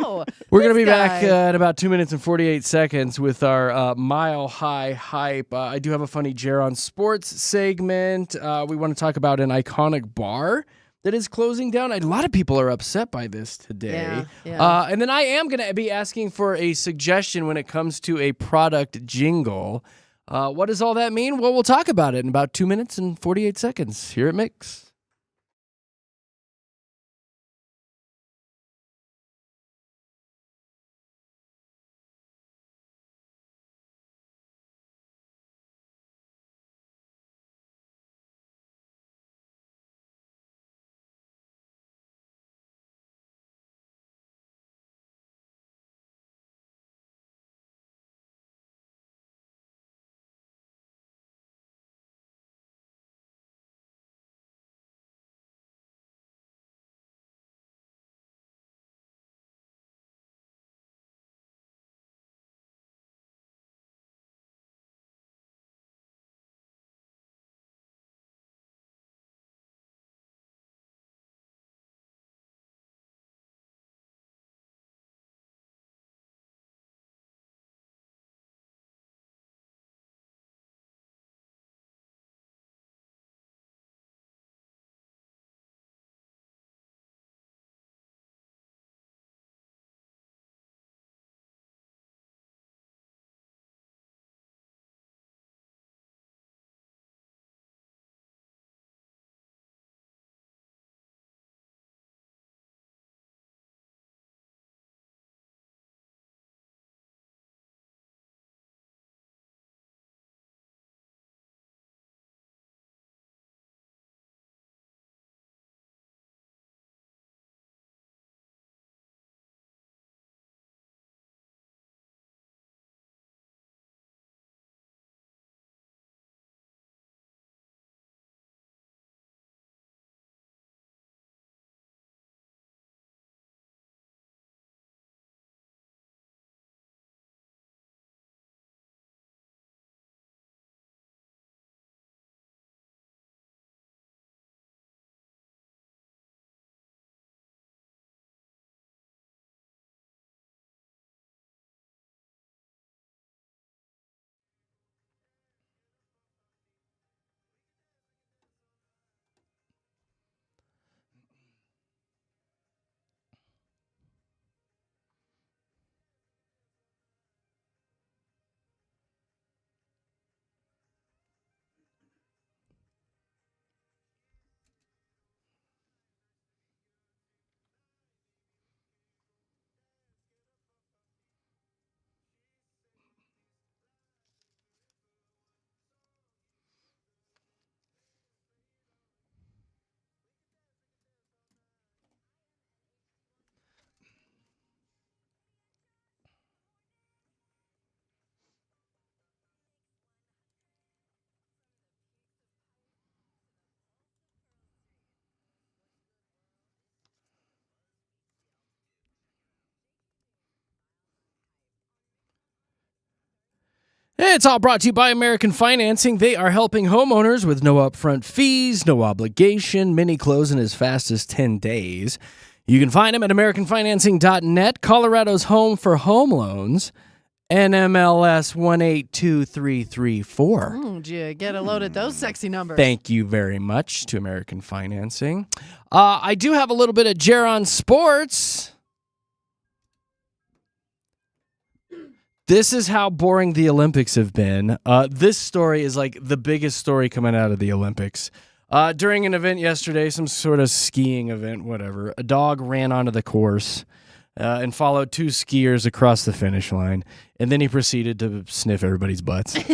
No, We're going to be this back guy. in about 2 minutes and 48 seconds with our Mile High Hype. I do have a funny Jer on Sports segment. We want to talk about an iconic bar that is closing down. A lot of people are upset by this today. Yeah. And then I am going to be asking for a suggestion when it comes to a product jingle. What does all that mean? Well, we'll talk about it in about 2 minutes and 48 seconds here at Mix. It's all brought to you by American Financing. They are helping homeowners with no upfront fees, no obligation, mini close in as fast as 10 days. You can find them at AmericanFinancing.net, Colorado's home for home loans. NMLS 182334. Did you get a load of those sexy numbers? Thank you very much to American Financing. I do have a little bit of Jaron Sports. This is how boring the Olympics have been. This story is like the biggest story coming out of the Olympics. During an event yesterday, some sort of skiing event, whatever, a dog ran onto the course and followed two skiers across the finish line. And then he proceeded to sniff everybody's butts. Oh, and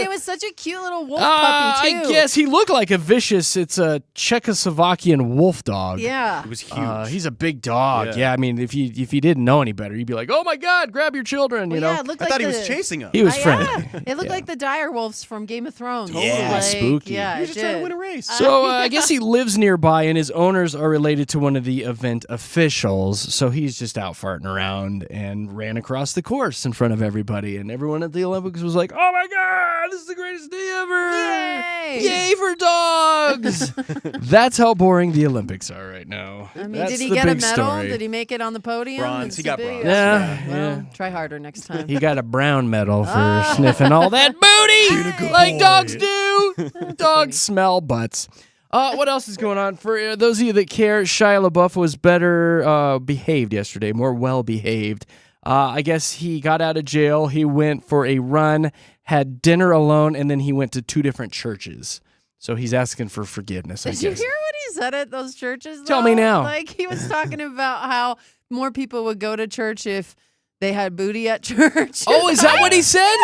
it was such a cute little wolf puppy, too. I guess he looked like a vicious, it's a Czechoslovakian wolf dog. Yeah. It was huge. He's a big dog. Yeah, I mean, if you didn't know any better, you'd be like, oh my God, grab your children, you know? Yeah, it looked I like thought he was chasing him. He was friendly. Yeah. It looked like the dire wolves from Game of Thrones. Yeah, Like, spooky. Yeah, He was just trying to win a race. So I guess he lives nearby, and his owners are related to one of the event officials. So he's just out farting around and ran across the course in front of everybody. And everyone at the Olympics was like, oh my God, this is the greatest day ever. Yay! Yay for dogs. That's how boring the Olympics are right now. I mean, That's did he the get a big medal? story. Did he make it on the podium? Bronze. It's He a got big- bronze. Yeah, Well, yeah. try harder next time. He got a brown medal for sniffing all that booty like dogs do. Dogs smell butts. What else is going on? For those of you that care, Shia LaBeouf was better behaved yesterday, more well-behaved. I guess he got out of jail. He went for a run, had dinner alone, and then he went to 2 different churches. So he's asking for forgiveness, I Did you guess. hear what he said at those churches? Tell me though? now. Like, he was talking about how more people would go to church if they had booty at church. Oh, is that what he said?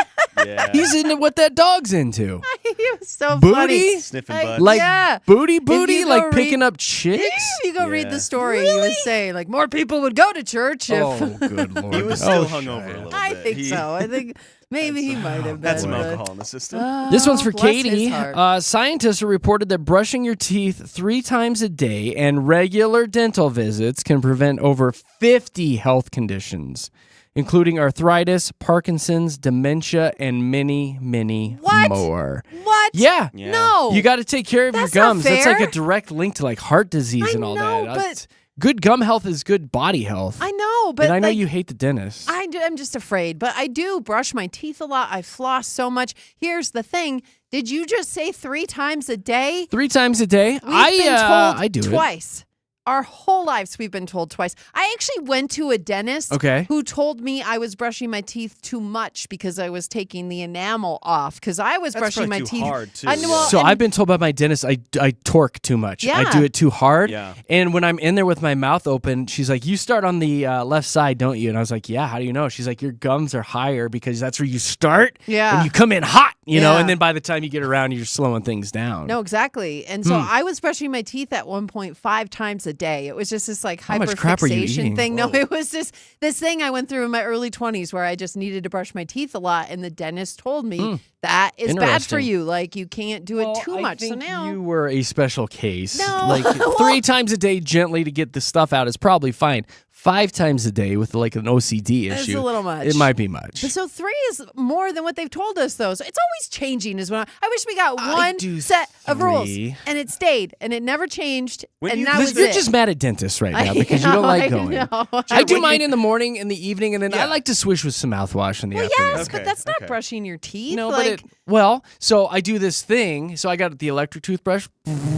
Yeah. He's into what that dog's into. He was so Booty? funny. Sniffing Like, butts. Like yeah. booty, you go like read- picking up chicks? If you go read Yeah. the story, he was saying, like, more people would go to church if... Oh, good Lord. He was still hungover a little bit. I think so. I think maybe he might have been. That's some but- alcohol in the system. This one's for Oh, bless Katy. his heart. Scientists have reported that brushing your teeth 3 times a day and regular dental visits can prevent over 50 health conditions, including arthritis, Parkinson's, dementia, and many, many What? more. What? Yeah. No. You got to take care of That's your not gums. That's like fair. a direct link to like heart disease I and all know, that. but- Good gum health is good body health. I know, but and I know like, you hate the dentist. I'm just afraid, but I do brush my teeth a lot. I floss so much. Here's the thing. Did you just say 3 times a day? 3 times a day. We've been told I do it. twice. Our whole lives we've been told twice. I actually went to a dentist who told me I was brushing my teeth too much because I was taking the enamel off because I was That's brushing my probably too teeth. hard, too. I know, well, So and- I've been told by my dentist I torque too much. I Yeah. do it too hard. Yeah. And when I'm in there with my mouth open, she's like, you start on the left side, don't you? And I was like, yeah, how do you know? She's like, your gums are higher because that's where you start. Yeah. And you come in hot, you know, Yeah. and then by the time you get around, you're slowing things down. No, exactly. And so I was brushing my teeth at 1.5 times a day. It was just this like How much crap are you hyperfixation eating? thing. Whoa. No, it was just this thing I went through in my early 20s where I just needed to brush my teeth a lot. And the dentist told me that is bad for Interesting. you. Like you can't do it too much. I think so now you were a special case. No. Like 3 times a day gently to get the stuff out is probably fine. 5 times a day with like an OCD That's issue. a little much. It might be much. So 3 is more than what they've told us, though. So it's always changing. Is when I wish we got one do set of rules, 3. and it stayed, and it never changed, When and you that visit- was You're it. just mad at dentists right now I because you don't know, like I going. know. I do when mine you- in the morning, in the evening, and then I Yeah. like to swish with some mouthwash in the Well, afternoon. yes, but Okay, that's not okay. brushing your teeth. No, like, so I do this thing. So I got the electric toothbrush.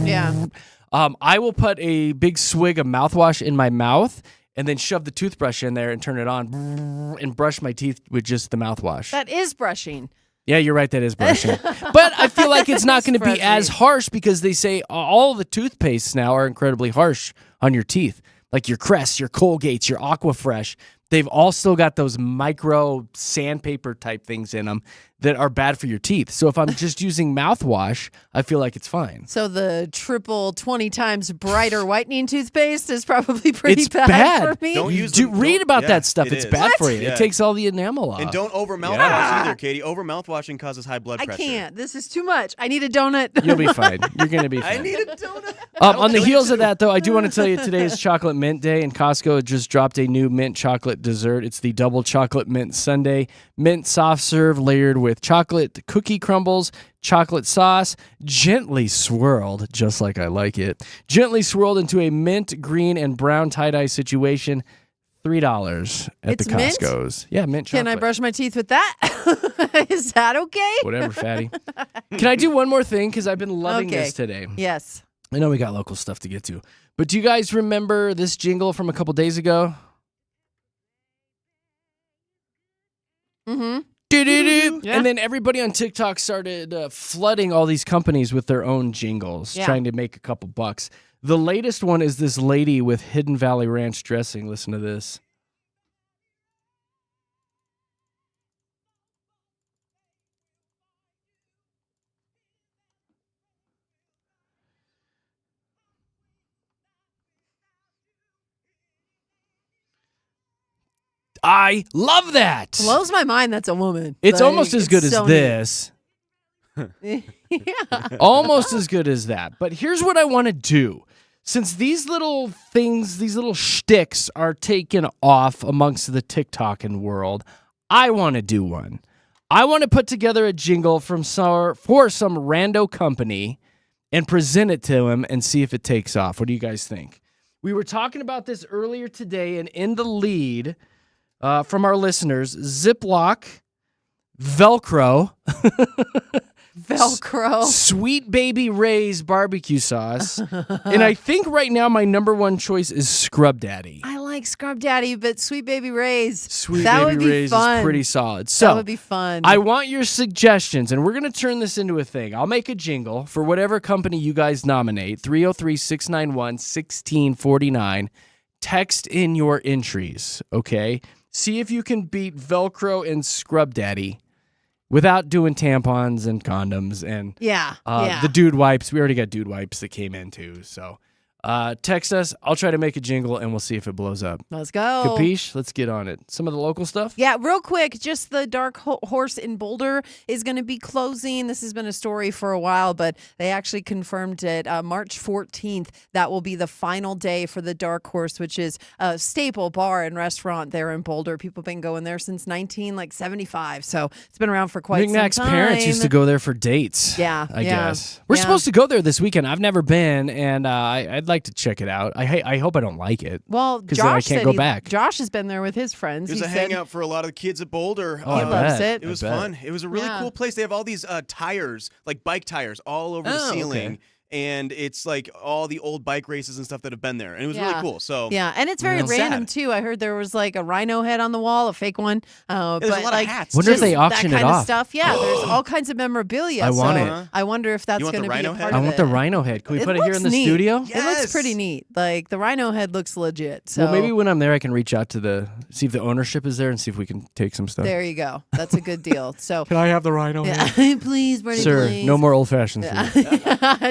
yeah. I will put a big swig of mouthwash in my mouth and then shove the toothbrush in there and turn it on and brush my teeth with just the mouthwash. That is brushing. Yeah, you're right. That is brushing. But I feel like it's not It's going to be as brushing. harsh because they say all the toothpastes now are incredibly harsh on your teeth. Like your Crest, your Colgates, your Aquafresh. They've all still got those micro sandpaper type things in them that are bad for your teeth. So if I'm just using mouthwash, I feel like it's fine. So the triple 20 times brighter whitening toothpaste is probably pretty It's bad. for me. Don't use Do them- read don't- about yeah, that stuff. it It's is. bad for you. Yeah. It takes all the enamel off. And don't over mouthwash either, Katie. Over mouthwashing causes high blood I pressure. can't. This is too much. I need a donut. You'll be fine. You're going to be fine. I need a donut. On the heels of that, though, I do want to tell you today is Chocolate Mint Day, and Costco just dropped a new mint chocolate dessert. It's the double chocolate mint sundae. Mint soft serve layered with chocolate cookie crumbles, chocolate sauce, gently swirled, just like I like it, gently swirled into a mint, green, and brown tie-dye situation. $3 at the Costco's. Mint? Yeah, mint chocolate. Can I brush my teeth with that? Is that okay? Whatever, fatty. Can I do one more thing? Because I've been loving this today. Yes. I know we got local stuff to get to. But do you guys remember this jingle from a couple days ago? Mm-hmm. Yeah. And then everybody on TikTok started flooding all these companies with their own jingles, trying to make a couple bucks. The latest one is this lady with Hidden Valley Ranch dressing. Listen to this. I love that. Blows my mind that's a woman. It's almost as good as this. Yeah. Almost as good as that. But here's what I want to do. Since these little things, these little shticks are taken off amongst the TikToking world, I want to do one. I want to put together a jingle for some rando company and present it to him and see if it takes off. What do you guys think? We were talking about this earlier today, and in the lead from our listeners, Ziploc, Velcro, Sweet Baby Ray's barbecue sauce, and I think right now my number one choice is Scrub Daddy. I like Scrub Daddy, but Sweet Baby Ray's. Sweet Baby Ray's is pretty solid. So that would be fun. I want your suggestions, and we're going to turn this into a thing. I'll make a jingle for whatever company you guys nominate, 303-691-1649. Text in your entries, okay? See if you can beat Velcro and Scrub Daddy without doing tampons and condoms and the dude wipes. We already got dude wipes that came in too. So text us. I'll try to make a jingle and we'll see if it blows up. Let's go. Capiche? Let's get on it. Some of the local stuff? Yeah, real quick, just the Dark Horse in Boulder is going to be closing. This has been a story for a while, but they actually confirmed it March 14th. That will be the final day for the Dark Horse, which is a staple bar and restaurant there in Boulder. People have been going there since 1975, so it's been around for quite some time. McNack's parents used to go there for dates. Yeah, I guess. We're supposed to go there this weekend. I've never been, and I'd like to check it out. I hope I don't like it. Well, because then I can't go back. Josh has been there with his friends. It was a hangout for a lot of the kids at Boulder. Oh, he loves it. It was fun. It was a really cool place. They have all these tires, like bike tires, all over the ceiling. Okay. And it's like all the old bike races and stuff that have been there. And it was really cool. So and it's very random, too. I heard there was like a rhino head on the wall, a fake one. There's a lot of hats. Wonder if they auction that it kind off. Of stuff. Yeah, there's all kinds of memorabilia. I want it. I wonder if that's going to be a part of it. I want the rhino head. Can we put it here in the studio? Yes. It looks pretty neat. Like the rhino head looks legit. So. Well, maybe when I'm there, I can reach out to see if the ownership is there and see if we can take some stuff. There you go. That's a good deal. So can I have the rhino head? Please, Bernie, sir, please. no more old fashions.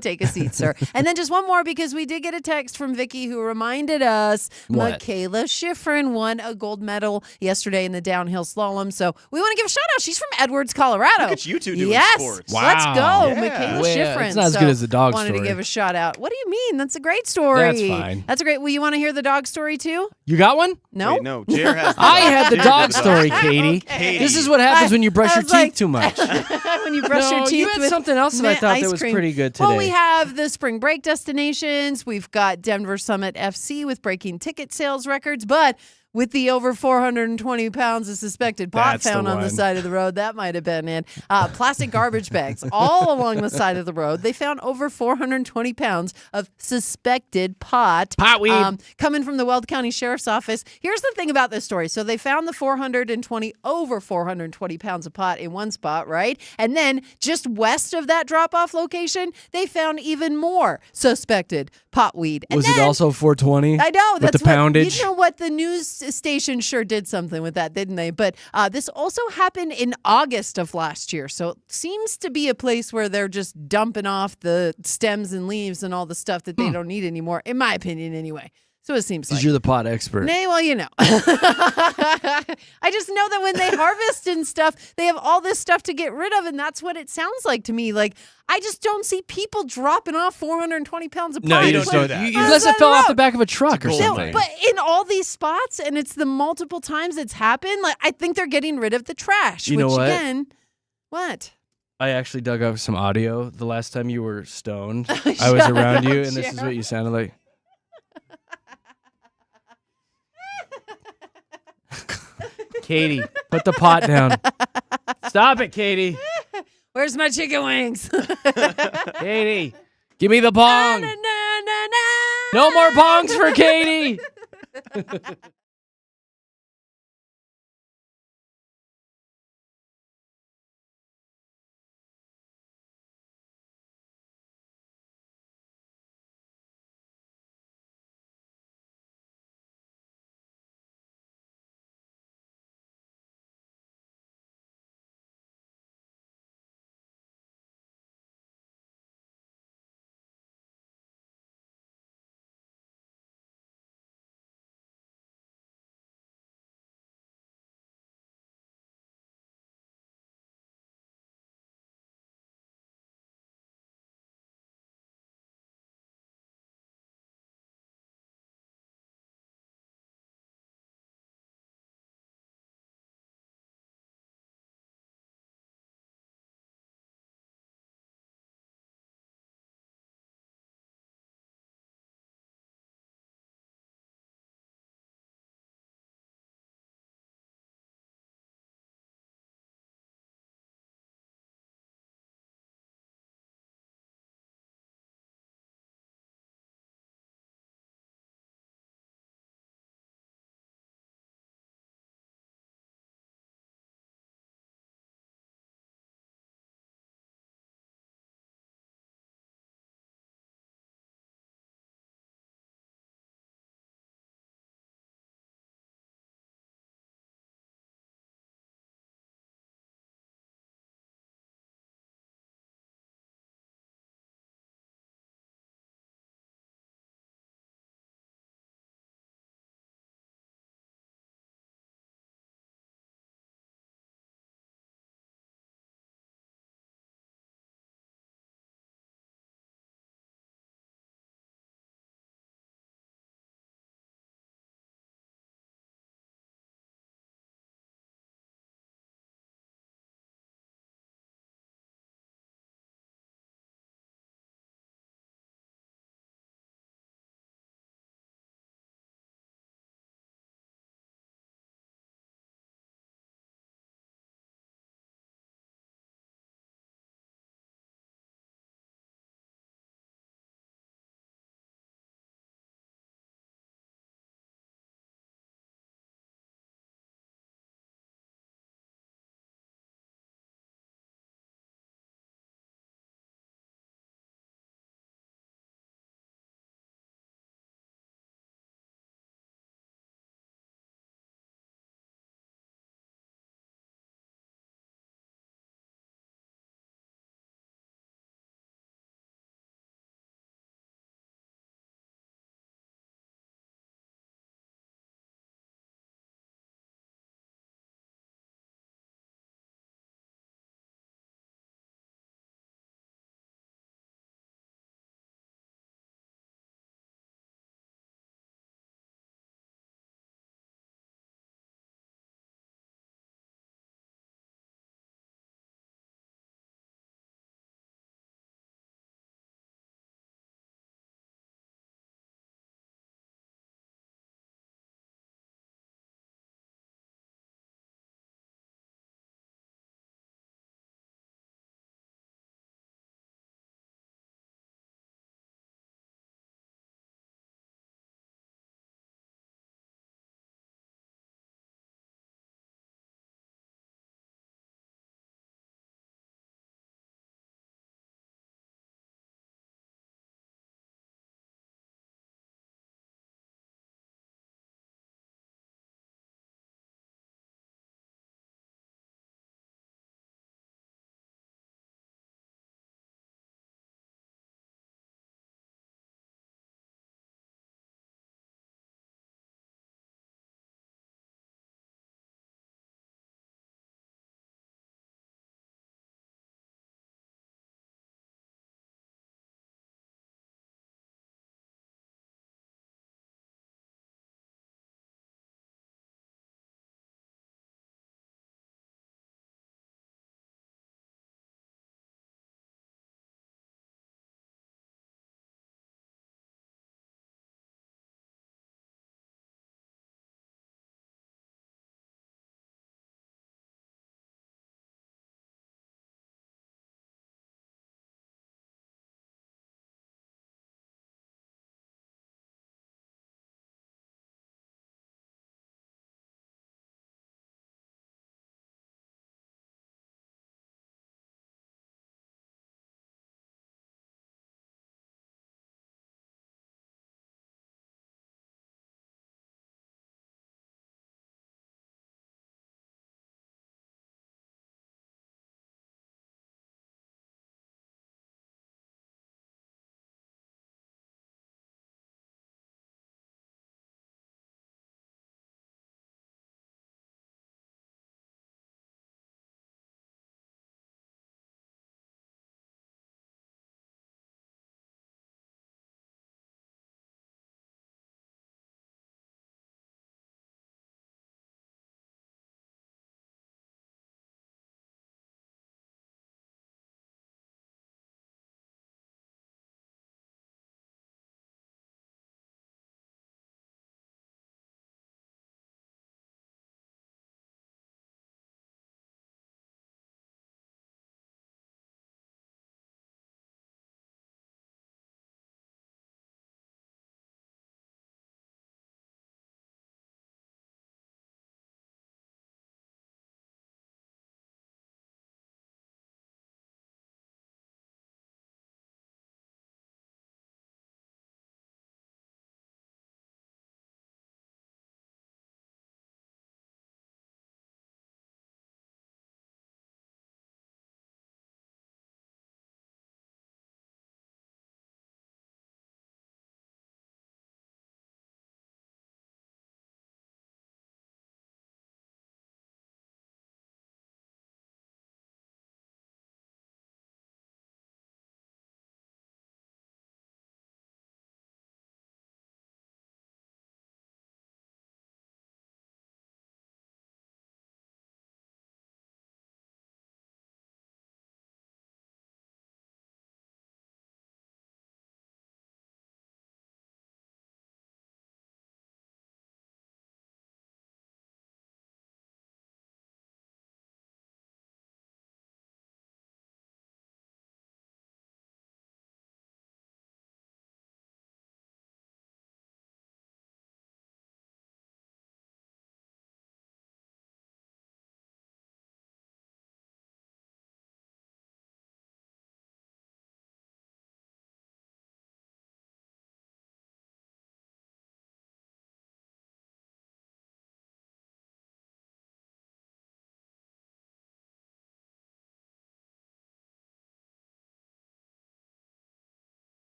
Take a seat, sir. And then just one more, because we did get a text from Vicky who reminded us Michaela Schifrin won a gold medal yesterday in the downhill slalom. So we want to give a shout out. She's from Edwards, Colorado. Look at you two doing sports. Wow. Let's go, Michaela Schifrin. It's not as good as the dog story. Wanted to give a shout out. What do you mean? That's a great story. That's fine. That's a great. Well, you want to hear the dog story too? You got one? No. Wait, no. Jer has the I had the dog story, Katie. Okay. This is what happens when you brush your teeth too much. When you brush your teeth you had with something else that I thought that was cream. pretty good today. Well, we have the spring break destinations. We've got Denver Summit FC with breaking ticket sales records, but with the over 420 pounds of suspected pot found on the side of the road. That might have been it. Plastic garbage bags all along the side of the road. They found over 420 pounds of suspected pot. Pot weed. Coming from the Weld County Sheriff's Office. Here's the thing about this story. So they found the over 420 pounds of pot in one spot, right? And then just west of that drop-off location, they found even more suspected pot weed. And was it also 420? I know. With That's the poundage? You know what? The news station sure did something with that, didn't they? But this also happened in August of last year. So it seems to be a place where they're just dumping off the stems and leaves and all the stuff that they don't need anymore, in my opinion anyway. So it seems like. Because you're the pot expert. Nay, well, you know. I just know that when they harvest and stuff, they have all this stuff to get rid of, and that's what it sounds like to me. Like, I just don't see people dropping off 420 pounds of pot. No, you don't do that. Unless it fell off the back of a truck or something. But in all these spots, and it's the multiple times it's happened, like I think they're getting rid of the trash. You know which what? Again, what? I actually dug up some audio the last time you were stoned. I was around you, and this is what you sounded like. Katie, put the pot down. Stop it, Katie. Where's my chicken wings? Katie, give me the bong. No more bongs for Katie.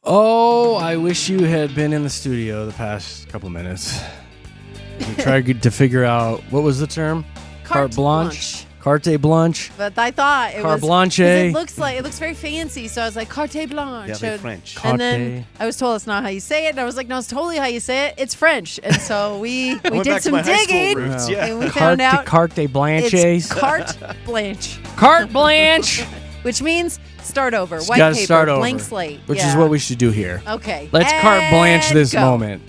Oh, I wish you had been in the studio the past couple minutes. We tried to figure out, what was the term? Carte blanche. Carte blanche. But I thought it Carte was. blanche. It looks very fancy. So I was like, carte blanche. Yeah, French. And then I was told it's not how you say it. And I was like, no, it's totally how you say it. It's French. And so we did some digging. And we found out Carte blanche. it's carte blanche. Carte blanche. Which means start over. Just White gotta paper, start over, blank slate. which is Yeah. what we should do here. Okay. Let's carte blanche And this go. moment.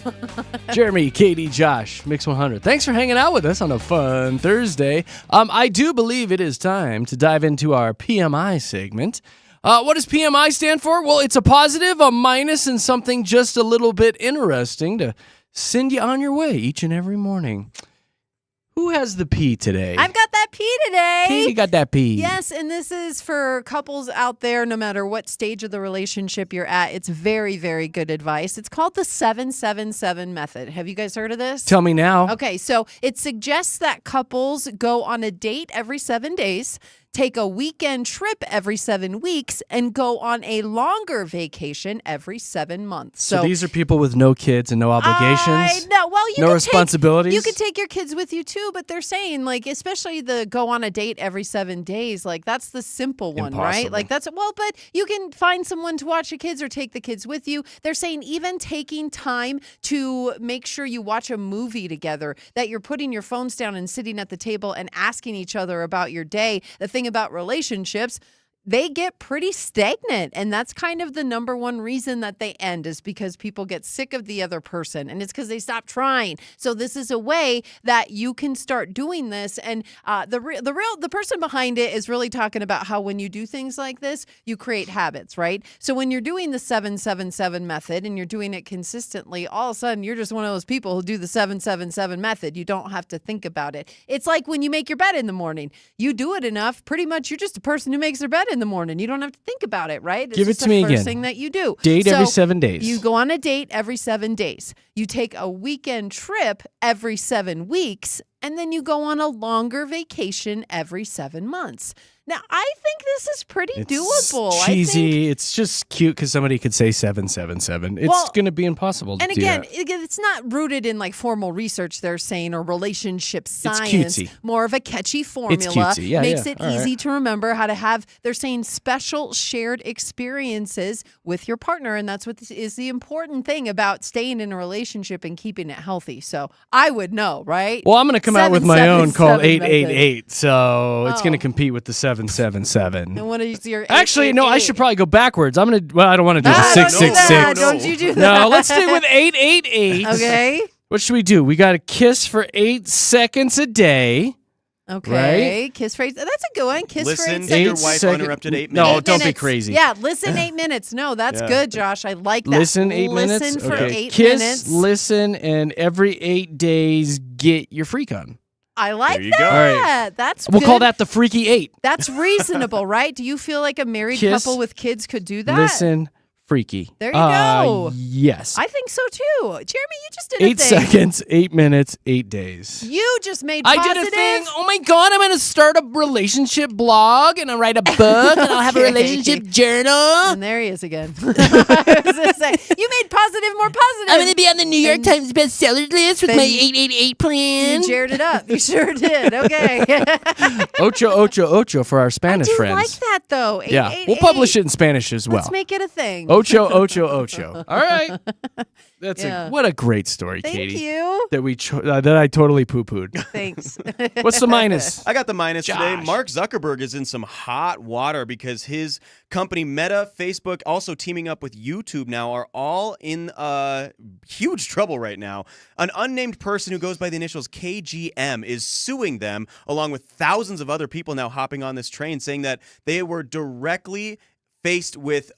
Jeremy, Katie, Josh, Mix 100. Thanks for hanging out with us on a fun Thursday. I do believe it is time to dive into our PMI segment. What does PMI stand for? Well, it's a positive, a minus, and something just a little bit interesting to send you on your way each and every morning. Who has the P today? I've got that P today. Katie got that P. Yes, and this is for couples out there, no matter what stage of the relationship you're at. It's very, very good advice. It's called the 777 method. Have you guys heard of this? Tell me now. Okay, so it suggests that couples go on a date every 7 days, take a weekend trip every 7 weeks, and go on a longer vacation every 7 months. So these are people with no kids and no obligations? No, well, you no can responsibilities? You could take your kids with you too, but they're saying, like, especially the go on a date every 7 days, like, that's the simple one, right? Impossible. Like, but you can find someone to watch your kids or take the kids with you. They're saying even taking time to make sure you watch a movie together, that you're putting your phones down and sitting at the table and asking each other about your day. The thing about relationships, they get pretty stagnant. And that's kind of the number one reason that they end, is because people get sick of the other person. And it's because they stop trying. So this is a way that you can start doing this. And the person behind it is really talking about how when you do things like this, you create habits, right? So when you're doing the 777 method and you're doing it consistently, all of a sudden you're just one of those people who do the 777 method. You don't have to think about it. It's like when you make your bed in the morning. You do it enough, pretty much you're just a person who makes their bed in the morning. You don't have to think about it, right? It's Give it just to me the first again. thing that you do. Date every 7 days. You go on a date every 7 days. You take a weekend trip every 7 weeks, and then you go on a longer vacation every 7 months. Now, I think this is pretty doable. Cheesy. It's just cute because somebody could say 777. It's going to be impossible to and do again, that. it's not rooted in like formal research they're saying or relationship science. cutesy. More of a catchy formula. cutesy. Yeah, makes yeah. it All easy right. to remember how to have, they're saying, special shared experiences with your partner. And that's what is the important thing about staying in a relationship and keeping it healthy. So I would know, right? Well, I'm going to come out with my own called 777 method. 888. So it's going to Oh. compete with the 777. And what is your Actually, no, I 888? should probably go backwards. I don't want to do the Ah, don't do 666. that. Don't you do that. No, let's stick with 888. Okay. What should we do? We got to kiss for 8 seconds a day. Okay. Right? Kiss phrase. That's a good one. Kiss Listen phrase. to your 8 wife second- uninterrupted 8 No, minutes. don't be minutes. crazy. Yeah, listen 8 minutes. No, that's Yeah. good, Josh. I like that. Listen 8 minutes. Listen for Okay. 8 Kiss, minutes. listen, and every 8 days get your freak on. I like There you that. go. All right. That's We'll good. call that the freaky 8. That's reasonable, right? Do you feel like a married Kiss, couple with kids could do that? Listen, freaky. There you go. Yes. I think so too. Jeremy, you just did 8 a thing. seconds, 8 minutes, 8 days. You just made I positive. did a thing. Oh my God, I'm going to start a relationship blog and I'll write a book and I'll have a Okay. relationship journal. And there he is again. I was gonna say, you made positive more positive. I'm going to be on the New York And Times bestseller list with then my you- 888 plan. You jared it up. You sure did. Okay. Ocho, ocho, ocho for our Spanish I do friends. like that though. Yeah, we'll 888. publish it in Spanish as well. Let's make it a thing. Ocho, ocho, ocho. All right. That's Yeah. what a great story, Thank Katie. you. That I totally poo-pooed. Thanks. What's the minus? I got the minus today. Josh. Mark Zuckerberg is in some hot water because his company Meta, Facebook, also teaming up with YouTube now are all in huge trouble right now. An unnamed person who goes by the initials KGM is suing them along with thousands of other people now hopping on this train, saying that they were directly faced with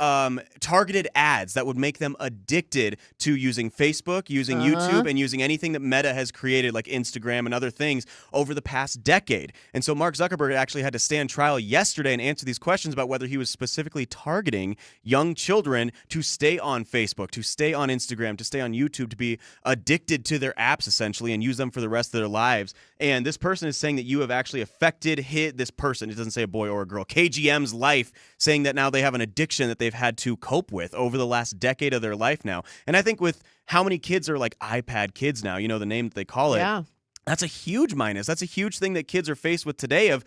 targeted ads that would make them addicted to using Facebook, using YouTube, and using anything that Meta has created like Instagram and other things over the past decade. And so Mark Zuckerberg actually had to stand trial yesterday and answer these questions about whether he was specifically targeting young children to stay on Facebook, to stay on Instagram, to stay on YouTube, to be addicted to their apps essentially and use them for the rest of their lives. And this person is saying that you have actually affected this person, it doesn't say a boy or a girl, KGM's life, saying that now they have have an addiction that they've had to cope with over the last decade of their life now. And I think with how many kids are like iPad kids now, you know, the name that they call it. Yeah. That's a huge minus. That's a huge thing that kids are faced with today of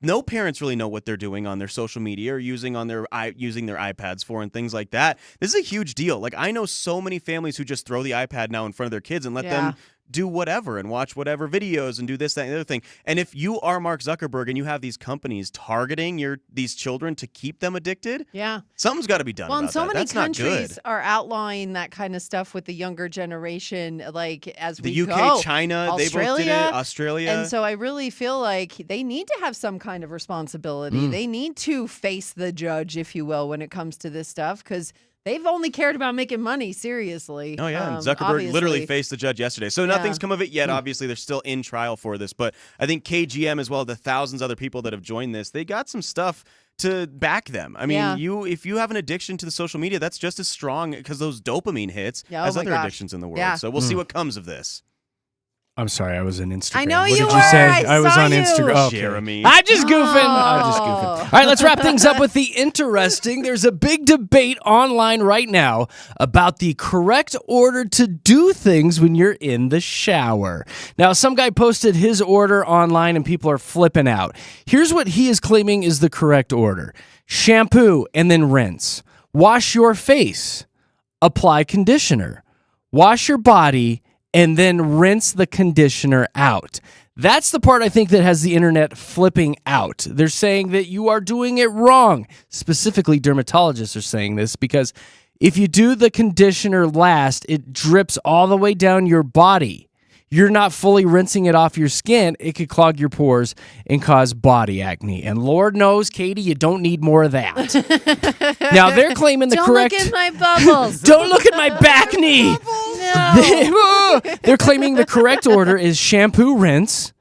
no parents really know what they're doing on their social media or using their iPads for and things like that. This is a huge deal. Like I know so many families who just throw the iPad now in front of their kids and let them do whatever and watch whatever videos and do this, that, and the other thing. And if you are Mark Zuckerberg and you have these companies targeting these children to keep them addicted, something's got to be done. Well, about and so that. many That's not countries good. are outlawing that kind of stuff with the younger generation, like as we The UK, go. China, they both did it. Australia. And so I really feel like they need to have some kind of responsibility. They need to face the judge, if you will, when it comes to this stuff, because they've only cared about making money, seriously. Oh, yeah. And Zuckerberg literally faced the judge yesterday. So nothing's come of it yet. Obviously, they're still in trial for this. But I think KGM, as well as the thousands of other people that have joined this, they got some stuff to back them. I mean, if you have an addiction to the social media, that's just as strong because those dopamine hits as other addictions in the world. So we'll see what comes of this. I'm sorry, I was on Instagram. I know what you did were. you say? I was saw on you. Instagram. Okay. Jeremy. I'm just goofing. All right, let's wrap things up with the interesting. There's a big debate online right now about the correct order to do things when you're in the shower. Now, some guy posted his order online and people are flipping out. Here's what he is claiming is the correct order. Shampoo and then rinse. Wash your face. Apply conditioner. Wash your body and then rinse the conditioner out. That's the part I think that has the internet flipping out. They're saying that you are doing it wrong. Specifically, dermatologists are saying this because if you do the conditioner last, it drips all the way down your body. You're not fully rinsing it off your skin. It could clog your pores and cause body acne. And Lord knows, Katie, you don't need more of that. Now, they're claiming the correct... Don't look at my bubbles. Don't look at my back knee. No. They're claiming the correct order is shampoo, rinse,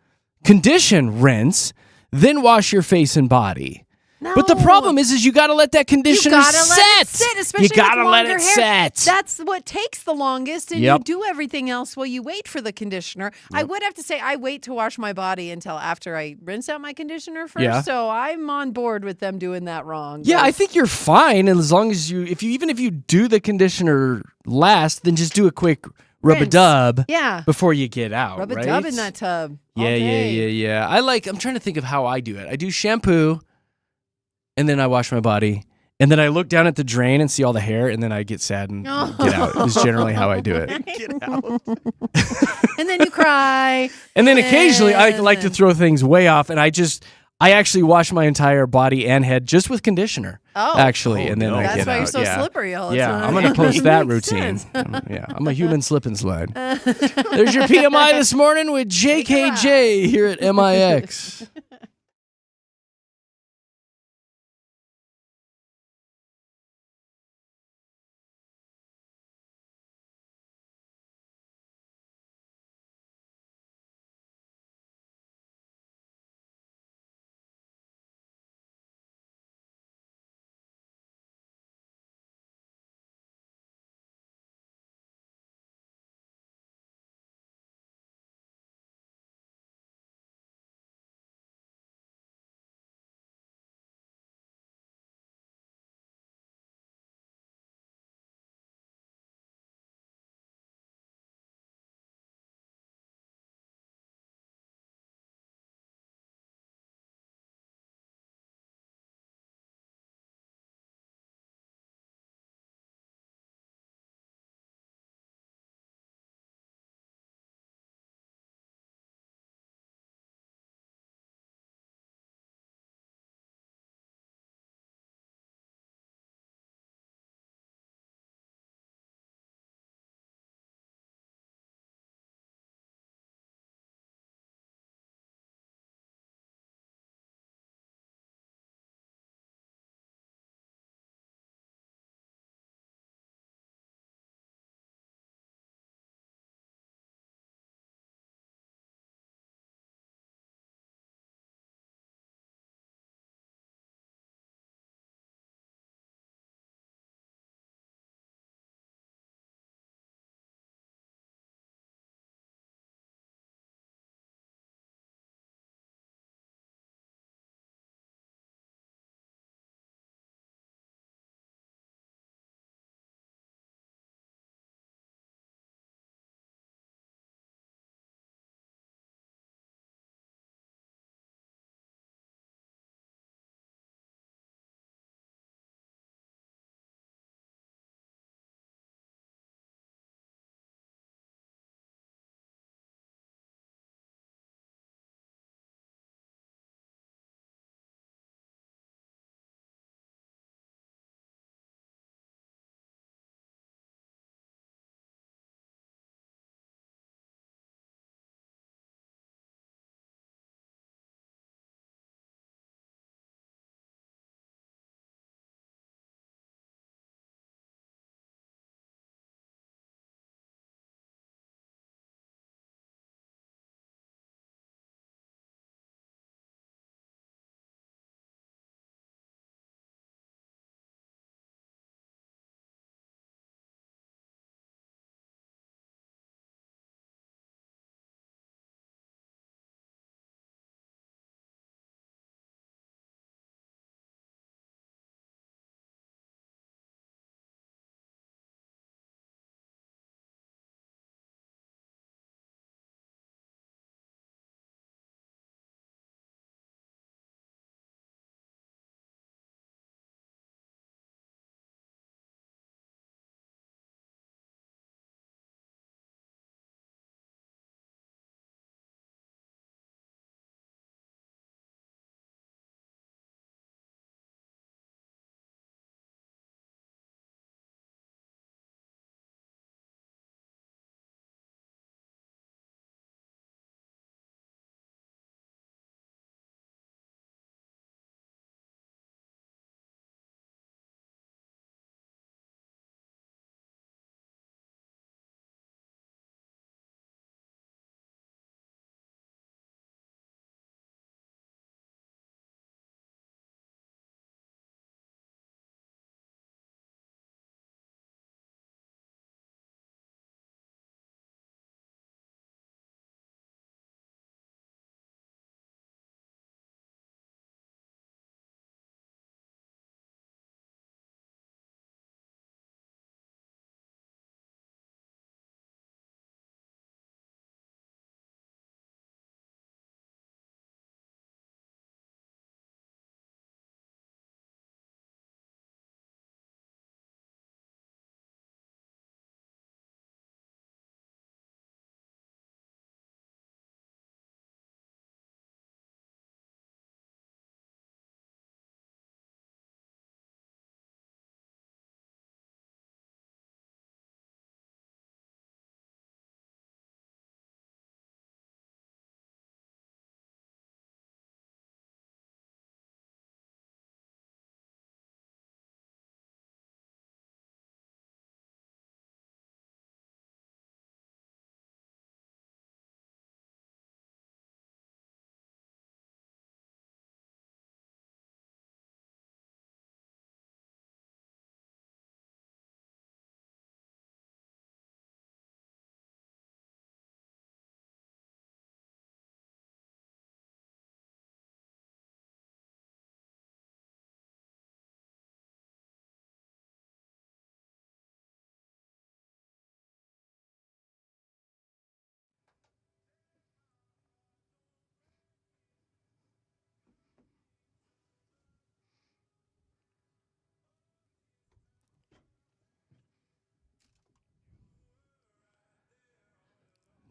condition, rinse, then wash your face and body. No. But the problem is you got to let that conditioner let it set. sit, especially You got to with let longer it hair. set. That's what takes the longest, and Yep. you do everything else while you wait for the conditioner. I would have to say I wait to wash my body until after I rinse out my conditioner first, so I'm on board with them doing that wrong. Yeah, I think you're fine, and as long as if you do the conditioner last, then just do a quick rub-a-dub before you get out. Rub-a-dub in that tub. Yeah. I'm trying to think of how I do it. I do shampoo, and then I wash my body, and then I look down at the drain and see all the hair, and then I get sad and get out. Is generally how I do it. Get out. And then you cry. And then occasionally I like to throw things way off, and I actually wash my entire body and head just with conditioner. Actually, and then I That's get why out. you're so slippery all the time. I'm gonna post that Makes routine. sense. I'm a human slip and slide. There's your PMI this morning with JKJ here at MIX.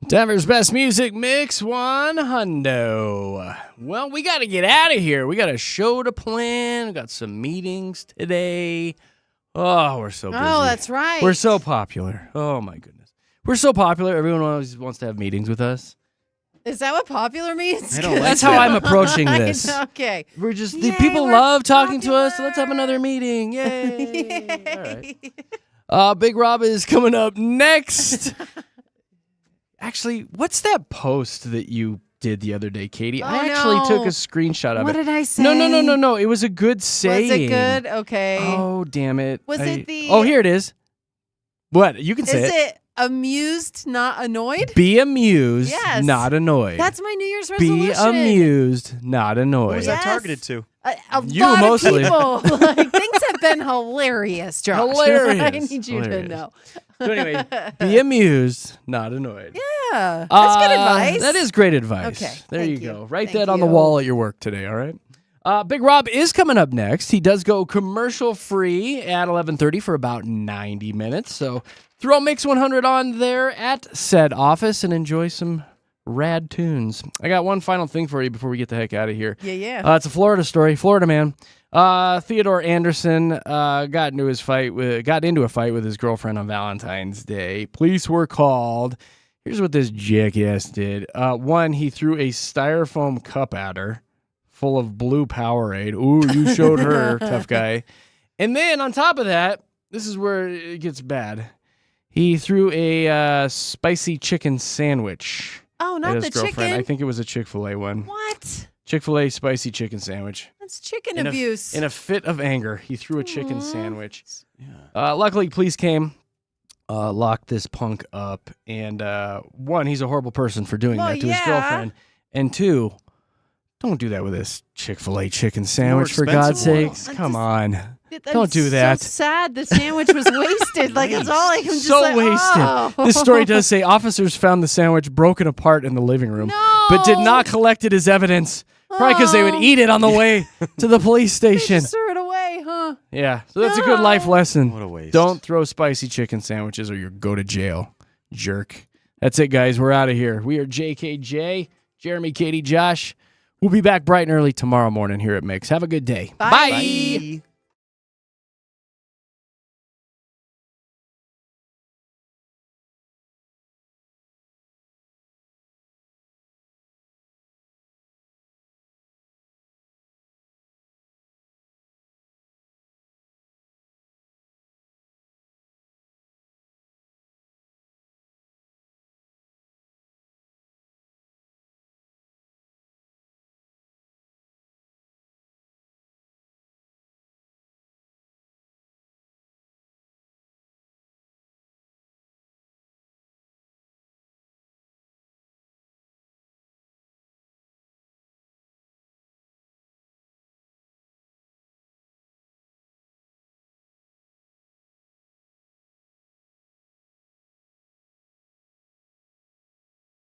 Denver's best music mix, 100. Well, we got to get out of here. We got a show to plan. We got some meetings today. Oh, we're so busy. Oh, that's right. We're so popular. Oh, my goodness. We're so popular. Everyone always wants to have meetings with us. Is that what popular means? I don't like That's that. how I'm approaching this. Okay. We're just, Yay, people we're love talking to us, so popular. let's have another meeting. Yay. Yay. All right. Big Rob is coming up next. Actually, what's that post that you did the other day, Katie? I actually took a screenshot of it. What did I say? No. It was a good saying. Was it good? Okay. Oh, damn it. Was it the... Oh, here it is. What? You can say Is it amused, not annoyed? Be amused, Yes. not annoyed. That's my New Year's resolution. Be amused, not What annoyed. was that targeted to? A You lot mostly. of people. Like, things have been hilarious, Josh. Hilarious. I need you to Hilarious. know. So anyway, be amused, not annoyed. Yeah, that's good advice. That is great advice. Okay, There thank you you. go. Write Thank that on the you. wall at your work today, all right? Big Rob is coming up next. He does go commercial free at 11:30 for about 90 minutes. So throw Mix 100 on there at said office and enjoy some rad tunes. I got one final thing for you before we get the heck out of here. Yeah. It's a Florida story. Florida man. Theodore Anderson got into a fight with his girlfriend on Valentine's Day. Police were called. Here's what this jackass did. One, he threw a styrofoam cup at her full of blue Powerade. Ooh, you showed her, tough guy. And then on top of that, this is where it gets bad. He threw a spicy chicken sandwich Oh, at not his the girlfriend. chicken. I think it was a Chick-fil-A one. What? Chick-fil-A spicy chicken sandwich. That's chicken In abuse. In a fit of anger, he threw a chicken sandwich. Luckily, police came, locked this punk up, and one, he's a horrible person for doing that to his girlfriend, and two, don't do that with this Chick-fil-A chicken sandwich, for God's expensive sakes. Come on. That's Don't do that. So sad. The sandwich was wasted. Like it's all like I'm just So like, wasted. oh. This story does say officers found the sandwich broken apart in the living room, but did not collect it as evidence. Probably because they would eat it on the way to the police They station. just threw it away, huh? Yeah, so that's a good life lesson. What a waste. Don't throw spicy chicken sandwiches or you'll go to jail, jerk. That's it, guys. We're out of here. We are JKJ, Jeremy, Katie, Josh. We'll be back bright and early tomorrow morning here at Mix. Have a good day. Bye.